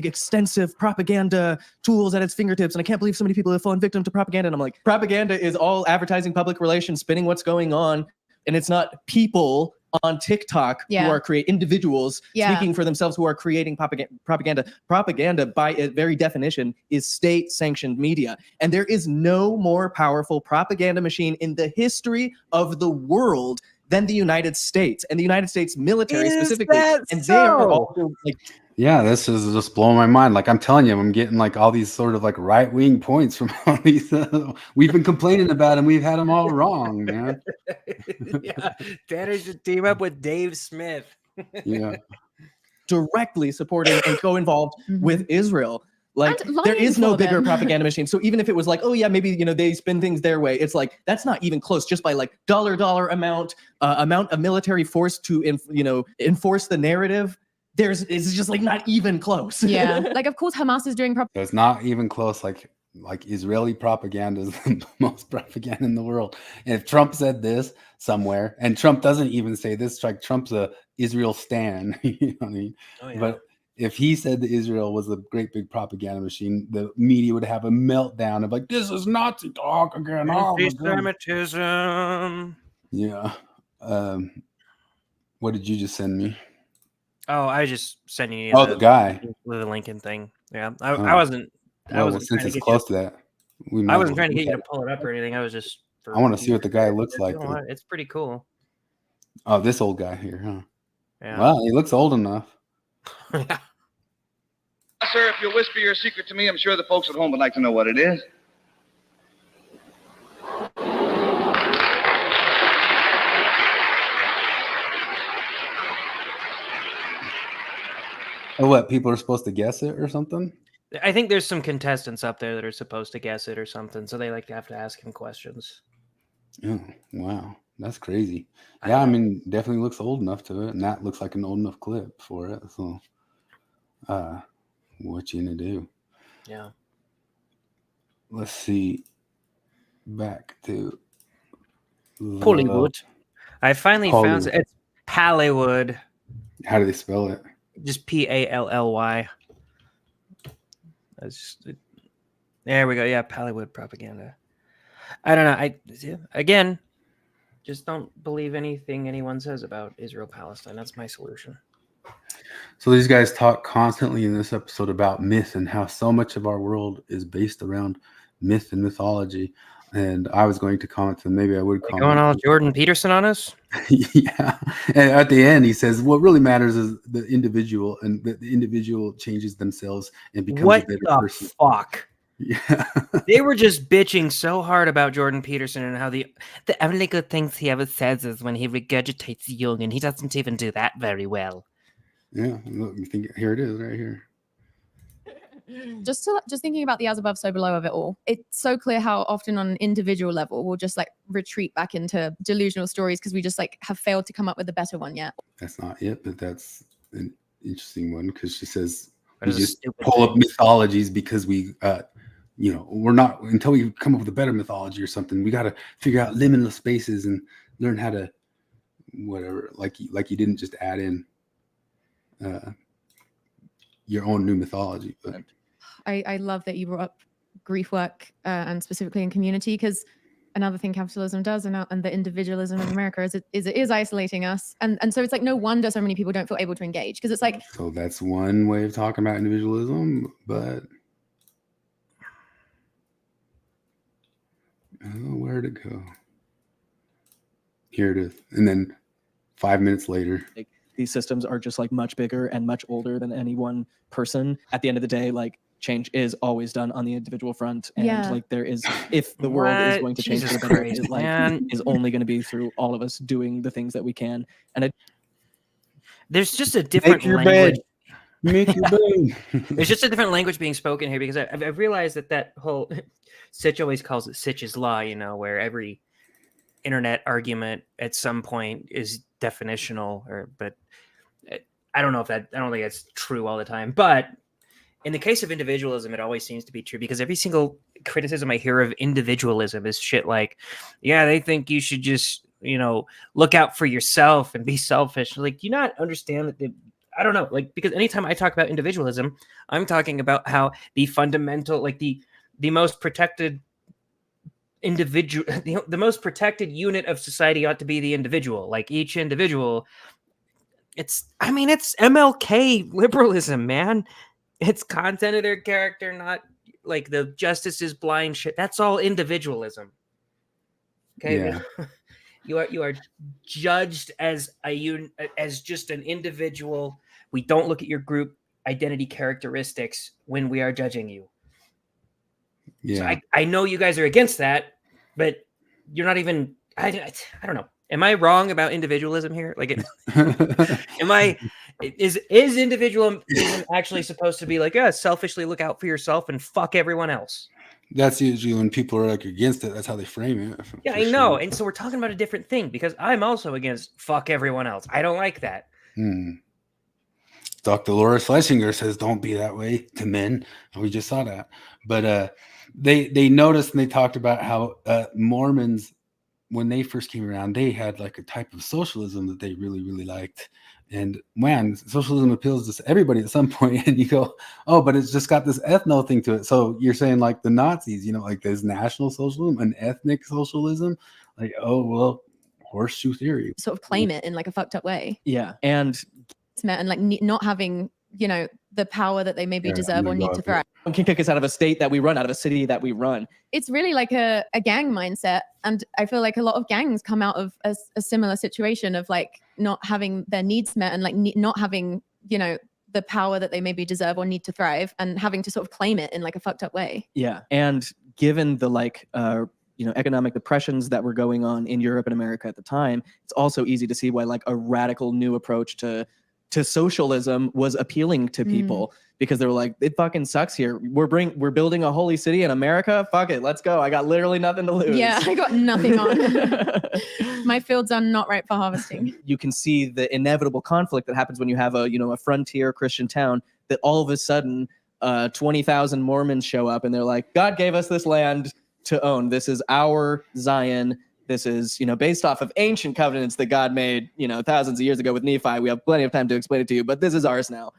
extensive propaganda tools at its fingertips, and I can't believe so many people have fallen victim to propaganda. And I'm like, propaganda is all advertising, public relations, spinning what's going on, and it's not people on TikTok who are individuals speaking for themselves who are creating propaganda. Propaganda, by its very definition, is state-sanctioned media, and there is no more powerful propaganda machine in the history of the world than the United States, and the United States military specifically. And they are also like, yeah, this is just blowing my mind. Like I'm telling you, I'm getting like all these sort of like right-wing points from all these. We've been complaining about them. We've had them all wrong, man. Yeah, Tanner should team up with Dave Smith. Yeah, directly supporting and co-involved with Israel. Like there is no bigger propaganda machine. So even if it was like, oh yeah, maybe they spin things their way, it's like that's not even close. Just by like dollar amount of military force to enforce the narrative. It's just like not even close. Yeah, like of course Hamas is doing so it's not even close. Like Israeli propaganda is the most propaganda in the world. And if Trump said this somewhere, and Trump doesn't even say this, like Trump's a Israel stan, you know what I mean? Oh, yeah. But if he said that Israel was a great big propaganda machine, the media would have a meltdown of like, this is Nazi talk again. Anti-Semitism. Yeah. What did you just send me? Oh, I was just sending you the guy with the Lincoln thing. Yeah, I wasn't. I wasn't since it's close to that. I wasn't trying to get you to pull it up or anything. I was just. I want to see what the guy looks like. It's pretty cool. Oh, this old guy here, huh? Yeah. Well, he looks old enough. Yeah. Sir, if you'll whisper your secret to me, I'm sure the folks at home would like to know what it is. Or what? People are supposed to guess it or something? I think there's some contestants up there that are supposed to guess it or something, so they like to have to ask him questions. Oh, wow. That's crazy. Yeah, I mean, definitely looks old enough to it, and that looks like an old enough clip for it. So, what you gonna do? Yeah. Let's see. Back to Pollywood. I finally found it. It's Pollywood. How do they spell it? Just Pally. There we go. Yeah, Pollywood propaganda. I don't know. Again, just don't believe anything anyone says about Israel Palestine. That's my solution. So these guys talk constantly in this episode about myth and how so much of our world is based around myth and mythology. And I was going to comment, and maybe I would comment. Going all Jordan Peterson on us? Yeah. And at the end, he says, what really matters is the individual, and the individual changes themselves and becomes a better person. Fuck? Yeah. They were just bitching so hard about Jordan Peterson and how the only good things he ever says is when he regurgitates Jung, and he doesn't even do that very well. Yeah. Look, you think here it is right here. just thinking about the as above, so below of it all, it's so clear how often on an individual level we'll just like retreat back into delusional stories because we just like have failed to come up with a better one yet. That's not it, but that's an interesting one because she says That we is a just stupid pull up thing. mythologies because we, we're not, until we come up with a better mythology or something, we got to figure out liminal spaces and learn how to, whatever, like you didn't just add in your own new mythology. But I love that you brought up grief work and specifically in community, because another thing capitalism does and the individualism in America is it is isolating us. And so it's like no wonder so many people don't feel able to engage, because it's like, so that's one way of talking about individualism, but where'd it go? Here it is. And then 5 minutes later, these systems are just like much bigger and much older than any one person. At the end of the day, like change is always done on the individual front, and like there is, if the world is going to change for the better, it like is only going to be through all of us doing the things that we can. And there's just a different language. bed. Make your bed. There's just a different language being spoken here, because I've realized that whole Sitch always calls it Sitch's law, where every internet argument at some point is definitional, but I don't think that's true all the time. But in the case of individualism, it always seems to be true, because every single criticism I hear of individualism is shit like, yeah, they think you should just, look out for yourself and be selfish. Like, do you not understand that I don't know, like, because anytime I talk about individualism, I'm talking about how the fundamental, like the most protected individual, the most protected unit of society ought to be the individual. Like each individual, it's MLK liberalism, man. It's content of their character, not like the justice is blind shit. That's all individualism. Okay, Yeah. You are judged as as just an individual. We don't look at your group identity characteristics when we are judging you. Yeah. So I know you guys are against that, but you're not even. I don't know. Am I wrong about individualism here? Like, is individualism actually supposed to be like, selfishly look out for yourself and fuck everyone else? That's usually when people are like against it. That's how they frame it. Yeah, I know. And so we're talking about a different thing, because I'm also against fuck everyone else. I don't like that. Dr. Laura Schlesinger says, don't be that way to men. We just saw that. But they noticed, and they talked about how Mormons, when they first came around, they had like a type of socialism that they really, really liked. And man, socialism appeals to everybody at some point. And you go, oh, but it's just got this ethno thing to it. So you're saying like the Nazis, like there's national socialism and ethnic socialism. Like, oh, well, horseshoe theory. Sort of claim it in like a fucked up way. Yeah. And like not having, the power that they maybe deserve or need to thrive. Can kick us out of a state that we run, out of a city that we run. It's really like a gang mindset. And I feel like a lot of gangs come out of a similar situation of like not having their needs met and like not having, the power that they maybe deserve or need to thrive, and having to sort of claim it in like a fucked up way. Yeah. And given the economic depressions that were going on in Europe and America at the time, it's also easy to see why like a radical new approach to socialism was appealing to people, because they were like, it fucking sucks here. We're building a holy city in America. Fuck it, let's go. I got literally nothing to lose. Yeah, I got nothing on. My fields are not right for harvesting. You can see the inevitable conflict that happens when you have a frontier Christian town, that all of a sudden 20,000 Mormons show up and they're like, God gave us this land to own. This is our Zion. This is, based off of ancient covenants that God made, thousands of years ago with Nephi. We have plenty of time to explain it to you, but this is ours now.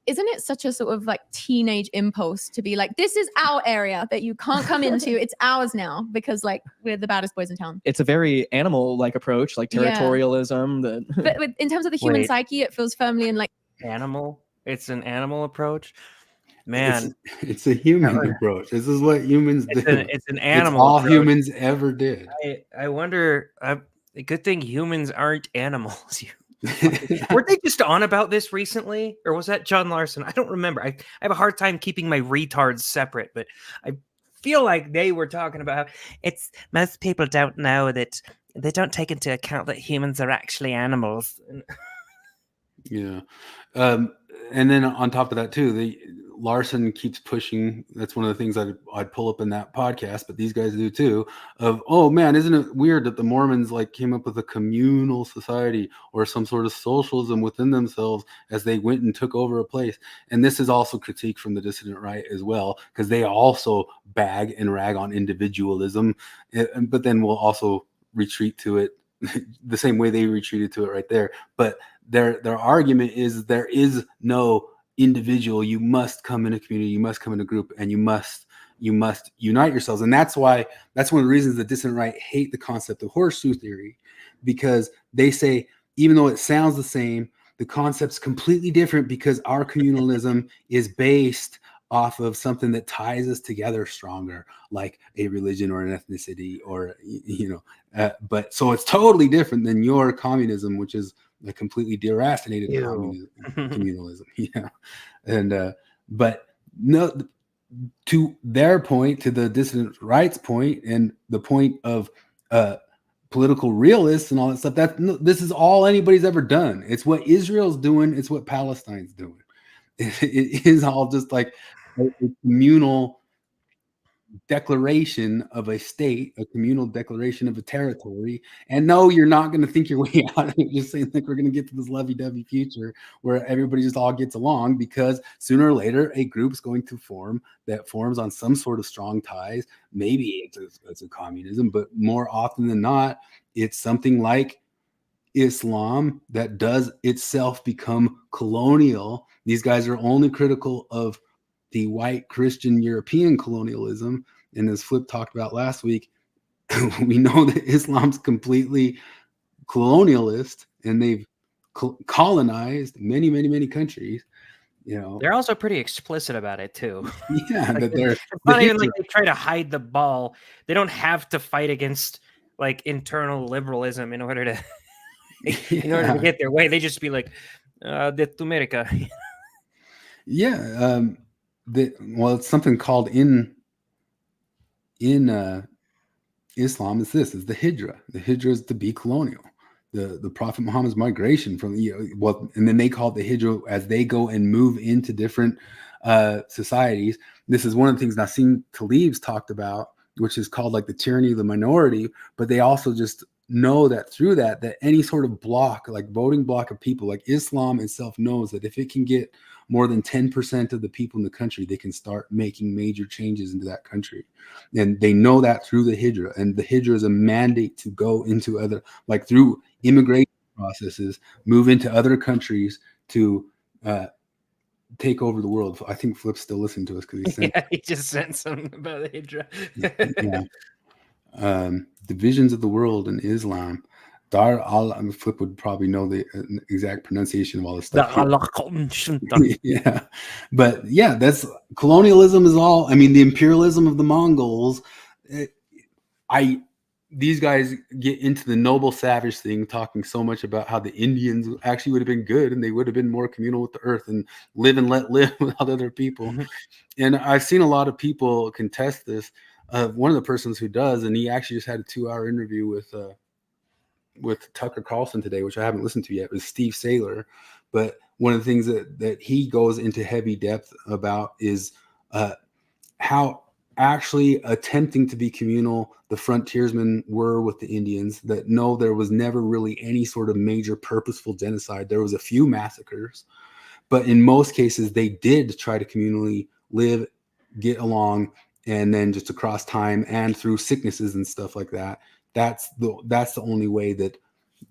Isn't it such a sort of like teenage impulse to be like, this is our area that you can't come into. It's ours now, because like we're the baddest boys in town. It's a very animal-like approach, like territorialism. But in terms of the human psyche, it feels firmly in like animal. It's an animal approch. Man, it's a human approach. This is what humans do. It's an animal. It's all approach. humans ever did. I wonder. A good thing humans aren't animals. Were they just on about this recently, or was that John Larsen? I don't remember. I have a hard time keeping my retards separate, but I feel like they were talking about how it's most people don't know that they don't take into account that humans are actually animals. Yeah. And then on top of that too, Larsen keeps pushing. That's one of the things I'd pull up in that podcast, but these guys do too. Of, oh man, isn't it weird that the Mormons like came up with a communal society or some sort of socialism within themselves as they went and took over a place? And this is also critique from the dissident right as well, because they also bag and rag on individualism, but then we'll also retreat to it the same way they retreated to it right there. But their argument is there is no individual. You must come in a community, you must come in a group, and you must unite yourselves. And that's one of the reasons the dissident right hate the concept of horseshoe theory, because they say even though it sounds the same, the concept's completely different, because our communalism is based off of something that ties us together stronger, like a religion or an ethnicity, or but so it's totally different than your communism, which is a completely deracinated communalism. Yeah. And but no, to their point, to the dissident right's point, and the point of political realists and all that stuff, this is all anybody's ever done. It's what Israel's doing, it's what Palestine's doing. It is all just like a communal declaration of a state, a communal declaration of a territory. And no, you're not going to think your way out of it just saying like we're going to get to this lovey-dovey future where everybody just all gets along, because sooner or later a group's going to form that forms on some sort of strong ties. Maybe it's a communism, but more often than not, it's something like Islam that does itself become colonial. These guys are only critical of the white Christian European colonialism. And as Flip talked about last week, we know that Islam's completely colonialist, and they've colonized many, many, many countries. They're also pretty explicit about it too. Yeah, like, that they're it's not even like they try to hide the ball. They don't have to fight against like internal liberalism in order to get their way. They just be like, de America. Yeah. Well, it's something called in Islam is the hijra. The hijra is to be colonial. The Prophet Muhammad's migration from and then they call it the hijra as they go and move into different societies. This is one of the things Nassim Taleb's talked about, which is called like the tyranny of the minority. But they also just know that through that any sort of block, like voting block of people, like Islam itself knows that if it can get more than 10% of the people in the country, they can start making major changes into that country. And they know that through the hijra. And the hijra is a mandate to go into other, like through immigration processes, move into other countries to take over the world. I think Flip's still listening to us because he just sent something about the hijra. Yeah. Divisions of the world in Islam. Flip would probably know the exact pronunciation of all this stuff. Yeah, but yeah, that's colonialism is all. I mean, the imperialism of the Mongols. These guys get into the noble savage thing, talking so much about how the Indians actually would have been good and they would have been more communal with the earth and live and let live with other people. Mm-hmm. And I've seen a lot of people contest this. One of the persons who does, and he actually just had a 2-hour interview with Tucker Carlson today, which I haven't listened to yet, was Steve Saylor. But one of the things that he goes into heavy depth about is how actually attempting to be communal the frontiersmen were with the Indians, that no, there was never really any sort of major purposeful genocide. There was a few massacres, but in most cases they did try to communally live, get along, and then just across time and through sicknesses and stuff like that. That's the only way that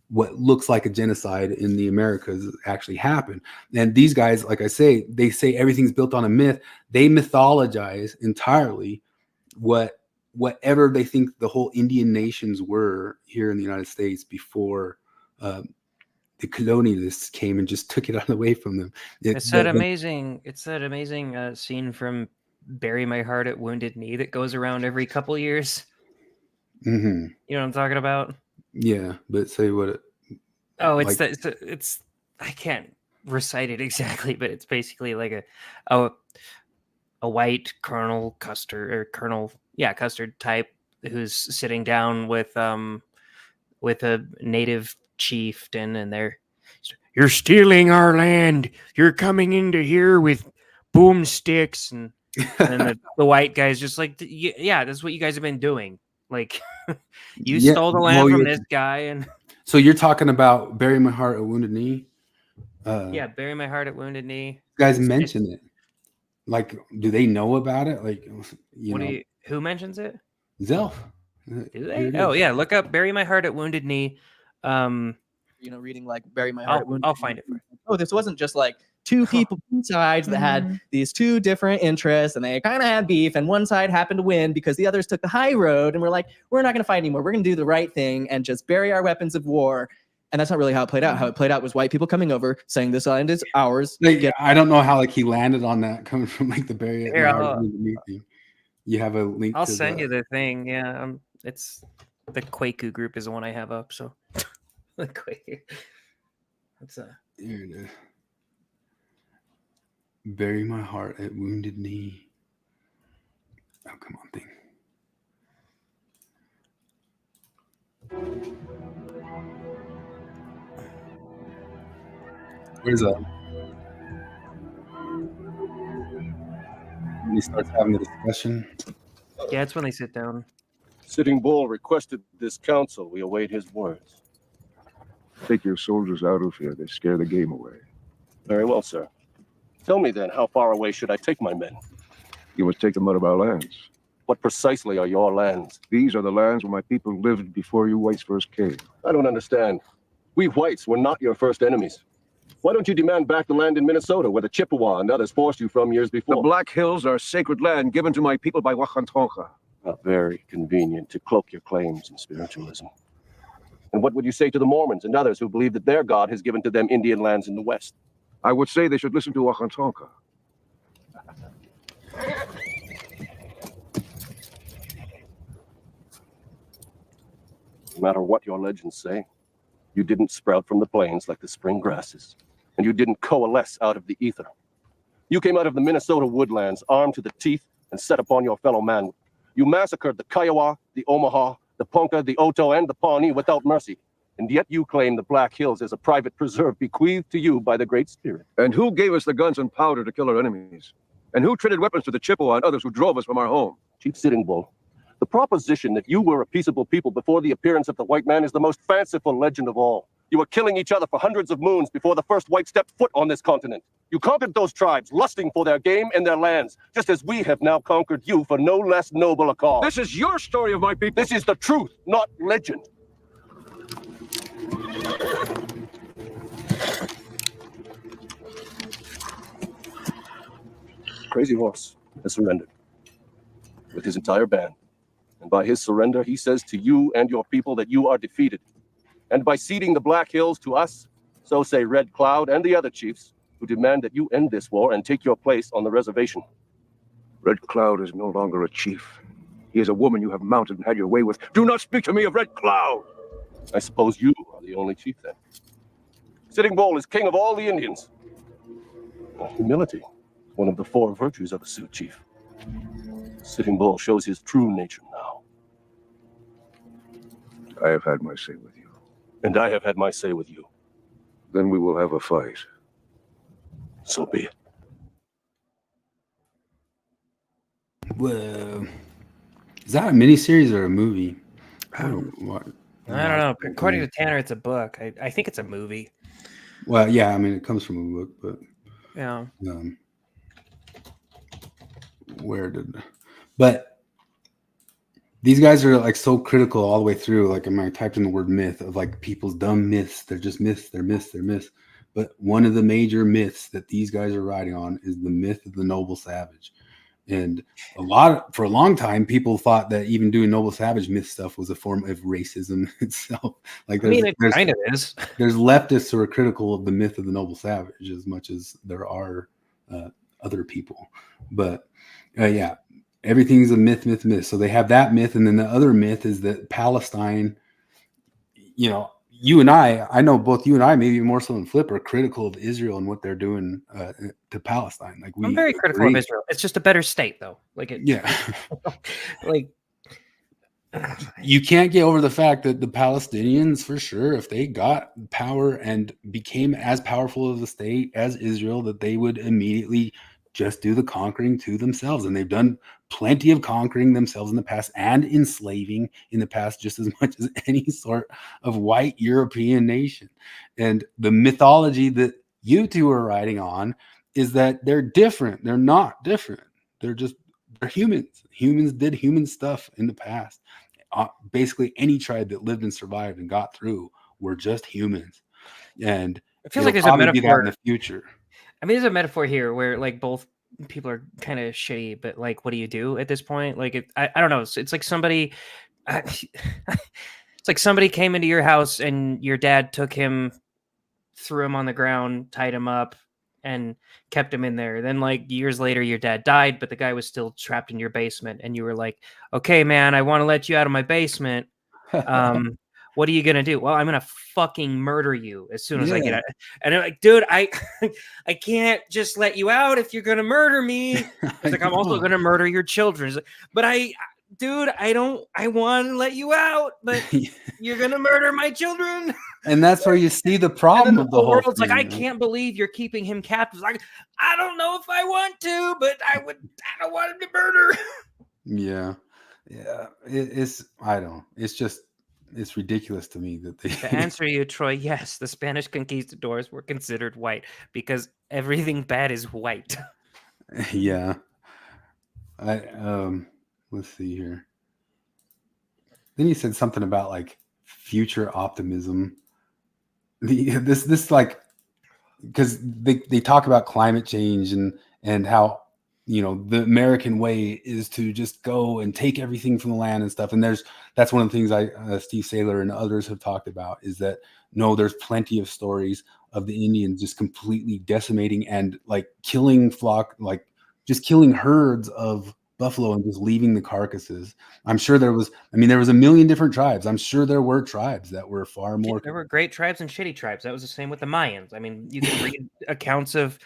what looks like a genocide in the Americas actually happened. And these guys, like I say, they say everything's built on a myth. They mythologize entirely whatever they think the whole Indian nations were here in the United States before the colonialists came and just took it out of the way from them. It's that amazing scene from Bury My Heart at Wounded Knee that goes around every couple years. Mm-hmm. You know what I'm talking about? Yeah, but say what it. Oh, it's I can't recite it exactly, but it's basically like a white Colonel Custer type who's sitting down with a native chieftain, and you're stealing our land. You're coming into here with boomsticks, and then the white guy's just like, yeah, that's what you guys have been doing. Like, you stole the land from this guy, and so you're talking about Bury My Heart at Wounded Knee. Yeah, Bury My Heart at Wounded Knee. You guys mention it. Like, do they know about it? Like, who mentions it? Zelf. Do they? Oh yeah, look up Bury My Heart at Wounded Knee. Reading like Bury My Heart. I'll find it for you. Oh, this wasn't just like two people, two sides that had these two different interests, and they kind of had beef, and one side happened to win because the others took the high road, and we're like, we're not going to fight anymore. We're going to do the right thing and just bury our weapons of war. And that's not really how it played out. How it played out was white people coming over, saying this land is ours. Like, I don't know how he landed on that coming from like the Bury Here, thing. You have a link. I'll send you the thing. Yeah, it's the Kwaku group is the one I have up. So the Kwaku. That's Here it is. Bury My Heart at Wounded Knee. Oh, come on, thing. Where's that? When he starts having the discussion. Yeah, it's when they sit down. Sitting Bull requested this council. We await his words. Take your soldiers out of here. They scare the game away. Very well, sir. Tell me then, how far away should I take my men? You must take them out of our lands. What precisely are your lands? These are the lands where my people lived before you whites first came. I don't understand. We whites were not your first enemies. Why don't you demand back the land in Minnesota where the Chippewa and others forced you from years before? The Black Hills are sacred land given to my people by Wakantonka. Very convenient to cloak your claims in spiritualism. And what would you say to the Mormons and others who believe that their God has given to them Indian lands in the West? I would say they should listen to Wakantonka. No matter what your legends say, you didn't sprout from the plains like the spring grasses, and you didn't coalesce out of the ether. You came out of the Minnesota woodlands, armed to the teeth, and set upon your fellow man. You massacred the Kiowa, the Omaha, the Ponca, the Oto, and the Pawnee without mercy. And yet you claim the Black Hills as a private preserve bequeathed to you by the Great Spirit. And who gave us the guns and powder to kill our enemies? And who traded weapons to the Chippewa and others who drove us from our home? Chief Sitting Bull, the proposition that you were a peaceable people before the appearance of the white man is the most fanciful legend of all. You were killing each other for hundreds of moons before the first white stepped foot on this continent. You conquered those tribes, lusting for their game and their lands, just as we have now conquered you for no less noble a cause. This is your story of my people. This is the truth, not legend. Crazy Horse has surrendered with his entire band. And by his surrender, he says to you and your people that you are defeated. And by ceding the Black Hills to us, so say Red Cloud and the other chiefs who demand that you end this war and take your place on the reservation. Red Cloud is no longer a chief. He is a woman you have mounted and had your way with. Do not speak to me of Red Cloud! I suppose you are the only chief then. Sitting Bull is king of all the Indians. Humility, one of the 4 virtues of a Sioux chief. Sitting Bull shows his true nature now. I have had my say with you. And I have had my say with you. Then we will have a fight. So be it. Well, is that a miniseries or a movie? I don't know. According to Tanner, it's a book. I think it's a movie. Well, yeah, I mean, it comes from a book, but yeah. But these guys are like so critical all the way through. Like, I typed in the word myth of like people's dumb myths. They're just myths. They're myths. They're myths. But one of the major myths that these guys are riding on is the myth of the noble savage. And for a long time, people thought that even doing noble savage myth stuff was a form of racism itself. Like, it kind of is. There's leftists who are critical of the myth of the noble savage as much as there are other people. But yeah, everything's a myth. So they have that myth, and then the other myth is that Palestine. You and I know both you and I, maybe more so than Flip, are critical of Israel and what they're doing to Palestine. Like, I'm very critical of Israel. It's just a better state, though. You can't get over the fact that the Palestinians, for sure, if they got power and became as powerful of a state as Israel, that they would immediately just do the conquering to themselves. And they've done plenty of conquering themselves in the past and enslaving in the past just as much as any sort of white European nation. And the mythology that you two are writing on is that they're different. They're not different. They're humans. Humans did human stuff in the past. Basically, any tribe that lived and survived and got through were just humans. And it feels like there's a probably be that metaphor in the future. I mean, there's a metaphor here where like both people are kind of shitty, but like, what do you do at this point? Like, I don't know. It's like somebody, it's like somebody came into your house and your dad took him, threw him on the ground, tied him up, and kept him in there. Then like years later, your dad died, but the guy was still trapped in your basement. And you were like, okay, man, I want to let you out of my basement. What are you going to do? Well, I'm going to fucking murder you as soon as I get out. And I'm like, dude, I can't just let you out if you're going to murder me. It's like, I'm also going to murder your children. But I want to let you out, but you're going to murder my children. And that's where you see the problem of the whole world's thing. like, I can't believe you're keeping him captive. Like, I don't know if I want to, but I don't want him to murder. Yeah. It's ridiculous to me that they To answer you, Troy, yes, the Spanish conquistadors were considered white because everything bad is white. Yeah. Let's see here. Then he said something about like future optimism. This like, because they talk about climate change and how, you know, the American way is to just go and take everything from the land and stuff. And that's one of the things Steve Saylor and others have talked about, is that no, there's plenty of stories of the Indians just completely decimating and like killing just killing herds of buffalo and just leaving the carcasses. I'm sure there was a million different tribes. I'm sure there were tribes that were far more. There were great tribes and shitty tribes. That was the same with the Mayans. I mean, you can read accounts of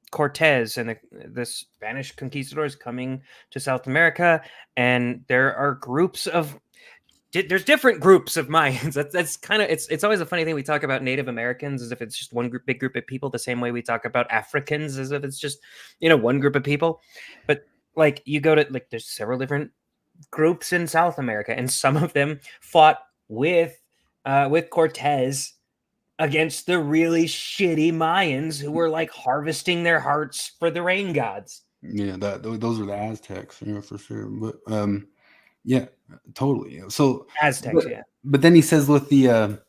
Cortez and the Spanish conquistadors coming to South America, and there are there's different groups of Mayans. That's kind of it's always a funny thing. We talk about Native Americans as if it's just one big group of people, the same way we talk about Africans as if it's just, you know, one group of people. But like you go to like there's several different groups in South America, and some of them fought with Cortez against the really shitty Mayans who were like harvesting their hearts for the rain gods. Yeah, those are the Aztecs, yeah, for sure. But yeah, totally. So Aztecs, yeah. But then he says with the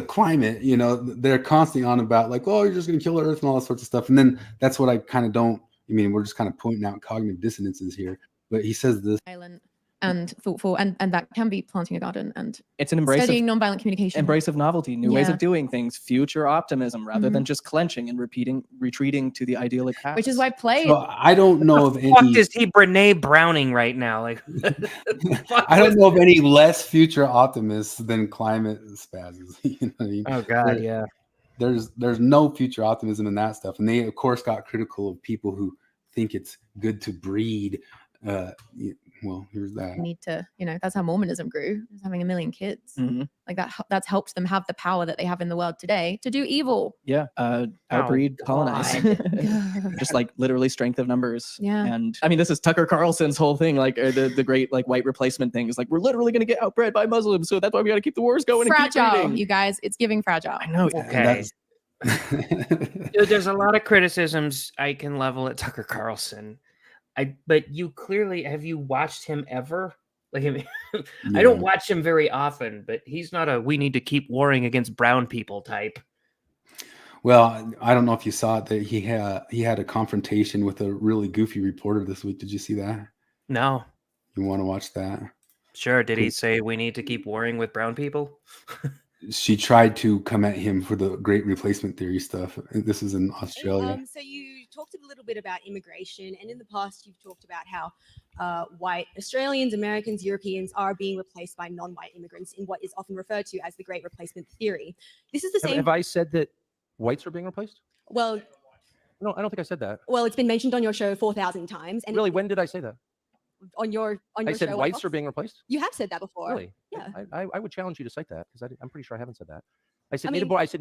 climate, you know, they're constantly on about like, oh, you're just going to kill the Earth and all that sorts of stuff. And then that's what I kind of don't. I mean, we're just kind of pointing out cognitive dissonances here. But he says this. And thoughtful, and that can be planting a garden and it's an embrace studying nonviolent communication, embrace of novelty, new ways of doing things, future optimism, rather than just clenching and retreating to the idyllic past. Which is why play. So I don't know of What any. is he Brene Browning right now? Like, I don't know of any less future optimists than climate spazzes. You know what I mean? Oh God, yeah. There's no future optimism in that stuff, and they of course got critical of people who think it's good to breed. Well, here's that. Need to, you know, that's how Mormonism grew. It was having a million kids. Like that's helped them have the power that they have in the world today to do evil. Yeah, outbreed, colonize. Just like literally strength of numbers. Yeah. And I mean, this is Tucker Carlson's whole thing, like the great like white replacement thing is like, we're literally going to get outbred by Muslims, so that's why we got to keep the wars going. Fragile, and keep reading. you guys. It's giving fragile. I know. Okay. Dude, there's a lot of criticisms I can level at Tucker Carlson. But you clearly, have you watched him ever? Like, I mean, I don't watch him very often, but he's not we need to keep warring against brown people type. Well, I don't know if you saw it, that he had a confrontation with a really goofy reporter this week. Did you see that? No. You want to watch that? Sure. Did he say we need to keep warring with brown people? She tried to come at him for the great replacement theory stuff. This is in Australia. So you talked a little bit about immigration, and in the past you've talked about how white Australians, Americans, Europeans are being replaced by non-white immigrants in what is often referred to as the great replacement theory. This is the same. Have I said that whites are being replaced? Well, no, I don't think I said that. Well, it's been mentioned on your show 4,000 times. And really, when did I say that? On your I said show, whites are being replaced? You have said that before. Really? Yeah. I would challenge you to cite that, because I'm pretty sure I haven't said that. I said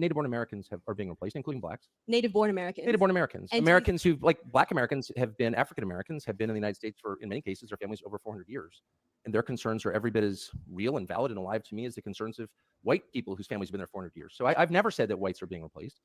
native-born Americans are being replaced, including blacks. Native-born Americans. Native-born Americans. And Americans who, like black Americans, have been African Americans, have been in the United States for, in many cases, their families over 400 years. And their concerns are every bit as real and valid and alive to me as the concerns of white people whose families have been there 400 years. So I've never said that whites are being replaced,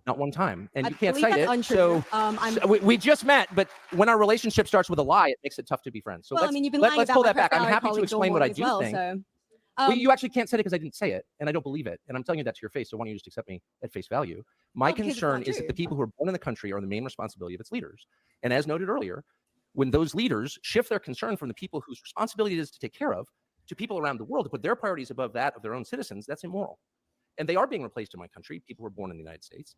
not one time. And you can't cite it. Untrue. So we just met, but when our relationship starts with a lie, it makes it tough to be friends. So well, I mean, you've been lying let's about pull my that back. I'm personality happy to colleague explain Dawn what I Ward do as well, think. so, well, you actually can't say it because I didn't say it, and I don't believe it. And I'm telling you that to your face. So why don't you just accept me at face value? My concern is that the people who are born in the country are the main responsibility of its leaders. And as noted earlier, when those leaders shift their concern from the people whose responsibility it is to take care of to people around the world to put their priorities above that of their own citizens, that's immoral. And they are being replaced in my country, people who are born in the United States.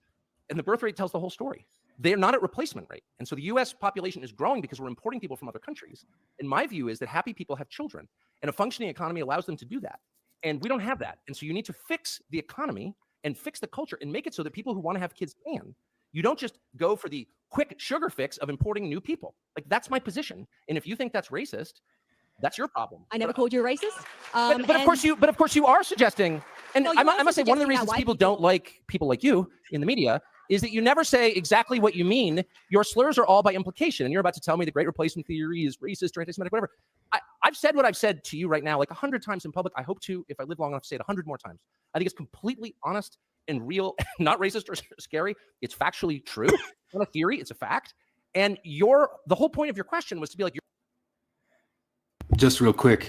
And the birth rate tells the whole story. They are not at replacement rate. And so the US population is growing because we're importing people from other countries. And my view is that happy people have children, and a functioning economy allows them to do that. And we don't have that. And so you need to fix the economy and fix the culture and make it so that people who want to have kids can. You don't just go for the quick sugar fix of importing new people. Like, that's my position. And if you think that's racist, that's your problem. I never called you a racist. But of course you are suggesting, and Well, I must say one of the reasons people don't like people like you in the media is that you never say exactly what you mean. Your slurs are all by implication, and you're about to tell me the great replacement theory is racist or anti-Semitic, whatever. I've said what I've said to you right now like 100 times in public. I hope to, if I live long enough, say it 100 more times. I think it's completely honest and real, not racist or scary. It's factually true. It's not a theory, it's a fact. And the whole point of your question was to be like, just real quick,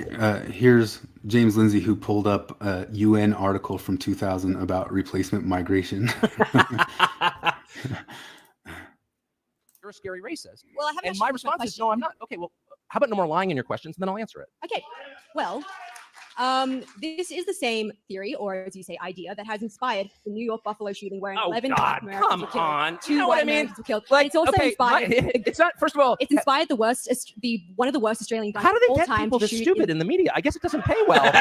here's James Lindsay, who pulled up a UN article from 2000 about replacement migration. you're a scary racist. Well, I haven't and my response is, no, I'm not. Okay, well, how about no more lying in your questions, and then I'll answer it. Okay, well, this is the same theory, or as you say, idea, that has inspired the New York Buffalo shooting, where 11 Black Americans were killed. On. 2 You know white what I mean? Americans were killed. Like, It's also okay, inspired. it's not. First of all, it's inspired one of the worst Australian guns how do of they all get time people to this shoot stupid in the media? I guess it doesn't pay well.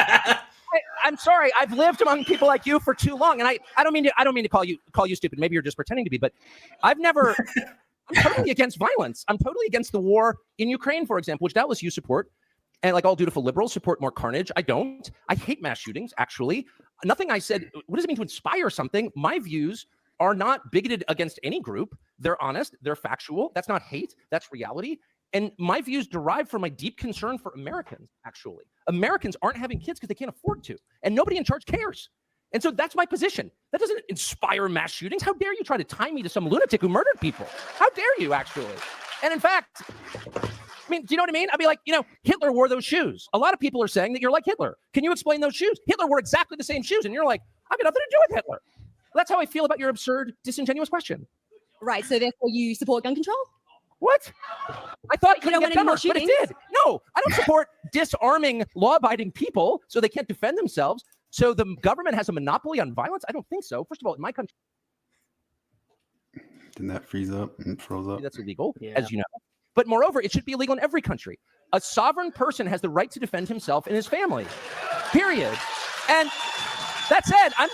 I'm sorry. I've lived among people like you for too long, and I don't mean to call you stupid. Maybe you're just pretending to be, but I've never. I'm totally against violence. I'm totally against the war in Ukraine, for example, which doubtless you support. And like all dutiful liberals support more carnage. I don't. I hate mass shootings, actually. Nothing I said, what does it mean to inspire something? My views are not bigoted against any group. They're honest. They're factual. That's not hate. That's reality. And my views derive from my deep concern for Americans, actually. Americans aren't having kids because they can't afford to. And nobody in charge cares. And so that's my position. That doesn't inspire mass shootings. How dare you try to tie me to some lunatic who murdered people? How dare you, actually? And in fact, I mean, do you know what I mean? I'd be like, Hitler wore those shoes. A lot of people are saying that you're like Hitler. Can you explain those shoes? Hitler wore exactly the same shoes. And you're like, I've got nothing to do with Hitler. That's how I feel about your absurd, disingenuous question. Right. So therefore you support gun control? What? I thought it could get dumber, but it did. No, I don't support disarming law-abiding people so they can't defend themselves. So the government has a monopoly on violence? I don't think so. First of all, in my country, didn't that freeze up and froze up? That's illegal, as you know. But moreover, it should be illegal in every country. A sovereign person has the right to defend himself and his family, period. And that said, I'm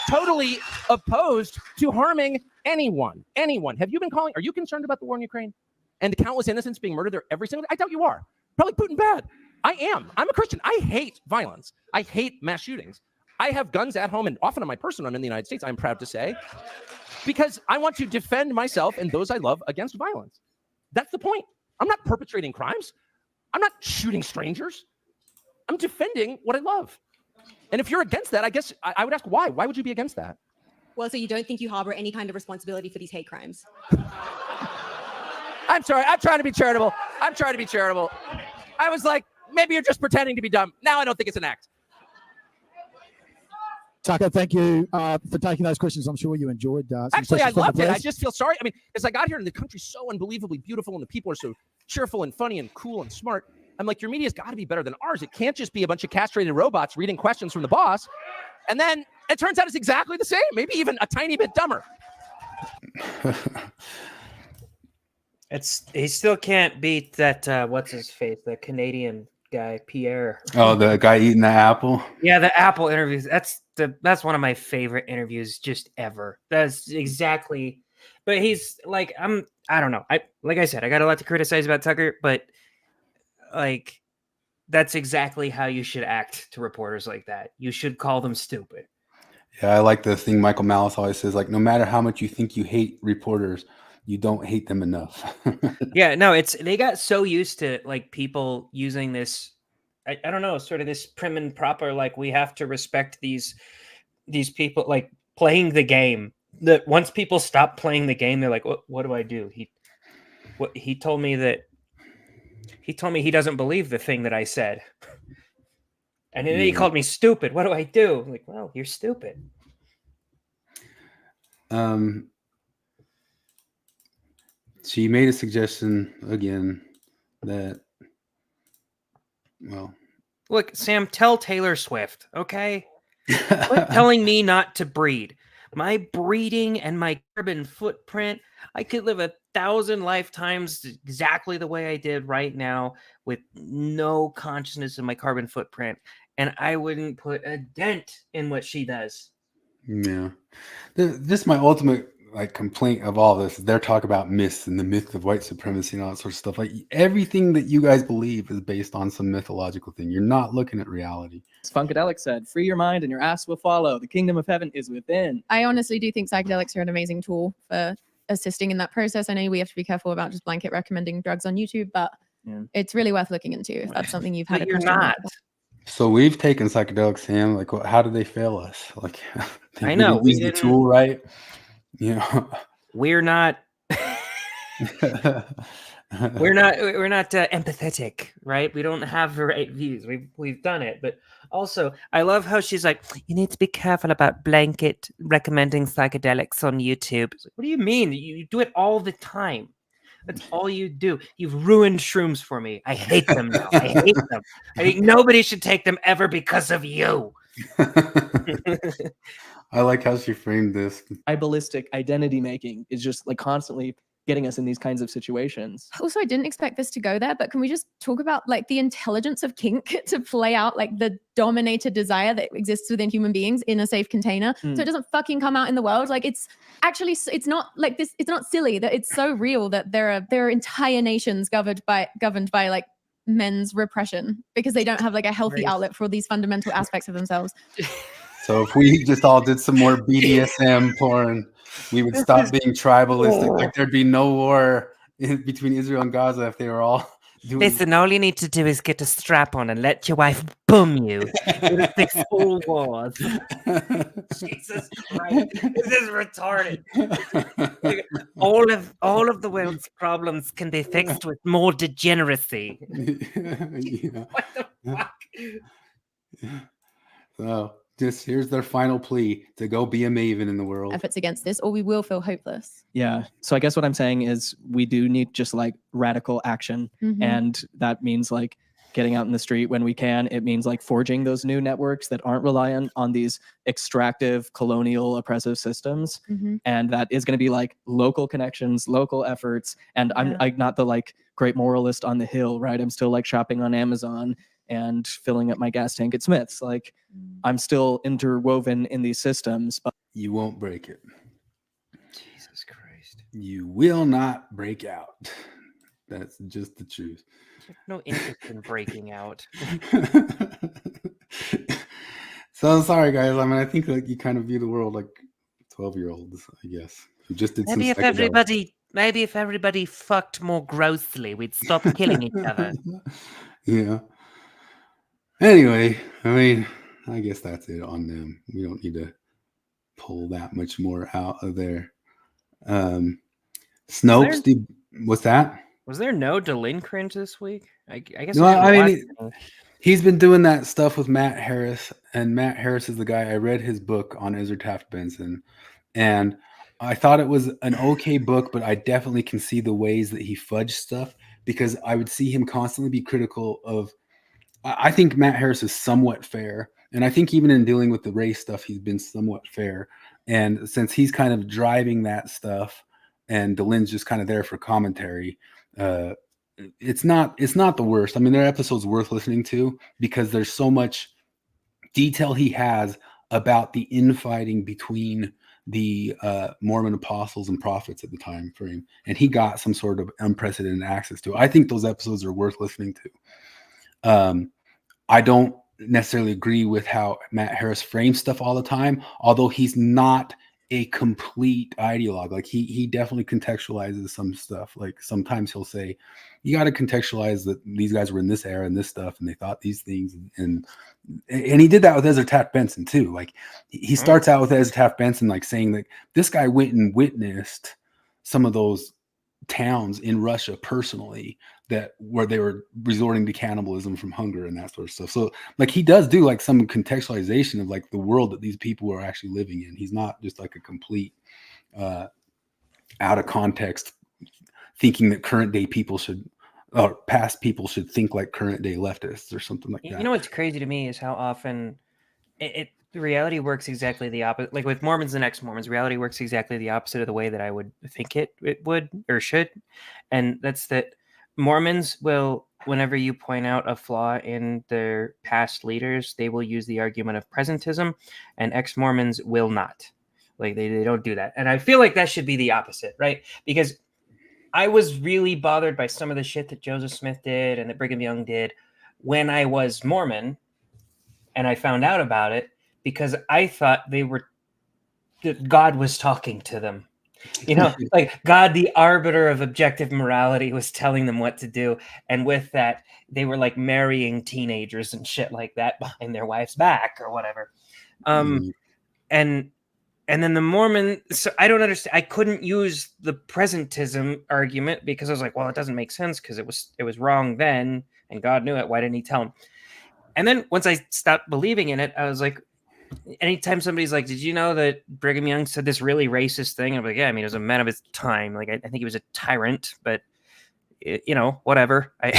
totally opposed to harming anyone. Have you been are you concerned about the war in Ukraine and the countless innocents being murdered there every single day? I doubt you are. Probably Putin bad. I am. I'm a Christian. I hate violence. I hate mass shootings. I have guns at home, and often on my person, I'm in the United States, I'm proud to say, because I want to defend myself and those I love against violence. That's the point. I'm not perpetrating crimes. I'm not shooting strangers. I'm defending what I love. And if you're against that, I guess I would ask why. Why would you be against that? Well, so you don't think you harbor any kind of responsibility for these hate crimes? I'm sorry. I'm trying to be charitable. I was like, maybe you're just pretending to be dumb. Now I don't think it's an act. Tucker, thank you for taking those questions. I'm sure you enjoyed. Actually, I loved it. I just feel sorry. I mean, as I got here and the country's so unbelievably beautiful and the people are so cheerful and funny and cool and smart, I'm like, your media's got to be better than ours. It can't just be a bunch of castrated robots reading questions from the boss. And then it turns out it's exactly the same, maybe even a tiny bit dumber. He still can't beat that, what's his face, the Canadian guy, Pierre. Oh, the guy eating the apple? Yeah, the Apple interviews. That's one of my favorite interviews just ever. That's exactly. But he's like, I don't know. Like I said, I got a lot to criticize about Tucker, but like that's exactly how you should act to reporters like that. You should call them stupid. Yeah, I like the thing Michael Malice always says, like, no matter how much you think you hate reporters, you don't hate them enough. Yeah, no, they got so used to like people using this, I don't know, sort of this prim and proper, like we have to respect these people, like playing the game. That once people stop playing the game, they're like, what do I do? He told me he doesn't believe the thing that I said. And then he called me stupid. What do I do? I'm like, well, you're stupid. She made a suggestion again that, well, look, Sam, tell Taylor Swift, okay? Quit telling me not to breed. My breeding and my carbon footprint, I could live 1,000 lifetimes exactly the way I did right now with no consciousness of my carbon footprint, and I wouldn't put a dent in what she does. Yeah. This is my ultimate like complaint of all this. They're talking about myths and the myth of white supremacy and all that sort of stuff. Like everything that you guys believe is based on some mythological thing. You're not looking at reality. Funkadelic said, free your mind and your ass will follow. The kingdom of heaven is within. I honestly do think psychedelics are an amazing tool for assisting in that process. I know we have to be careful about just blanket recommending drugs on YouTube, but it's really worth looking into if that's something you've had. But you're not. So we've taken psychedelics, Sam. Like, how did they fail us? Like, I know we used the tool right. You know, we're not. we're not empathetic, right? We don't have the right views. We've done it, but also I love how she's like, you need to be careful about blanket recommending psychedelics on YouTube. Like, what do you mean? You do it all the time. That's all you do. You've ruined shrooms for me. I hate them now. I hate them. I think nobody should take them ever because of you. I like how she framed this. Tribalistic identity making is just like constantly getting us in these kinds of situations. Also, I didn't expect this to go there, but can we just talk about like the intelligence of kink to play out like the dominated desire that exists within human beings in a safe container, so it doesn't fucking come out in the world? Like it's actually, it's not like this. It's not silly that it's so real that there are entire nations governed by like men's repression because they don't have like a healthy outlet for these fundamental aspects of themselves. So if we just all did some more BDSM porn, we would stop being tribalistic. Like there'd be no war between Israel and Gaza if they were all doing. Listen, all you need to do is get a strap on and let your wife boom you. It'll fix all wars. Jesus Christ, this is retarded. Like, all of the world's problems can be fixed with more degeneracy. Yeah. What the fuck? So just here's their final plea to go be a maven in the world. Efforts against this, or we will feel hopeless. Yeah. So I guess what I'm saying is we do need just like radical action. And that means like getting out in the street when we can. It means like forging those new networks that aren't reliant on these extractive, colonial, oppressive systems. And that is going to be like local connections, local efforts. And I'm not the like great moralist on the hill, right? I'm still like shopping on Amazon and filling up my gas tank at Smith's. Like I'm still interwoven in these systems, but you won't break it. Jesus Christ. You will not break out. That's just the truth. No interest in breaking out. So sorry, guys. I mean, I think like you kind of view the world like 12-year-olds, I guess, who just did Maybe if everybody fucked more grossly, we'd stop killing each other. Yeah. Anyway, I mean, I guess that's it on them. We don't need to pull that much more out of there. Snopes, what's that? Was there no Delin cringe this week? I guess. No, I mean, he's been doing that stuff with Matt Harris, and Matt Harris is the guy. I read his book on Ezra Taft Benson, and I thought it was an okay book, but I definitely can see the ways that he fudged stuff because I would see him constantly be critical of. I think Matt Harris is somewhat fair. And I think even in dealing with the race stuff, he's been somewhat fair. And since he's kind of driving that stuff and Delin's just kind of there for commentary, it's not the worst. I mean, there are episodes worth listening to because there's so much detail he has about the infighting between the Mormon apostles and prophets at the time frame. And he got some sort of unprecedented access to it. I think those episodes are worth listening to. I don't necessarily agree with how Matt Harris frames stuff all the time, although he's not a complete ideologue. Like he definitely contextualizes some stuff. Like sometimes he'll say, you got to contextualize that these guys were in this era and this stuff, and they thought these things. And he did that with Ezra Taft Benson too. Like he starts out with Ezra Taft Benson, like saying that this guy went and witnessed some of those towns in Russia personally where they were resorting to cannibalism from hunger and that sort of stuff. So like he does do like some contextualization of like the world that these people are actually living in. He's not just like a complete out of context thinking that current day people should or past people should think like current day leftists or something like that. You know what's crazy to me is how often the reality works exactly the opposite. Like with Mormons and ex-Mormons, reality works exactly the opposite of the way that I would think it would or should. And that's that Mormons will, whenever you point out a flaw in their past leaders, they will use the argument of presentism, and ex-Mormons will not. Like they don't do that. And I feel like that should be the opposite, right? Because I was really bothered by some of the shit that Joseph Smith did and that Brigham Young did when I was Mormon, and I found out about it because I thought that God was talking to them. You know, like God, the arbiter of objective morality, was telling them what to do. And with that, they were like marrying teenagers and shit like that behind their wife's back or whatever. And then the Mormon, so I don't understand. I couldn't use the presentism argument because I was like, well, it doesn't make sense because it was wrong then, and God knew it. Why didn't he tell him? And then once I stopped believing in it, I was like, anytime somebody's like, did you know that Brigham Young said this really racist thing? I'm like, yeah, I mean, it was a man of his time. Like, I think he was a tyrant, but you know, whatever. So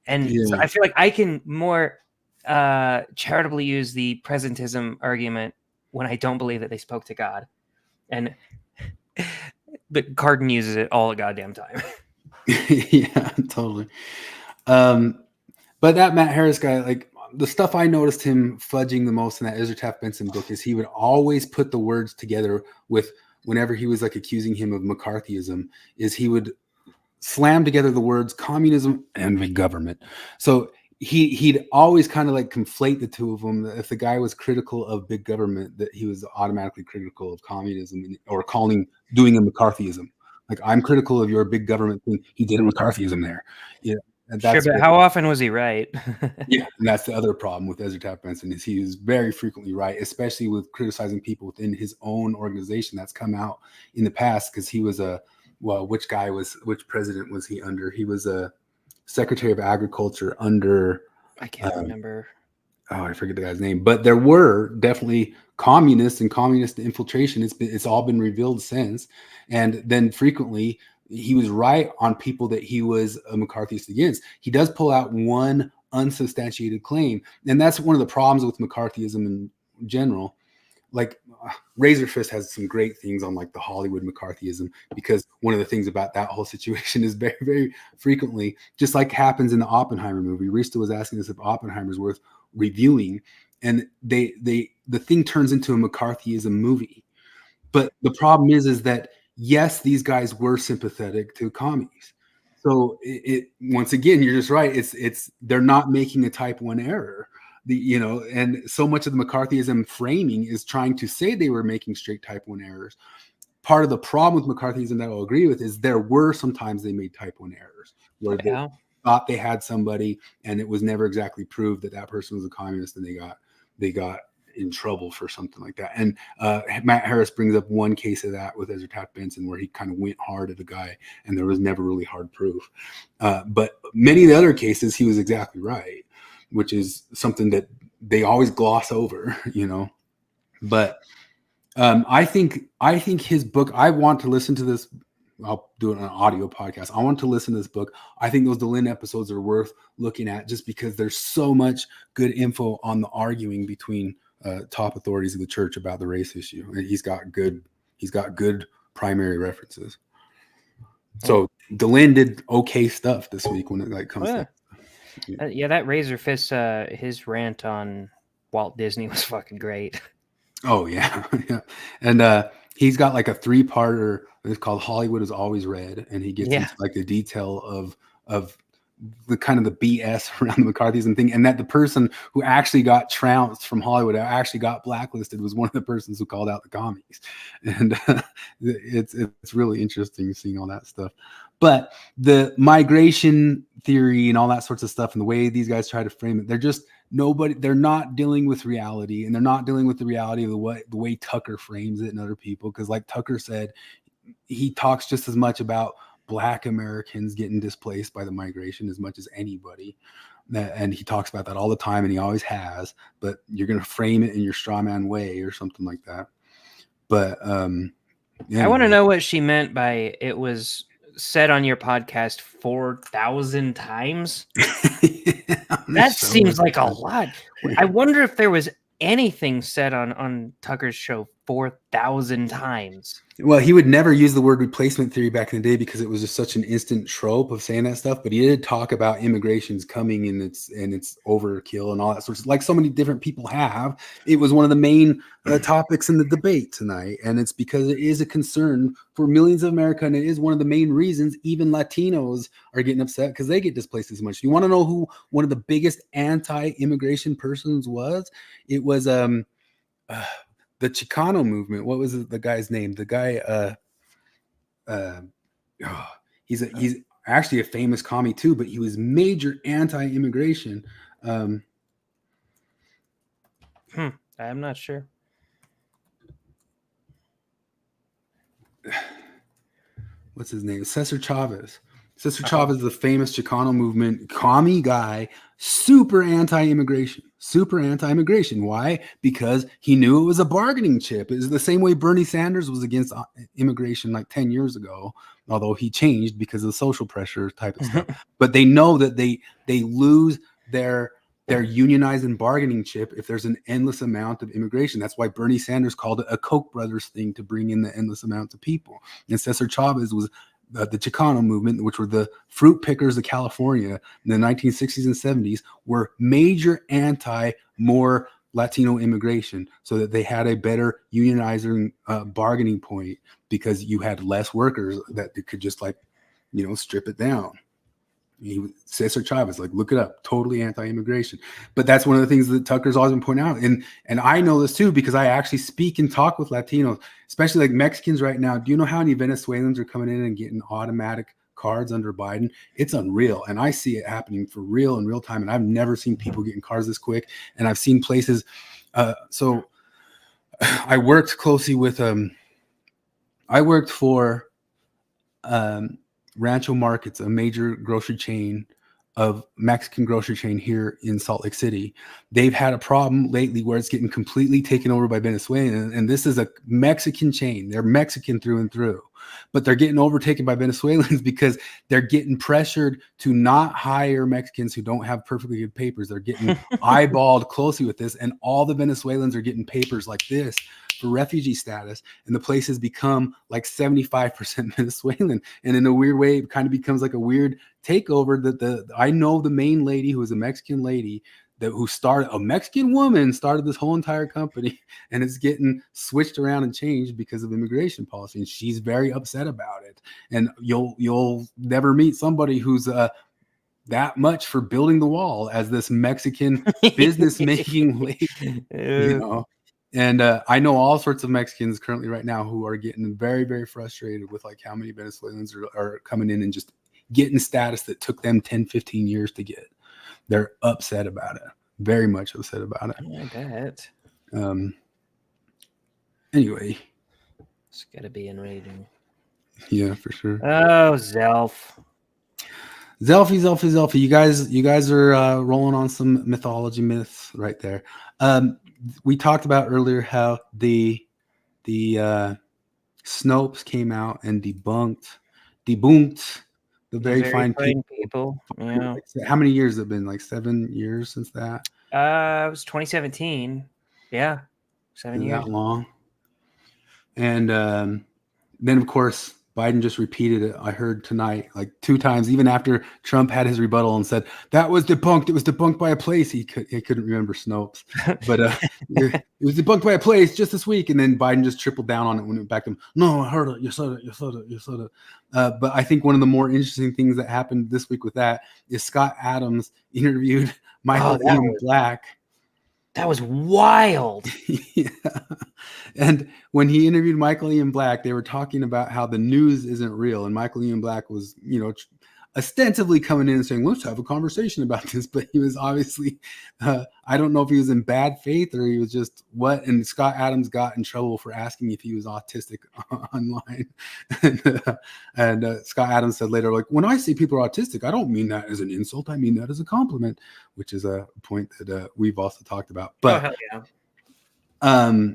I feel like I can more charitably use the presentism argument when I don't believe that they spoke to God. But Cardin uses it all the goddamn time. Yeah, totally. But that Matt Harris guy, like the stuff I noticed him fudging the most in that Ezra Taft Benson book is he would always put the words together with whenever he was like accusing him of McCarthyism, is he would slam together the words communism and big government. So he'd always kind of like conflate the two of them. If the guy was critical of big government, that he was automatically critical of communism or doing a McCarthyism. Like, I'm critical of your big government thing. He did a McCarthyism there. Yeah. And that's sure, but how often was he right? Yeah, and that's the other problem with Ezra Taft Benson is he is very frequently right, especially with criticizing people within his own organization. That's come out in the past because he was which president was he under? He was a Secretary of Agriculture under. I can't remember. Oh, I forget the guy's name. But there were definitely communists and communist infiltration. It's all been revealed since, and then frequently. He was right on people that he was a McCarthyist against. He does pull out one unsubstantiated claim. And that's one of the problems with McCarthyism in general. Like Razor Fist has some great things on like the Hollywood McCarthyism, because one of the things about that whole situation is very, very frequently, just like happens in the Oppenheimer movie, Rista was asking us if Oppenheimer's worth reviewing. And the thing turns into a McCarthyism movie. But the problem is that yes, these guys were sympathetic to commies. So it once again, you're just right. They're not making a type 1 error. And so much of the McCarthyism framing is trying to say they were making straight type 1 errors. Part of the problem with McCarthyism that I'll agree with is there were sometimes they made type 1 errors where they thought they had somebody and it was never exactly proved that person was a communist, and they got in trouble for something like that. And Matt Harris brings up one case of that with Ezra Taft Benson where he kind of went hard at a guy and there was never really hard proof. But many of the other cases, he was exactly right, which is something that they always gloss over, But I think his book, I want to listen to this. I'll do it on an audio podcast. I want to listen to this book. I think those DeLynn episodes are worth looking at just because there's so much good info on the arguing between top authorities of the church about the race issue. And he's got good primary references. So DeLynn did okay stuff this week when it comes to that Razor Fist, his rant on Walt Disney was fucking great. Oh yeah. Yeah. And he's got like a 3-parter. It's called Hollywood is Always Red, and he gets into like the detail of the kind of the BS around the McCarthyism thing, and that the person who actually got trounced from Hollywood, actually got blacklisted, was one of the persons who called out the commies. And it's really interesting seeing all that stuff. But the migration theory and all that sorts of stuff, and the way these guys try to frame it, they're not dealing with reality, and they're not dealing with the reality of the way Tucker frames it and other people. Because like Tucker said, he talks just as much about Black Americans getting displaced by the migration as much as anybody. And he talks about that all the time, and he always has, but you're going to frame it in your straw man way or something like that. But I want to know what she meant by it was said on your podcast 4,000 times. That seems like a lot. I wonder if there was anything said on Tucker's show 4,000 times. Well, he would never use the word replacement theory back in the day because it was just such an instant trope of saying that stuff. But he did talk about immigration's coming and it's overkill and all that sorts of, like so many different people have. It was one of the main topics in the debate tonight, and it's because it is a concern for millions of America, and it is one of the main reasons even Latinos are getting upset because they get displaced as much. You want to know who one of the biggest anti-immigration persons was? It was the Chicano movement. What was the guy's name? The guy, he's actually a famous commie too, but he was major anti-immigration. I'm not sure. What's his name? Cesar Chavez. Cesar Chavez is the famous Chicano movement commie guy, super anti-immigration. Why? Because he knew it was a bargaining chip. It was the same way Bernie Sanders was against immigration like 10 years ago, although he changed because of the social pressure type of stuff. But they know that they lose their unionized and bargaining chip if there's an endless amount of immigration. That's why Bernie Sanders called it a Koch brothers thing to bring in the endless amounts of people. And Cesar Chavez was the Chicano movement, which were the fruit pickers of California in the 1960s and 70s, were major more Latino immigration, so that they had a better unionizing bargaining point because you had less workers that could just strip it down. Cesar Chavez, look it up, totally anti-immigration. But that's one of the things that Tucker's always been pointing out. And I know this too, because I actually speak and talk with Latinos, especially like Mexicans right now. Do you know how many Venezuelans are coming in and getting automatic cards under Biden? It's unreal. And I see it happening for real in real time. And I've never seen people getting cards this quick. And I've seen places. So I worked closely with, I worked for, Rancho Markets, a major grocery chain of Mexican grocery chain here in Salt Lake City. They've had a problem lately where it's getting completely taken over by Venezuelans. And this is a Mexican chain. They're Mexican through and through, but they're getting overtaken by Venezuelans because they're getting pressured to not hire Mexicans who don't have perfectly good papers. They're getting eyeballed closely with this. And all the Venezuelans are getting papers like this for refugee status, and the place has become like 75% Venezuelan. And in a weird way, it kind of becomes like a weird takeover that I know the main lady, who is a Mexican lady, a Mexican woman started this whole entire company, and it's getting switched around and changed because of immigration policy. And she's very upset about it. And you'll never meet somebody who's that much for building the wall as this Mexican business making lady, And I know all sorts of Mexicans currently right now who are getting very, very frustrated with how many Venezuelans are coming in and just getting status that took them 10, 15 years to get. They're upset about it. Very much upset about it. I bet. Anyway. It's got to be enraging. Yeah, for sure. Oh, Zelf. Zelfie. You guys are rolling on some myths right there. We talked about earlier how the Snopes came out and debunked the very fine people. Yeah. How many years have it been? Like 7 years since that? It was 2017. Yeah. 7 years. That long. And then, of course, Biden just repeated it. I heard tonight like 2 times, even after Trump had his rebuttal and said that was debunked. It was debunked by a place. He couldn't remember Snopes, but it was debunked by a place just this week. And then Biden just tripled down on it when it went back to him. No, I heard it. You said it. You said it. You said it. But I think one of the more interesting things that happened this week with that is Scott Adams interviewed Michael Ian Black. That was wild. Yeah. And when he interviewed Michael Ian Black, they were talking about how the news isn't real. And Michael Ian Black was, ostensibly coming in and saying, let's have a conversation about this. But he was obviously, I don't know if he was in bad faith or he was just what. And Scott Adams got in trouble for asking if he was autistic online. and Scott Adams said later, like, when I say people are autistic, I don't mean that as an insult. I mean that as a compliment, which is a point that we've also talked about. But hell yeah.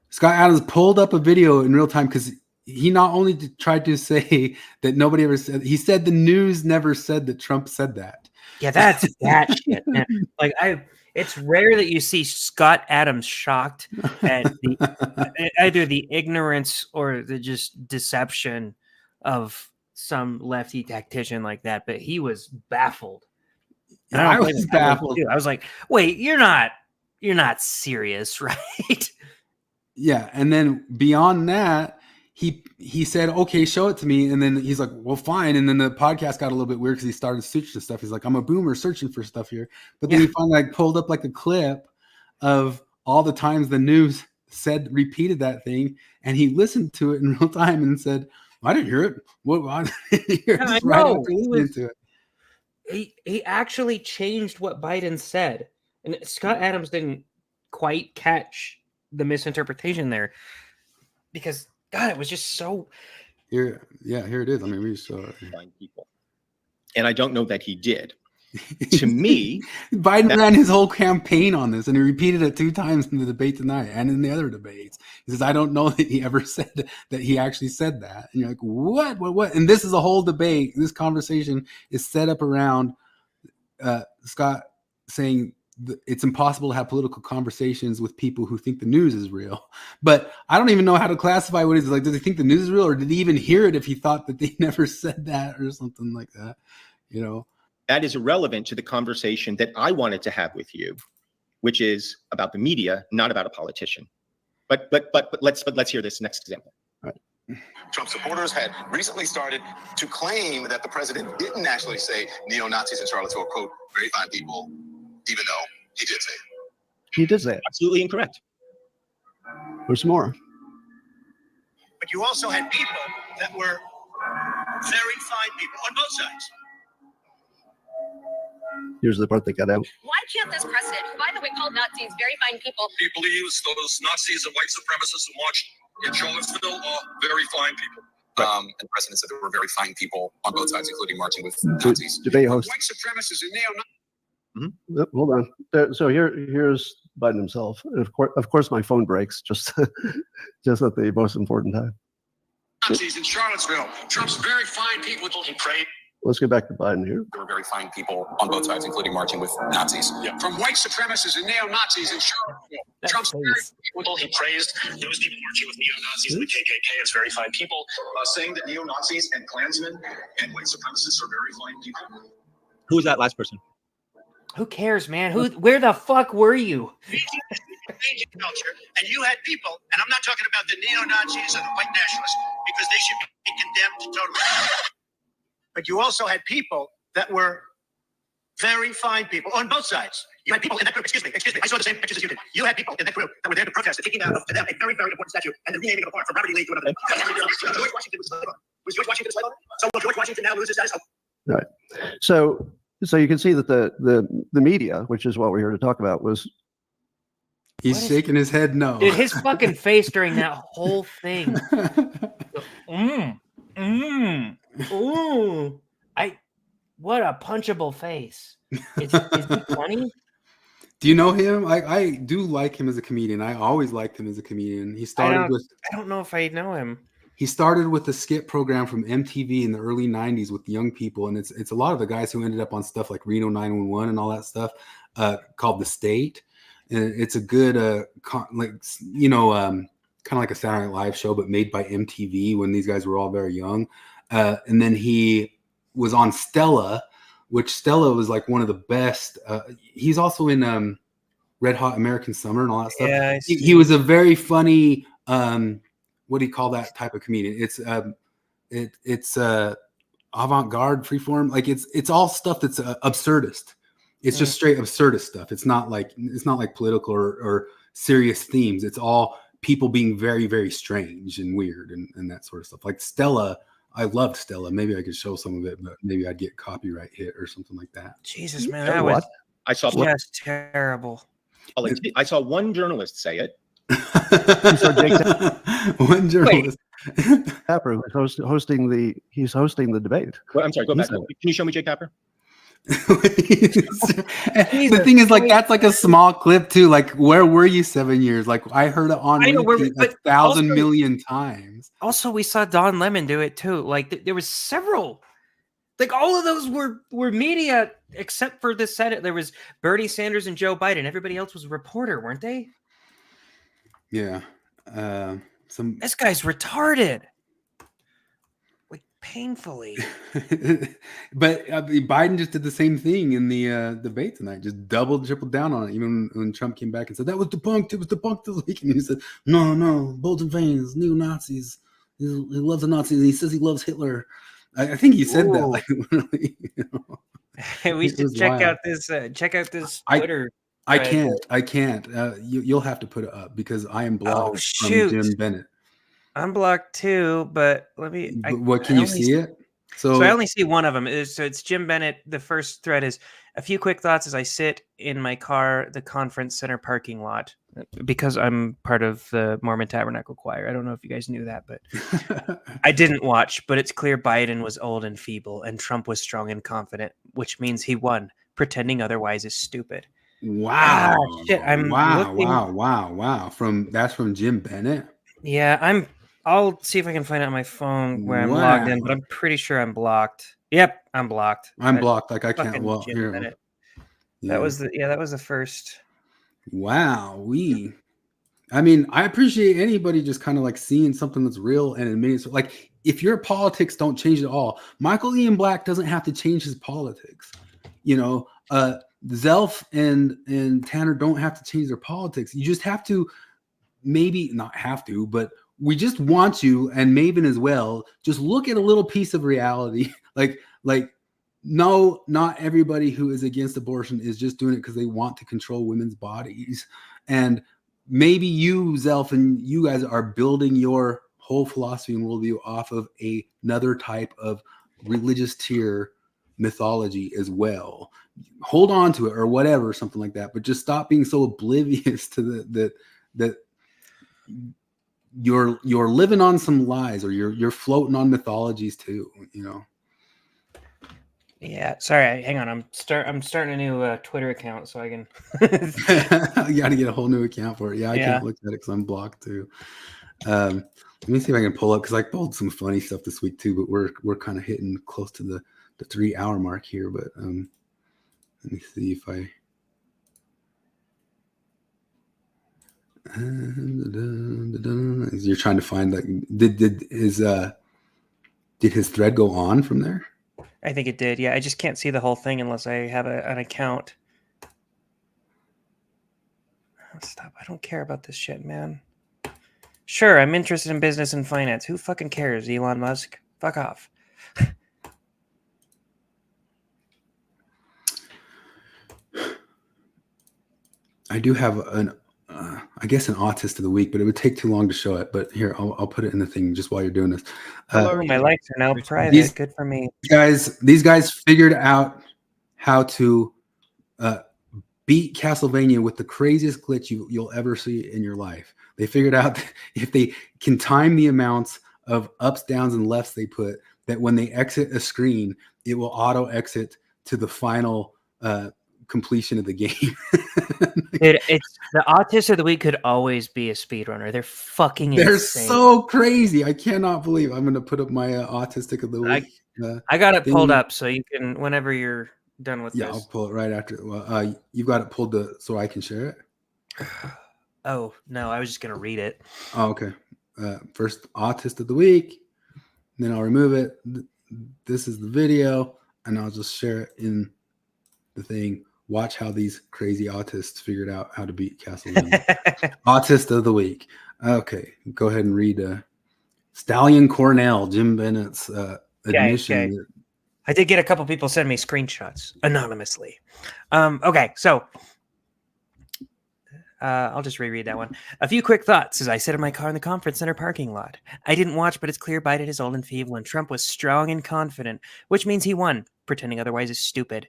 Scott Adams pulled up a video in real time because he not only tried to say that nobody ever said, he said the news never said that Trump said that. Yeah, that's that shit, man. Like it's rare that you see Scott Adams shocked at either the ignorance or the just deception of some lefty tactician like that. But he was baffled. And I was baffled. I was like, wait, you're not serious, right? Yeah, and then beyond that, he said, okay, show it to me. And then he's like, well, fine. And then the podcast got a little bit weird because he started searching stuff. He's like, I'm a boomer searching for stuff here. But then he finally pulled up like a clip of all the times the news repeated that thing. And he listened to it in real time and said, I didn't hear it. Well, I didn't hear it. Right after listening to it. He actually changed what Biden said. And Scott Adams didn't quite catch the misinterpretation there because God, it was just so here it is. I mean, we saw find people, and I don't know that he did. To me, Biden ran his whole campaign on this, and he repeated it 2 times in the debate tonight and in the other debates. He says, I don't know that he ever said that he actually said that. And you're like, what? And this is a whole debate. This conversation is set up around Scott saying it's impossible to have political conversations with people who think the news is real. But I don't even know how to classify what it is. Like, does he think the news is real, or did he even hear it if he thought that they never said that or something like that? That is irrelevant to the conversation that I wanted to have with you, which is about the media, not about a politician. But let's hear this next example. All right. Trump supporters had recently started to claim that the president didn't actually say neo-Nazis in Charlottesville, quote, very fine people, even though he did say it. He did say it. Absolutely incorrect. There's more. But you also had people that were very fine people on both sides. Here's the part that got out. Why can't this president, who, by the way, called Nazis very fine people? He believes those Nazis and white supremacists who marched in Charlottesville are very fine people. And the president said there were very fine people on both sides, including marching with Nazis. Debate host. White supremacists and neo-Nazis. Hold on. So here's Biden himself. And of course, my phone breaks just at the most important time. Nazis in Charlottesville. Trump's very fine people. He prayed. Let's get back to Biden here. There were very fine people on both sides, including marching with Nazis. Yeah. From white supremacists and neo-Nazis in Charlottesville. Trump's very people. He praised those people marching with neo-Nazis and the KKK as very fine people. Saying that neo-Nazis and Klansmen and white supremacists are very fine people. Who was that last person? Who cares, man? Where the fuck were you? Culture, and you had people, and I'm not talking about the neo-Nazis or the white nationalists, because they should be condemned totally. But you also had people that were very fine people on both sides. You had people in that group, excuse me, I saw the same pictures as you did. You had people in that group that were there to protest, taking down to them a very, very important statue and then renaming it apart from Robert E. Lee to another. George Washington was a slave owner. Was George Washington a slave owner? So will George Washington now lose his status? Right. So you can see that the media, which is what we're here to talk about, was he's shaking his head no. Dude, his fucking face during that whole thing. What a punchable face. Is he funny? Do you know him? I do like him as a comedian. I always liked him as a comedian. I don't know if I know him. He started with a skit program from MTV in the early 90s with young people. And it's a lot of the guys who ended up on stuff like Reno 911 and all that stuff called The State. And it's a good, kind of like a Saturday Night Live show, but made by MTV when these guys were all very young. And then he was on Stella, which Stella was like one of the best. He's also in Red Hot American Summer and all that stuff. Yeah, he was a very funny, what do you call that type of comedian? It's avant-garde, freeform. Like it's all stuff that's absurdist. It's just straight absurdist stuff. It's not like political or serious themes. It's all people being very, very strange and weird and that sort of stuff. Like Stella, I loved Stella. Maybe I could show some of it, but maybe I'd get copyright hit or something like that. Jesus, man, that was I saw just terrible. I saw one journalist say it. One journalist. Capper was hosting the debate. Well, I'm sorry, go back. Can you show me Jay Capper? The thing is, like, that's like a small clip too. Like, where were you 7 years? Like, I heard it on repeat 1,000 million times. Also, we saw Don Lemon do it too. Like, there was several. Like, all of those were media, except for the Senate. There was Bernie Sanders and Joe Biden. Everybody else was a reporter, weren't they? Yeah. This guy's retarded. Like, painfully. But Biden just did the same thing in the debate tonight. Just tripled down on it. Even when Trump came back and said that was debunked. It was debunked this week. And he said, no, Bolton veins, neo-Nazis. He loves the Nazis. He says he loves Hitler. I think he said that. Like, literally, We should check out this Twitter. I can't. You'll have to put it up because I am blocked from Jim Bennett. I'm blocked too, but let me. Can you see it? So I only see one of them. So it's Jim Bennett. The first thread is a few quick thoughts as I sit in my car, the conference center parking lot, because I'm part of the Mormon Tabernacle Choir. I don't know if you guys knew that, but I didn't watch. But it's clear Biden was old and feeble, and Trump was strong and confident, which means he won. Pretending otherwise is stupid. Wow! Shit! Wow! That's from Jim Bennett. Yeah, I'll see if I can find it on my phone where I'm logged in, but I'm pretty sure I'm blocked. Yep, I'm blocked. I'm blocked. Like I can't. Well, here. Yeah. That was the first. Wow. I mean, I appreciate anybody just kind of like seeing something that's real and admitting. So, like, if your politics don't change at all, Michael Ian Black doesn't have to change his politics. You know, Zelf and Tanner don't have to change their politics. You just have to, maybe not have to, but we just want you, and Maven as well, just look at a little piece of reality. like no, not everybody who is against abortion is just doing it because they want to control women's bodies. And maybe you, Zelf, and you guys are building your whole philosophy and worldview off of another type of religious tier mythology as well. Hold on to it or whatever, something like that. But just stop being so oblivious to that you're living on some lies, or you're floating on mythologies too, you know. Yeah, sorry. Hang on. I'm starting a new Twitter account so I can. You got to get a whole new account for it. Yeah, I can't look at it because I'm blocked too. Let me see if I can pull up, because I pulled some funny stuff this week too. But we're kind of hitting close to the 3 hour mark here. But let me see if I. You're trying to find, like, did his thread go on from there? I think it did. Yeah, I just can't see the whole thing unless I have an account. Stop! I don't care about this shit, man. Sure, I'm interested in business and finance. Who fucking cares, Elon Musk? Fuck off. I do have I guess an autist of the week, but it would take too long to show it. But here, I'll put it in the thing just while you're doing this. My likes are now private. Good for me. These guys figured out how to beat Castlevania with the craziest glitch you'll ever see in your life. They figured out that if they can time the amounts of ups, downs, and lefts they put, that when they exit a screen, it will auto exit to the final completion of the game. It's the autist of the week could always be a speedrunner. They're fucking insane. They're so crazy. I cannot believe. I'm going to put up my autistic of the week. I got it pulled up so you can, whenever you're done with this. Yeah, I'll pull it right after. Well, you've got it pulled so I can share it. Oh, no, I was just going to read it. Oh, okay. First autist of the week. Then I'll remove it. This is the video, and I'll just share it in the thing. Watch how these crazy autists figured out how to beat Castlevania. Autist of the week. Okay, go ahead and read Stallion Cornell, Jim Bennett's admission. Okay. I did get a couple people send me screenshots anonymously. Okay, so I'll just reread that one. A few quick thoughts as I sit in my car in the conference center parking lot. I didn't watch, but it's clear Biden is old and feeble, and Trump was strong and confident, which means he won. Pretending otherwise is stupid.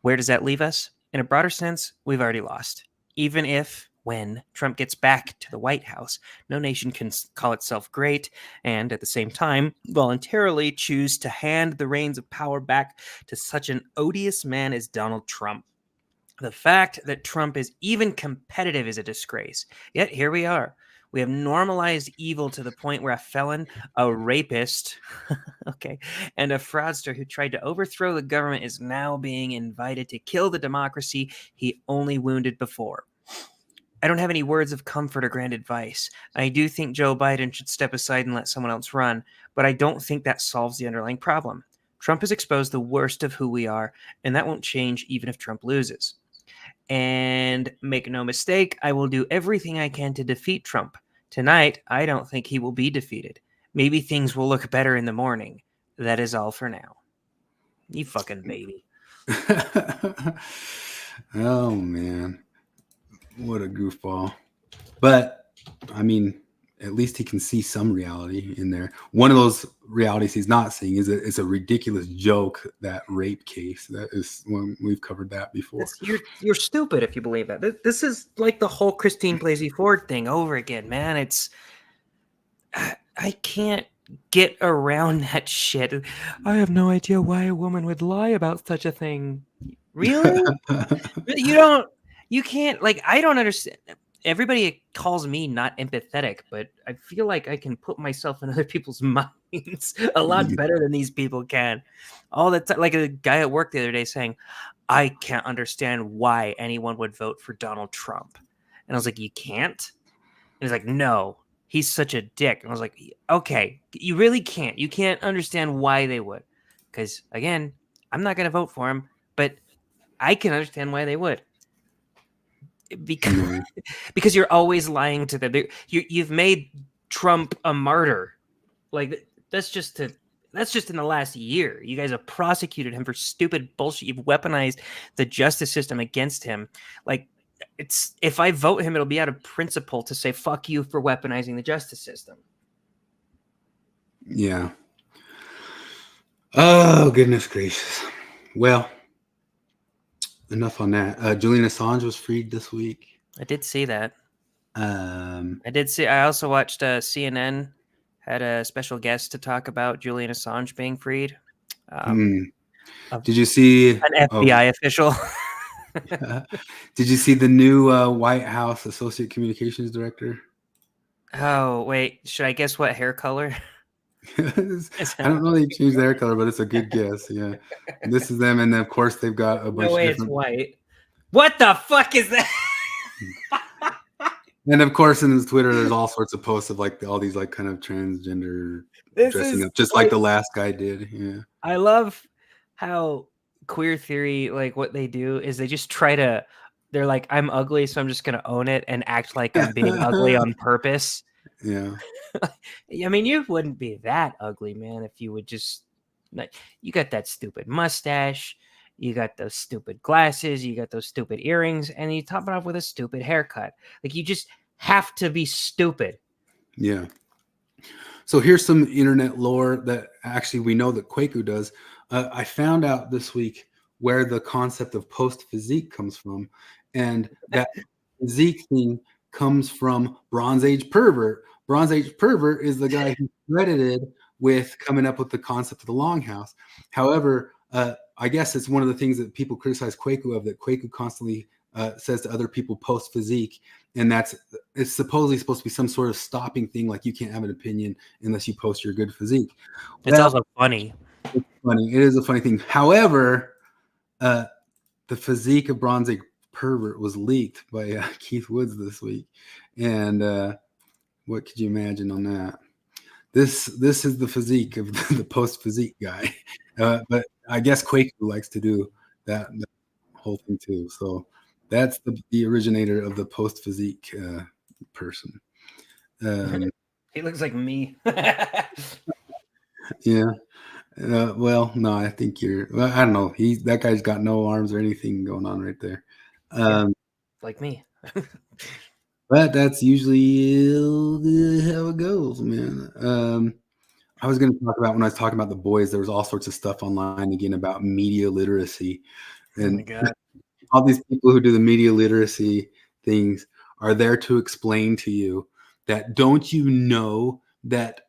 Where does that leave us? In a broader sense, we've already lost. Even if, when Trump gets back to the White House, no nation can call itself great and, at the same time, voluntarily choose to hand the reins of power back to such an odious man as Donald Trump. The fact that Trump is even competitive is a disgrace. Yet here we are. We have normalized evil to the point where a felon, a rapist, okay, and a fraudster who tried to overthrow the government is now being invited to kill the democracy he only wounded before. I don't have any words of comfort or grand advice. I do think Joe Biden should step aside and let someone else run, but I don't think that solves the underlying problem. Trump has exposed the worst of who we are, and that won't change even if Trump loses. And make no mistake, I will do everything I can to defeat Trump. Tonight, I don't think he will be defeated. Maybe things will look better in the morning. That is all for now. You fucking baby. Oh, man. What a goofball. But, I mean, at least he can see some reality in there. One of those realities he's not seeing is that it's a ridiculous joke, that rape case. That is one we've covered that before. You're stupid if you believe that. This is like the whole Christine Blasey Ford thing over again, man. It's I can't get around that shit. I have no idea why a woman would lie about such a thing. Really? You can't, like, I don't understand. Everybody calls me not empathetic, but I feel like I can put myself in other people's minds a lot better than these people can. All the time, like a guy at work the other day saying, I can't understand why anyone would vote for Donald Trump. And I was like, you can't? And he's like, no, he's such a dick. And I was like, okay, you really can't. You can't understand why they would. Because, again, I'm not going to vote for him, but I can understand why they would. Because you're always lying to them. You've made Trump a martyr. Like, that's just in the last year. You guys have prosecuted him for stupid bullshit. You've weaponized the justice system against him. Like, it's, if I vote him, it'll be out of principle to say fuck you for weaponizing the justice system. Yeah. Oh, goodness gracious. Well, enough on that. Julian Assange was freed this week. I did see that. I also watched CNN had a special guest to talk about Julian Assange being freed. Did you see an FBI official? Did you see the new White House Associate Communications Director? Oh, wait. Should I guess what hair color? I don't know they changed their color, but it's a good guess. Yeah. This is them, and then of course they've got a bunch no way of different... it's white. What the fuck is that? And of course in his Twitter there's all sorts of posts of like all these like kind of transgender dressing up, just like the last guy did. Yeah. I love how queer theory, like what they do is they just try to, they're like, I'm ugly, so I'm just gonna own it and act like I'm being ugly on purpose. Yeah. I mean, you wouldn't be that ugly, man, if you would just, like, you got that stupid mustache, you got those stupid glasses, you got those stupid earrings, and you top it off with a stupid haircut. Like, you just have to be stupid. Yeah. So here's some internet lore that actually we know that Kwaku does. I found out this week where the concept of post-physique comes from, and that physique thing comes from Bronze Age Pervert. Bronze Age Pervert is the guy who's credited with coming up with the concept of the longhouse. However, I guess it's one of the things that people criticize Kwaku of, that Kwaku constantly says to other people post-physique, and it's supposedly supposed to be some sort of stopping thing, like you can't have an opinion unless you post your good physique. It's also funny. It's funny. It is a funny thing. However, the physique of Bronze Age pervert was leaked by Keith Woods this week, and what could you imagine on that? This is the physique of the post physique guy, but I guess Quaker likes to do that whole thing too. So that's the originator of the post physique person. He looks like me. Yeah. Well, no, I think I don't know. That guy's got no arms or anything going on right there. Like me. But that's usually how it goes, man. I was going to talk about when I was talking about the boys, there was all sorts of stuff online again about media literacy. And oh my God. All these people who do the media literacy things are there to explain to you that don't you know that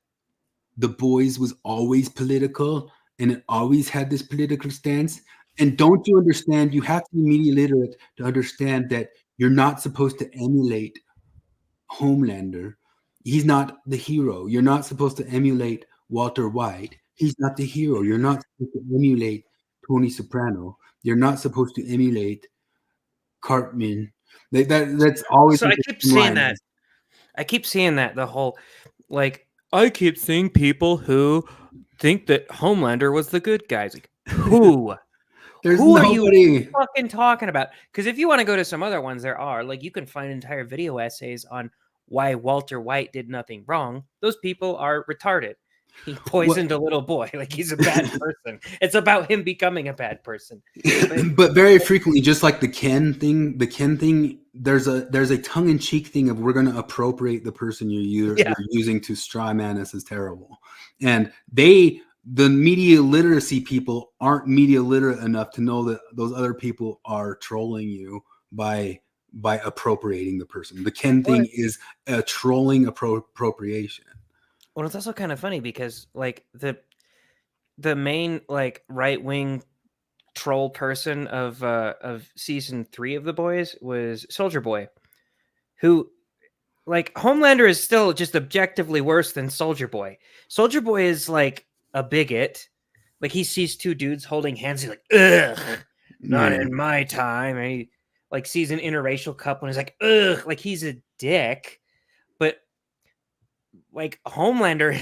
the boys was always political and it always had this political stance? And don't you understand? You have to be media literate to understand that you're not supposed to emulate Homelander. He's not the hero. You're not supposed to emulate Walter White. He's not the hero. You're not supposed to emulate Tony Soprano. You're not supposed to emulate Cartman. That's always. So I keep seeing that. I keep seeing that the whole, like, I keep seeing people who think that Homelander was the good guys. Like, who? Who are you fucking talking about? Because if you want to go to some other ones, there are. Like, you can find entire video essays on why Walter White did nothing wrong. Those people are retarded. He poisoned a little boy. Like, he's a bad person. It's about him becoming a bad person. But very frequently, just like the Ken thing, there's a tongue-in-cheek thing of we're going to appropriate the person you're using to straw man us as terrible. And the media literacy people aren't media literate enough to know that those other people are trolling you by appropriating the person. The Ken thing is a trolling appropriation. Well, it's also kind of funny because, like, the main, like, right-wing troll person of season 3 of The Boys was Soldier Boy, who, like, Homelander is still just objectively worse than Soldier Boy. Soldier Boy is like a bigot. Like, he sees two dudes holding hands, he's like, ugh, not in my time. And he, like, sees an interracial couple and he's like, ugh, like, he's a dick. But, like, Homelander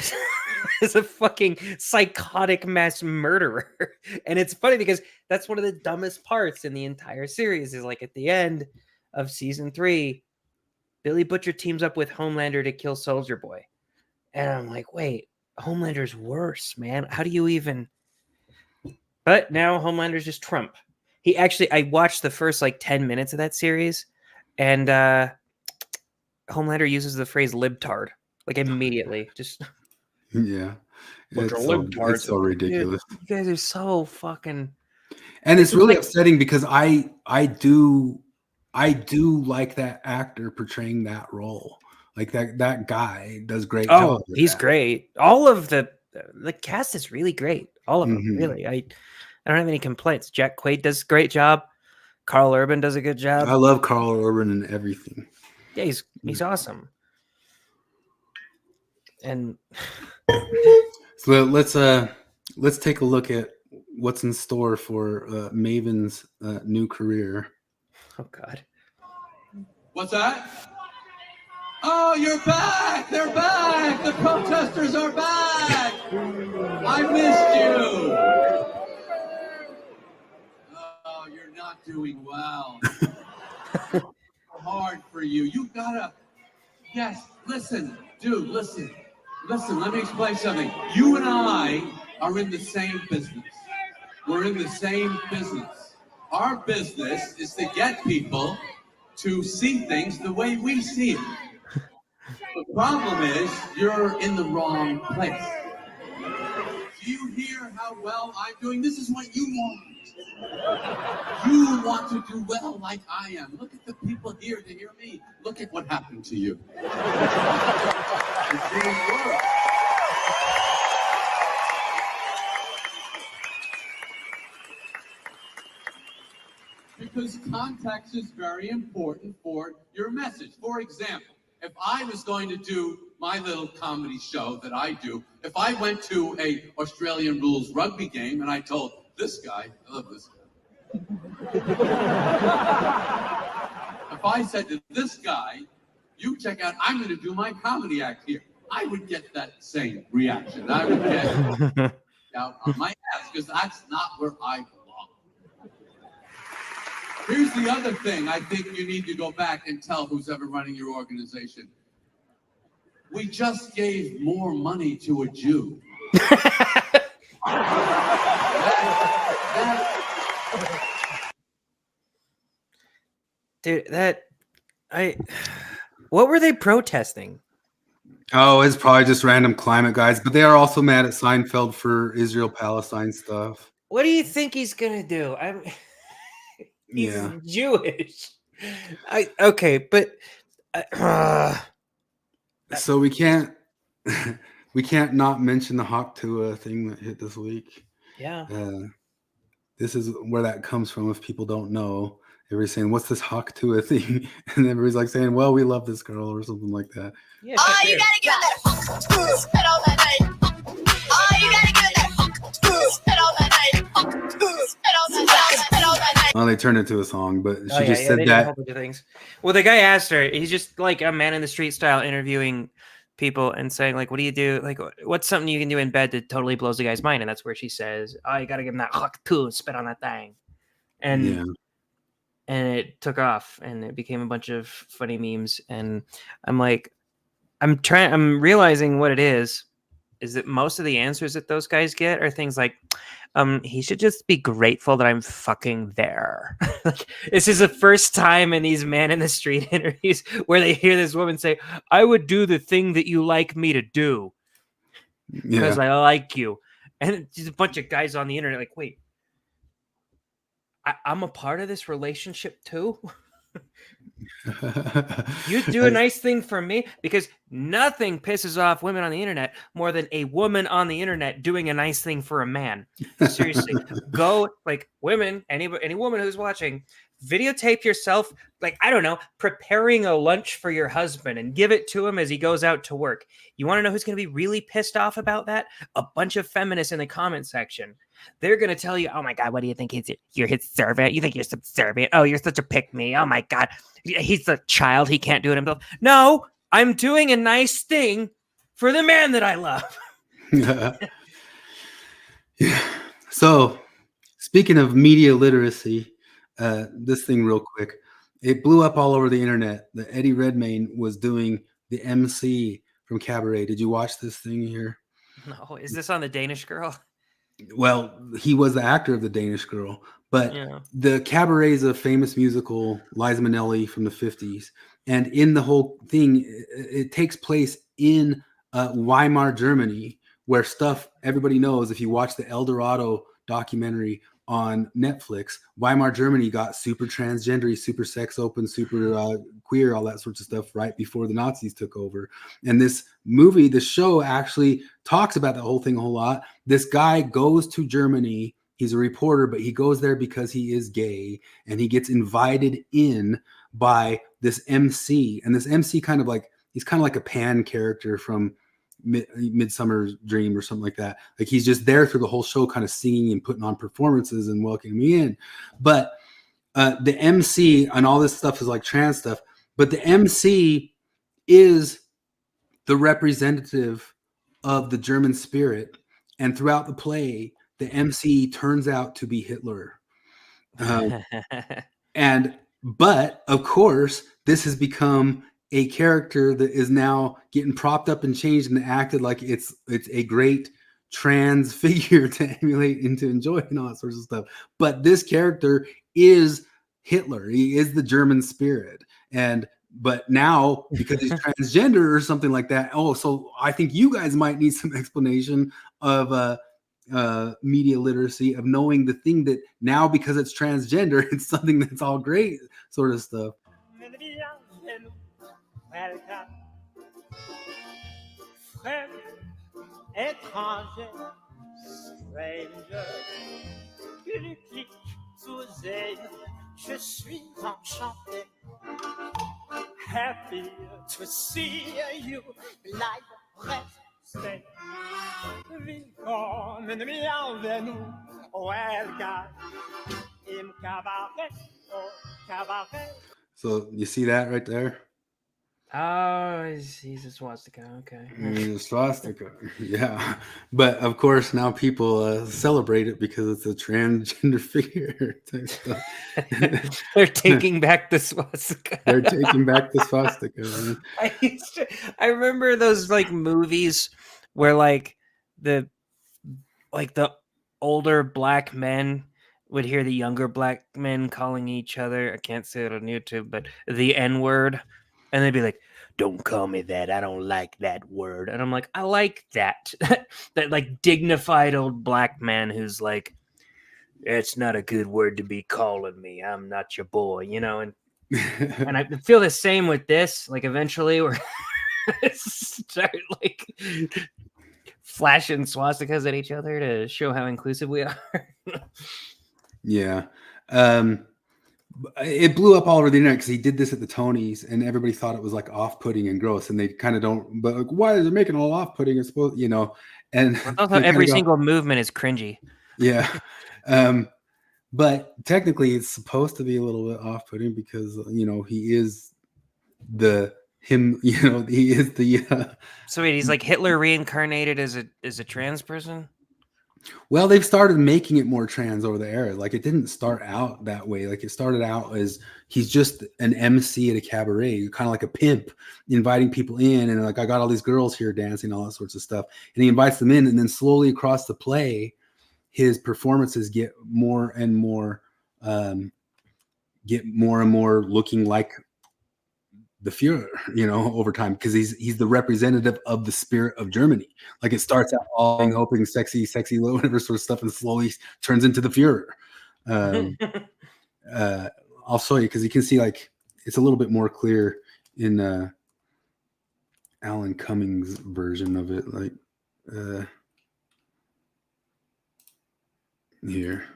is a fucking psychotic mass murderer. And it's funny because that's one of the dumbest parts in the entire series is, like, at the end of season 3, Billy Butcher teams up with Homelander to kill Soldier Boy. And I'm like, wait, Homelander's worse, man. How do you even... But now Homelander's just Trump. I watched the first, like, 10 minutes of that series, and Homelander uses the phrase libtard. Like, immediately. Just... Yeah. It's so ridiculous. Dude, you guys are so fucking... And it's really upsetting because I do like that actor portraying that role. Like that guy does great job. He's great. All of the cast is really great. All of them, really. I don't have any complaints. Jack Quaid does a great job. Carl Urban does a good job. I love Carl Urban and everything. Yeah, he's awesome. And so let's take a look at what's in store for Maven's new career. Oh God. What's that? Oh, you're back! They're back! The protesters are back! I missed you! Oh, you're not doing well. Hard for you. You gotta... Yes, listen, dude, listen. Listen, let me explain something. You and I are in the same business. We're in the same business. Our business is to get people to see things the way we see it. The problem is you're in the wrong place. Do you hear how well I'm doing? This is what you want. You want to do well like I am. Look at the people here to hear me. Look at what happened to you. It didn't work. Because context is very important for your message. For example, if I was going to do my little comedy show that I do, if I went to a Australian rules rugby game and I told this guy, I love this guy, If I said to this guy, you check out, I'm going to do my comedy act here, I would get that same reaction. I would get out on my ass because that's not where I belong. Here's the other thing I think you need to go back and tell who's ever running your organization. We just gave more money to a Jew. Dude, what were they protesting? Oh, it's probably just random climate guys, but they are also mad at Seinfeld for Israel-Palestine stuff. What do you think he's gonna do? He's Jewish. Okay, but so we can't not mention the Tuah thing that hit this week. Yeah. This is where that comes from. If people don't know, everybody's saying, "What's this Tuah thing?" And everybody's like saying, "Well, we love this girl" or something like that. Yeah, you gotta give that spit all that night. You gotta give that spit all that night. Spit all that night. Well, they turned it into a song, but she just they said did a that. whole bunch of things. Well, the guy asked her. He's just like a man in the street style, interviewing people and saying, like, "What do you do? Like, what's something you can do in bed that totally blows the guy's mind?" And that's where she says, "Oh, you gotta give him that spit on that thing," and it took off, and it became a bunch of funny memes. And I'm like, I'm realizing what it is that most of the answers that those guys get are things like, he should just be grateful that I'm fucking there. Like, this is the first time in these man in the street interviews where they hear this woman say, I would do the thing that you like me to do because I like you. And there's a bunch of guys on the internet like, wait, I'm a part of this relationship too? You do a nice thing for me? Because nothing pisses off women on the internet more than a woman on the internet doing a nice thing for a man. Seriously, go, like, women, any woman who's watching, videotape yourself, like, I don't know, preparing a lunch for your husband and give it to him as he goes out to work. You want to know who's going to be really pissed off about that? A bunch of feminists in the comment section. They're going to tell you, oh my God, what do you think? You're his servant? You think you're subservient? Oh, you're such a pick-me. Oh my God. He's a child. He can't do it himself. No, I'm doing a nice thing for the man that I love. Yeah. So, speaking of media literacy, this thing real quick. It blew up all over the internet. The Eddie Redmayne was doing the MC from Cabaret. Did you watch this thing here? No, is this on the Danish Girl? Well, he was the actor of the Danish Girl, but the Cabaret is a famous musical, Liza Minnelli from the 50s. And in the whole thing, it takes place in Weimar, Germany, where stuff everybody knows. If you watch the El Dorado documentary on Netflix, Weimar, Germany got super transgendery, super sex open, super queer, all that sorts of stuff right before the Nazis took over. And this movie, the show, actually talks about the whole thing a whole lot. This guy goes to Germany. He's a reporter, but he goes there because he is gay, and he gets invited in by this MC. And this MC he's kind of like a Pan character from Midsummer's Dream or something like that. Like, he's just there through the whole show, kind of singing and putting on performances and welcoming me in. But the MC and all this stuff is like trans stuff, but the MC is the representative of the German spirit. And throughout the play, the MC turns out to be Hitler. But of course, this has become a character that is now getting propped up and changed and acted like it's a great trans figure to emulate and to enjoy and all that sorts of stuff. But this character is Hitler. He is the German spirit. But now, because he's transgender or something like that, so I think you guys might need some explanation of media literacy, of knowing the thing that now, because it's transgender, it's something that's all great sort of stuff. Friend, étranger, stranger, une clique sous ailes, je suis enchanté. Happy to see you, like rester. Willkommen, bienvenue, welcome. So you see that right there? Oh, he's a swastika. Okay. Swastika. Yeah. But of course, now people celebrate it because it's a transgender figure type stuff. They're taking back the swastika. They're taking back the swastika. Man. I remember those like movies where like the older black men would hear the younger black men calling each other, I can't say it on YouTube, but the N-word. And they'd be like, "Don't call me that. I don't like that word." And I'm like, I like that. That like dignified old black man who's like, "It's not a good word to be calling me. I'm not your boy," you know? And I feel the same with this. Like eventually we're start like flashing swastikas at each other to show how inclusive we are. Yeah. It blew up all over the internet because he did this at the Tonys, and everybody thought it was like off-putting and gross, and they kind of don't. But like, why is it making it all off-putting? It's supposed, you know, and also every single movement is cringy. Yeah, but technically, it's supposed to be a little bit off-putting because you know he is him. You know, he is the. So wait, he's like Hitler reincarnated as a trans person. Well, they've started making it more trans over the era. Like it didn't start out that way. Like it started out as he's just an MC at a cabaret, kind of like a pimp, inviting people in, and like I got all these girls here dancing, all that sorts of stuff. And he invites them in, and then slowly across the play, his performances get more and more looking like the Führer, you know, over time, because he's the representative of the spirit of Germany. Like it starts out all being open, sexy, whatever sort of stuff, and slowly turns into the Führer. I'll show you because you can see like it's a little bit more clear in Alan Cummings' version of it. Like here.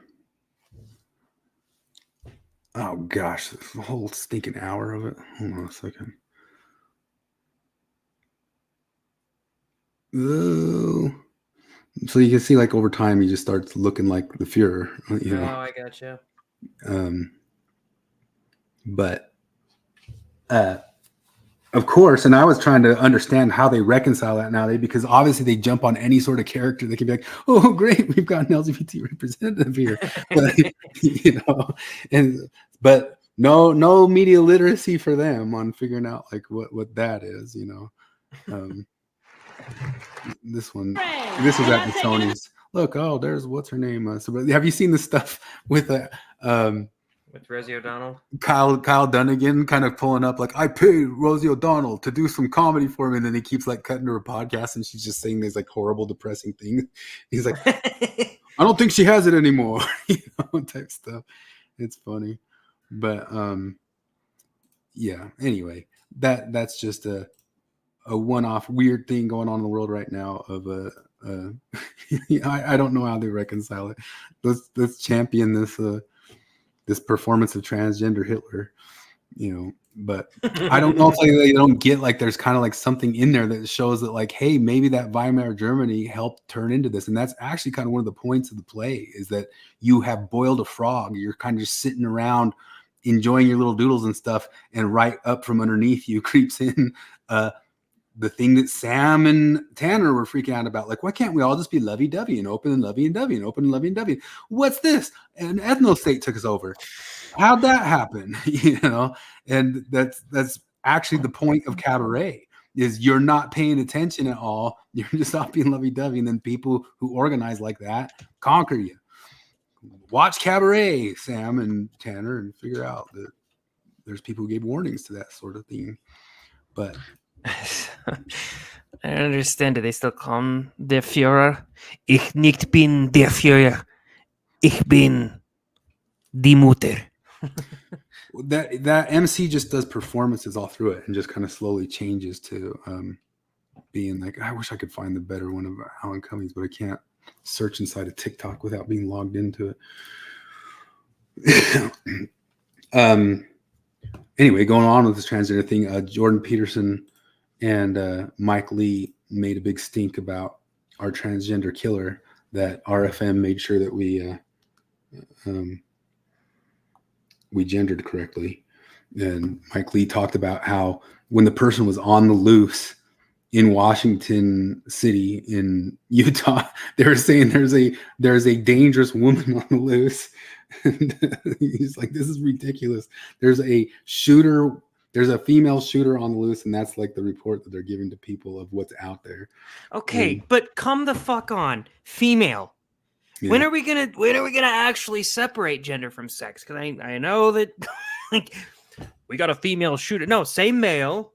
Oh gosh, the whole stinking hour of it. Hold on a second. Oh. So you can see like over time he just starts looking like the Führer. You know? Oh, I gotcha. But of course, and I was trying to understand how they reconcile that nowadays, because obviously they jump on any sort of character. They can be like, "Oh, great, we've got an LGBT representative here," but, you know, but no media literacy for them on figuring out like what that is, you know. This was at the Tonys. Look, oh, there's what's her name? So, have you seen the stuff with with Rosie O'Donnell? Kyle Dunnigan kind of pulling up like, I paid Rosie O'Donnell to do some comedy for me, and then he keeps like cutting to her podcast and she's just saying these like horrible, depressing things. He's like, I don't think she has it anymore, you know, type stuff. It's funny. But yeah, anyway, that's just a one-off weird thing going on in the world right now of I don't know how they reconcile it. Let's champion this performance of transgender Hitler, you know, but I don't know if they don't get like there's kind of like something in there that shows that like, hey, maybe that Weimar Germany helped turn into this. And that's actually kind of one of the points of the play, is that you have boiled a frog. You're kind of just sitting around enjoying your little doodles and stuff, and right up from underneath you creeps in the thing that Sam and Tanner were freaking out about. Like, why can't we all just be lovey-dovey and open and lovey and dovey and open and lovey and dovey? What's this? An ethno state took us over. How'd that happen? You know, and that's actually the point of cabaret, is you're not paying attention at all. You're just not being lovey-dovey, and then people who organize like that conquer you. Watch cabaret, Sam and Tanner, and figure out that there's people who gave warnings to that sort of thing. But I don't understand. Do they still call him der Führer? Ich nicht bin der Führer. Ich bin die Mutter. that MC just does performances all through it and just kind of slowly changes to being like, I wish I could find the better one of Alan Cummings, but I can't search inside of TikTok without being logged into it. Anyway, going on with this transgender thing, Jordan Peterson and Mike Lee made a big stink about our transgender killer, that RFM made sure that we we gendered correctly. And Mike Lee talked about how when the person was on the loose in Washington City in Utah, they were saying there's a dangerous woman on the loose. And he's like, this is ridiculous. There's a female shooter on the loose, and that's like the report that they're giving to people of what's out there. Okay, but come the fuck on, female. Yeah. When are we gonna actually separate gender from sex? Because I know that like we got a female shooter. No, say male.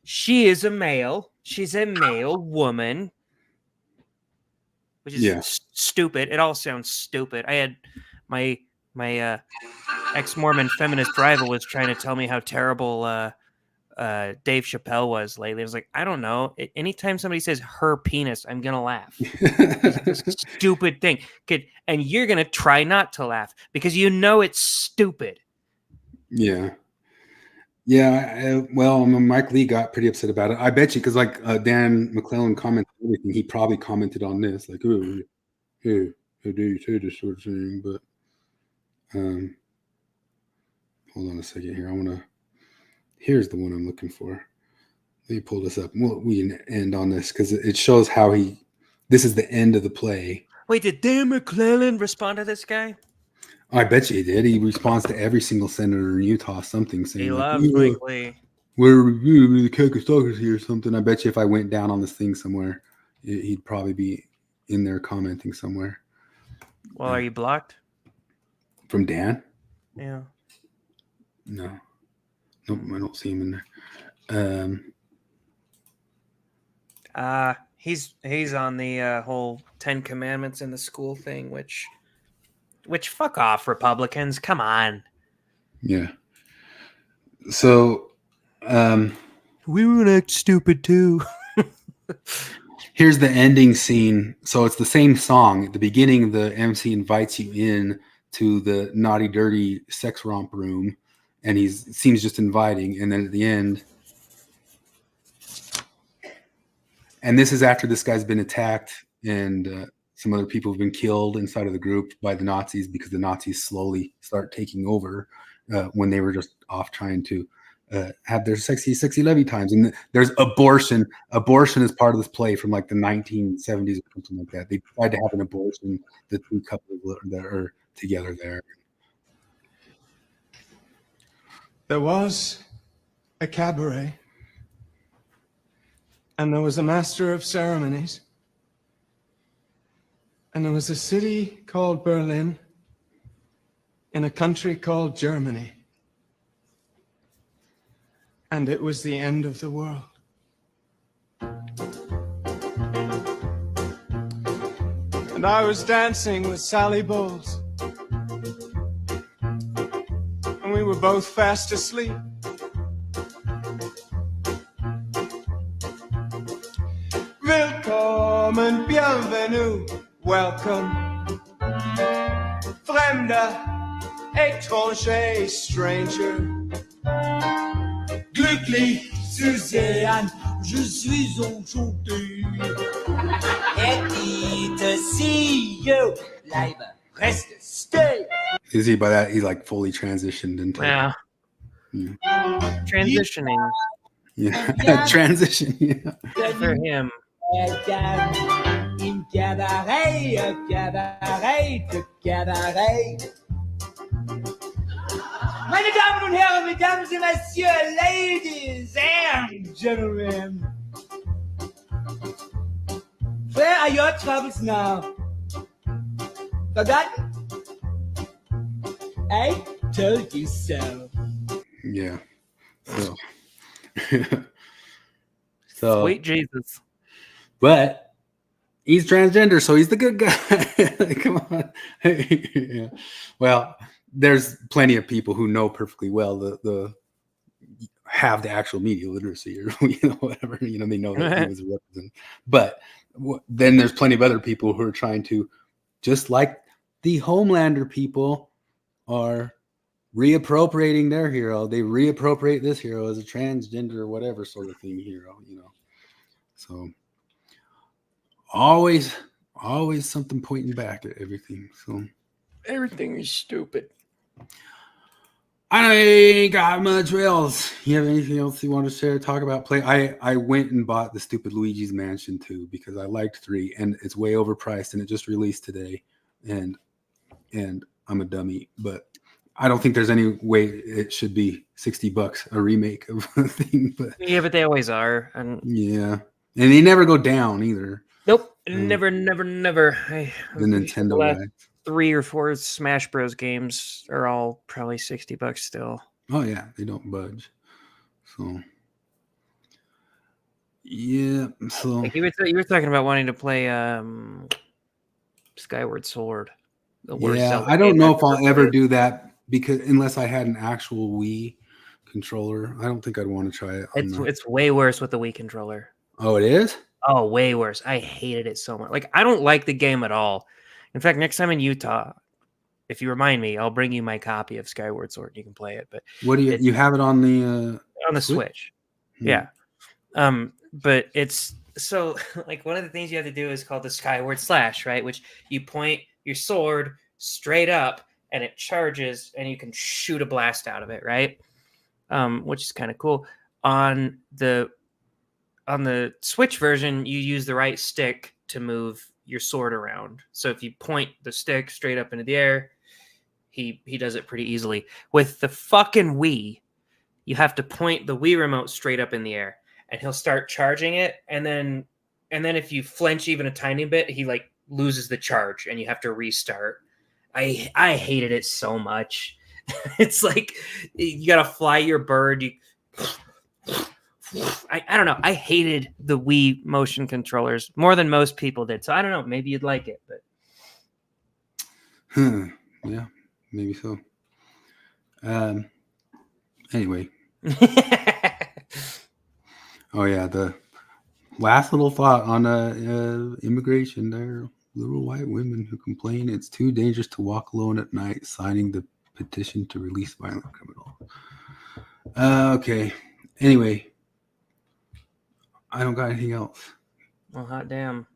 She is a male. She's a male woman, which is stupid. It all sounds stupid. I had my ex-Mormon feminist rival was trying to tell me how terrible Dave Chappelle was lately. I was like, I don't know. Anytime somebody says her penis, I'm gonna laugh. It's a stupid thing. And you're gonna try not to laugh because you know it's stupid. Yeah. Yeah, well, Mike Lee got pretty upset about it. I bet you, because like Dan McClellan commented on everything, he probably commented on this, like, "Oh, hey, do you say this sort of thing?" But hold on a second here. Here's the one I'm looking for. Let me pull this up. We can end on this because it shows how this is the end of the play. Wait, did Dan McClellan respond to this guy? I bet you he did. He responds to every single senator in Utah something saying, He like, loves Mike Lee. We're the Kakistocracy or something. I bet you if I went down on this thing somewhere, he'd probably be in there commenting somewhere. Well, are you blocked? From Dan? Yeah. No. Nope, I don't see him in there. He's on the whole 10 Commandments in the school thing, which fuck off, Republicans. Come on. Yeah. So we would act stupid too. Here's the ending scene. So it's the same song. At the beginning, the MC invites you in to the naughty, dirty sex romp room, and seems just inviting. And then at the end, and this is after this guy's been attacked, and some other people have been killed inside of the group by the Nazis because the Nazis slowly start taking over when they were just off trying to have their sexy levy times. And there's abortion. Abortion is part of this play from like the 1970s or something like that. They tried to have an abortion. The two couples that are together there. There was a cabaret, and there was a master of ceremonies, and there was a city called Berlin in a country called Germany. And it was the end of the world. And I was dancing with Sally Bowles. And we were both fast asleep. Willkommen, bienvenue, welcome. Fremder, étranger, stranger. Glücklich zu sehen, je suis enchanté. Happy to see you, live, rest, stay. You see by that, he's like fully transitioned into. Yeah. Transitioning. Yeah. Transition. Yeah. Good for him. In cabaret, cabaret, cabaret. Meine Damen und Herren, Mesdames et Messieurs, Ladies and Gentlemen. Where are your troubles now? Forgotten? I told you so. Yeah. So Sweet Jesus. But he's transgender, so he's the good guy. Come on. Yeah. Well, there's plenty of people who know perfectly well the have the actual media literacy or whatever. They know that he was a representative. But then there's plenty of other people who are trying to, just like the Homelander people are reappropriating their hero. They reappropriate this hero as a transgender or whatever sort of thing hero. So always something pointing back at everything. So everything is stupid. I ain't got much else. You have anything else you want to share? Talk about play. I went and bought the stupid Luigi's Mansion 2 because I liked 3 and it's way overpriced and it just released today. And I'm a dummy, but I don't think there's any way it should be $60 a remake of a thing. But yeah, but they always are. And yeah, and they never go down either. Nope, never. The Nintendo last guy. 3 or 4 Smash Bros. Games are all probably $60 still. Oh yeah, they don't budge. So yeah, so Like you were talking about wanting to play Skyward Sword. The worst yeah, Zelda I don't game know I've if I'll ever ever played. do that because unless I had an actual Wii controller, I don't think I'd want to try it. It's way worse with the Wii controller. Oh, it is? Oh, way worse. I hated it so much. Like, I don't like the game at all. In fact, next time in Utah, if you remind me, I'll bring you my copy of Skyward Sword. You can play it. But What do you have it on the Switch? Yeah. But it's so like one of the things you have to do is called the Skyward Slash, right? Which you point your sword straight up and it charges and you can shoot a blast out of it, right? Which is kind of cool. On the Switch version, you use the right stick to move your sword around. So if you point the stick straight up into the air, he does it pretty easily. With the fucking Wii, you have to point the Wii remote straight up in the air, and he'll start charging it, and then if you flinch even a tiny bit, he like loses the charge, and you have to restart. I hated it so much. It's like you gotta fly your bird. I don't know. I hated the Wii motion controllers more than most people did. So I don't know. Maybe you'd like it, but yeah, maybe so. Anyway. Oh yeah, the last little thought on immigration. There are little white women who complain it's too dangerous to walk alone at night, signing the petition to release violent criminals. Okay. Anyway, I don't got anything else. well, hot damn.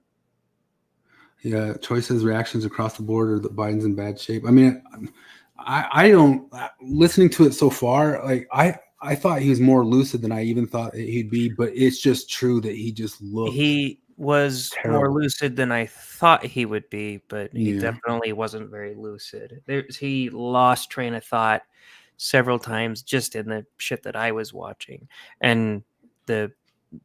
Yeah, choices, reactions across the board, or that Biden's in bad shape. I mean, I don't. Listening to it so far, like I thought he was more lucid than I even thought he'd be, but it's just true that he just looked. He was terrible. more lucid than I thought he would be, but he definitely wasn't very lucid. He lost train of thought several times just in the shit that I was watching, and the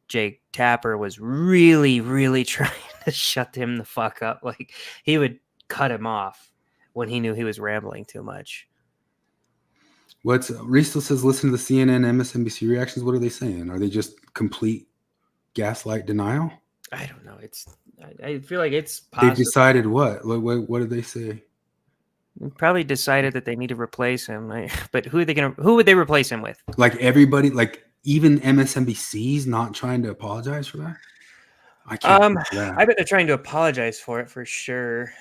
Jake Tapper was really, really trying to shut him the fuck up. Like he would cut him off when he knew he was rambling too much. What's Risto says? Listen to the CNN, MSNBC reactions. What are they saying? Are they just complete gaslight denial? I don't know. I feel like it's possible. They've decided what? What did they say? They probably decided that they need to replace him. But who would they replace him with? Like everybody, like even MSNBC's not trying to apologize for that. I can't. I bet they're trying to apologize for it for sure.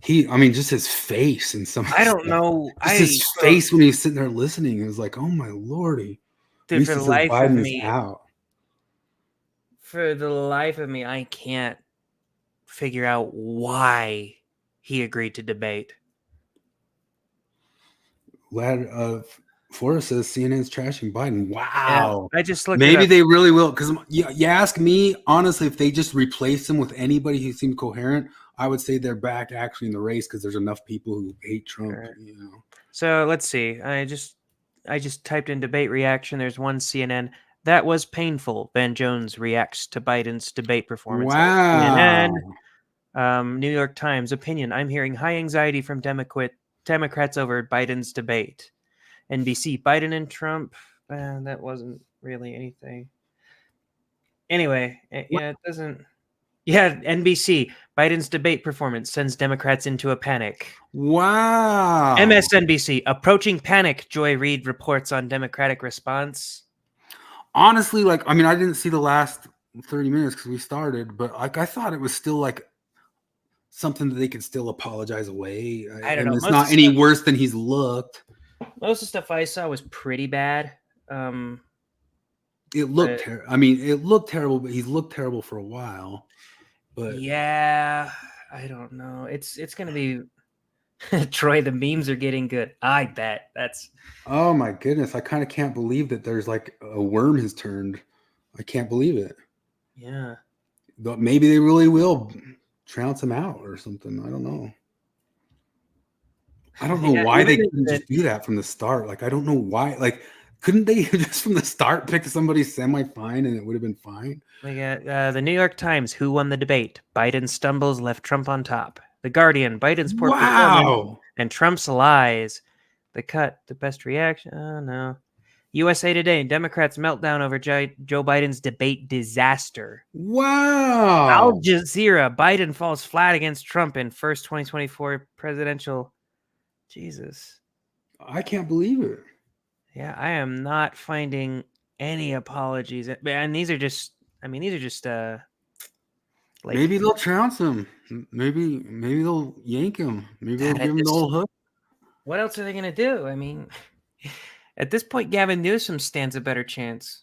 I mean, just his face and some. I don't know. His face when he's sitting there listening, it was like, oh my lordy. Dude, for the life of me, out. For the life of me, I can't figure out why he agreed to debate. Lad of Forrest says CNN's trashing Biden. Wow. Yeah, I just looked. Maybe they really will, because you ask me honestly, if they just replace him with anybody who seemed coherent, I would say they're back actually in the race because there's enough people who hate Trump. You know. So let's see. I just typed in debate reaction. There's one CNN. That was painful. Van Jones reacts to Biden's debate performance. Wow. CNN. New York Times opinion. I'm hearing high anxiety from Democrats over Biden's debate. NBC. Biden and Trump. That wasn't really anything. Anyway, yeah, it doesn't. Yeah, NBC. Biden's debate performance sends Democrats into a panic. Wow. MSNBC. Approaching panic. Joy Reid reports on Democratic response. Honestly, like, I mean, I didn't see the last 30 minutes because we started, but like I thought it was still like something that they could still apologize away. I don't know. It's not any worse than he's looked. Most of the stuff I saw was pretty bad. It looked terrible. I mean, it looked terrible, but he's looked terrible for a while. But yeah, I don't know. It's gonna be Troy, the memes are getting good. I bet. That's Oh my goodness. I kind of can't believe that there's like a worm has turned. I can't believe it. yeah. But maybe they really will trounce him out or something. I don't know. I don't know Yeah, why they even couldn't just do that from the start. Like, I don't know why. Like, couldn't they just from the start pick somebody semi-fine and it would have been fine? We got the New York Times. Who won the debate? Biden stumbles, left Trump on top. The Guardian. Biden's poor performance Wow. and Trump's lies. The Cut. The best reaction. Oh no. USA Today. Democrats meltdown over Joe Biden's debate disaster. Wow. Al Jazeera. Biden falls flat against Trump in first 2024 presidential. Jesus. I can't believe it. Yeah, I am not finding any apologies. And these are just, I mean, these are just, like, Maybe they'll trounce him. Maybe they'll yank him. Maybe they'll give him the old hook. what else are they going to do? I mean, at this point, Gavin Newsom stands a better chance.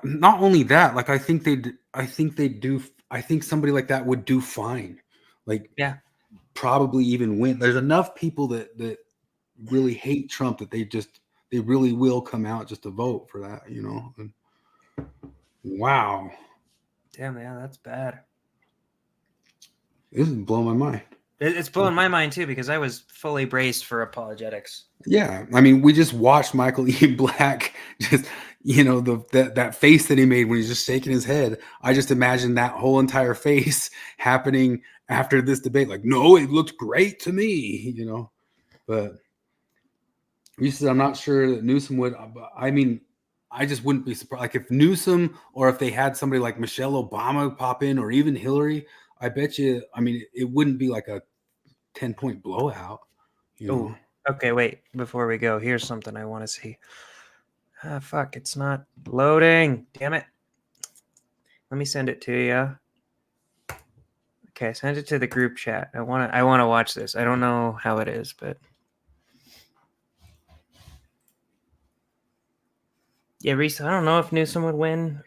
Not only that, like I think somebody like that would do fine. Like, yeah, probably even win. There's enough people that really hate Trump that they really will come out just to vote for that, you know. And, wow. Damn, yeah, that's bad. This is blowing my mind. It's blowing my mind too, because I was fully braced for apologetics. Yeah, I mean, we just watched Michael E. Black just, you know, that face that he made when he's just shaking his head. I just imagined that whole entire face happening after this debate. Like, no, it looked great to me, you know. But you said I'm not sure that Newsom would. I mean, I just wouldn't be surprised. Like if Newsom or if they had somebody like Michelle Obama pop in or even Hillary, I bet you. I mean, it wouldn't be like a 10-point blowout. You know? Okay, wait. Before we go, here's something I want to see. Ah, fuck! It's not loading. Damn it. Let me send it to you. Okay, send it to the group chat. I want to watch this. I don't know how it is, but yeah, Reese. I don't know if Newsom would win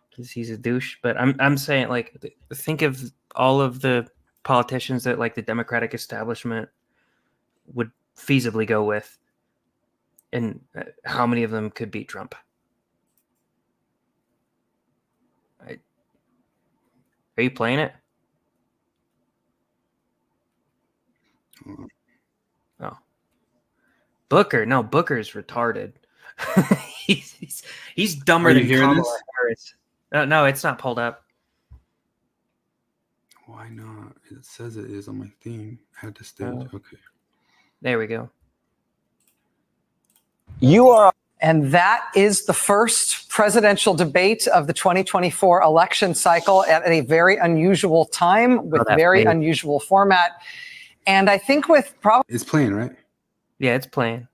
because he's a douche. But I'm saying, like, think of all of the politicians that like the Democratic establishment would feasibly go with, and how many of them could beat Trump? Are you playing it? Oh, Booker. No, Booker's retarded. he's dumber than Kamala Harris. No, it's not pulled up. Why not? It says it is on my thing. Add to stage. Okay. There we go. You are, and that is the first presidential debate of the 2024 election cycle at a very unusual time with very unusual format. And I think with probably it's playing, right? Yeah, it's playing.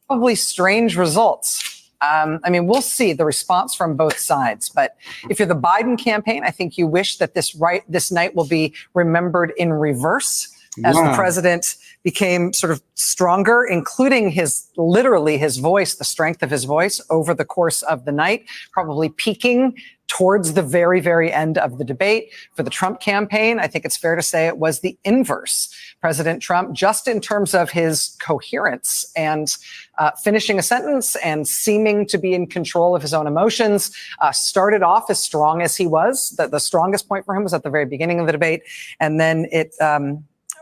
Probably strange results. I mean, we'll see the response from both sides. But if you're the Biden campaign, I think you wish that this night will be remembered in reverse as the president became sort of stronger, including literally his voice, the strength of his voice over the course of the night, probably peaking towards the very, very end of the debate. For the Trump campaign, I think it's fair to say it was the inverse. President Trump, just in terms of his coherence and finishing a sentence and seeming to be in control of his own emotions, started off as strong as he was. The strongest point for him was at the very beginning of the debate. And then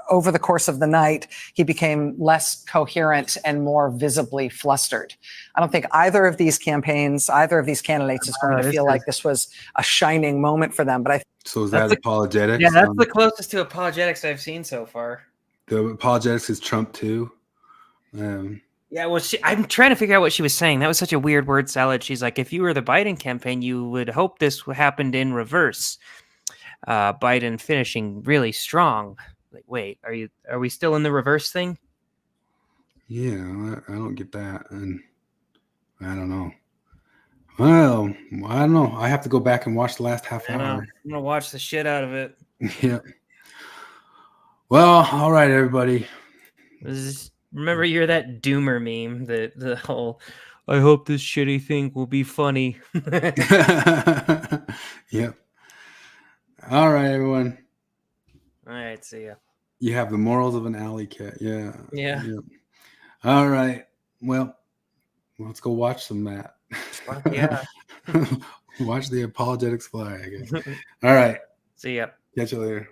over the course of the night, he became less coherent and more visibly flustered. I don't think either of these campaigns, either of these candidates is going to feel like this was a shining moment for them. But So is that apologetics? Yeah, that's the closest to apologetics I've seen so far. The apologetics is Trump too. Yeah, well, I'm trying to figure out what she was saying. That was such a weird word salad. She's like, if you were the Biden campaign, you would hope this happened in reverse. Biden finishing really strong. Like, wait, are we still in the reverse thing? Yeah, I don't get that, and I don't know. Well, I don't know. I have to go back and watch the last half hour. I'm gonna watch the shit out of it. Yeah. Well, all right, everybody. Remember, you're that doomer meme. The whole, I hope this shitty thing will be funny. Yep. All right, everyone. All right, see ya. You have the morals of an alley cat. Yeah. Yeah. All right. Well, let's go watch some Matt. Yeah. Watch the apologetics fly, I guess. All right. See ya. Catch you later.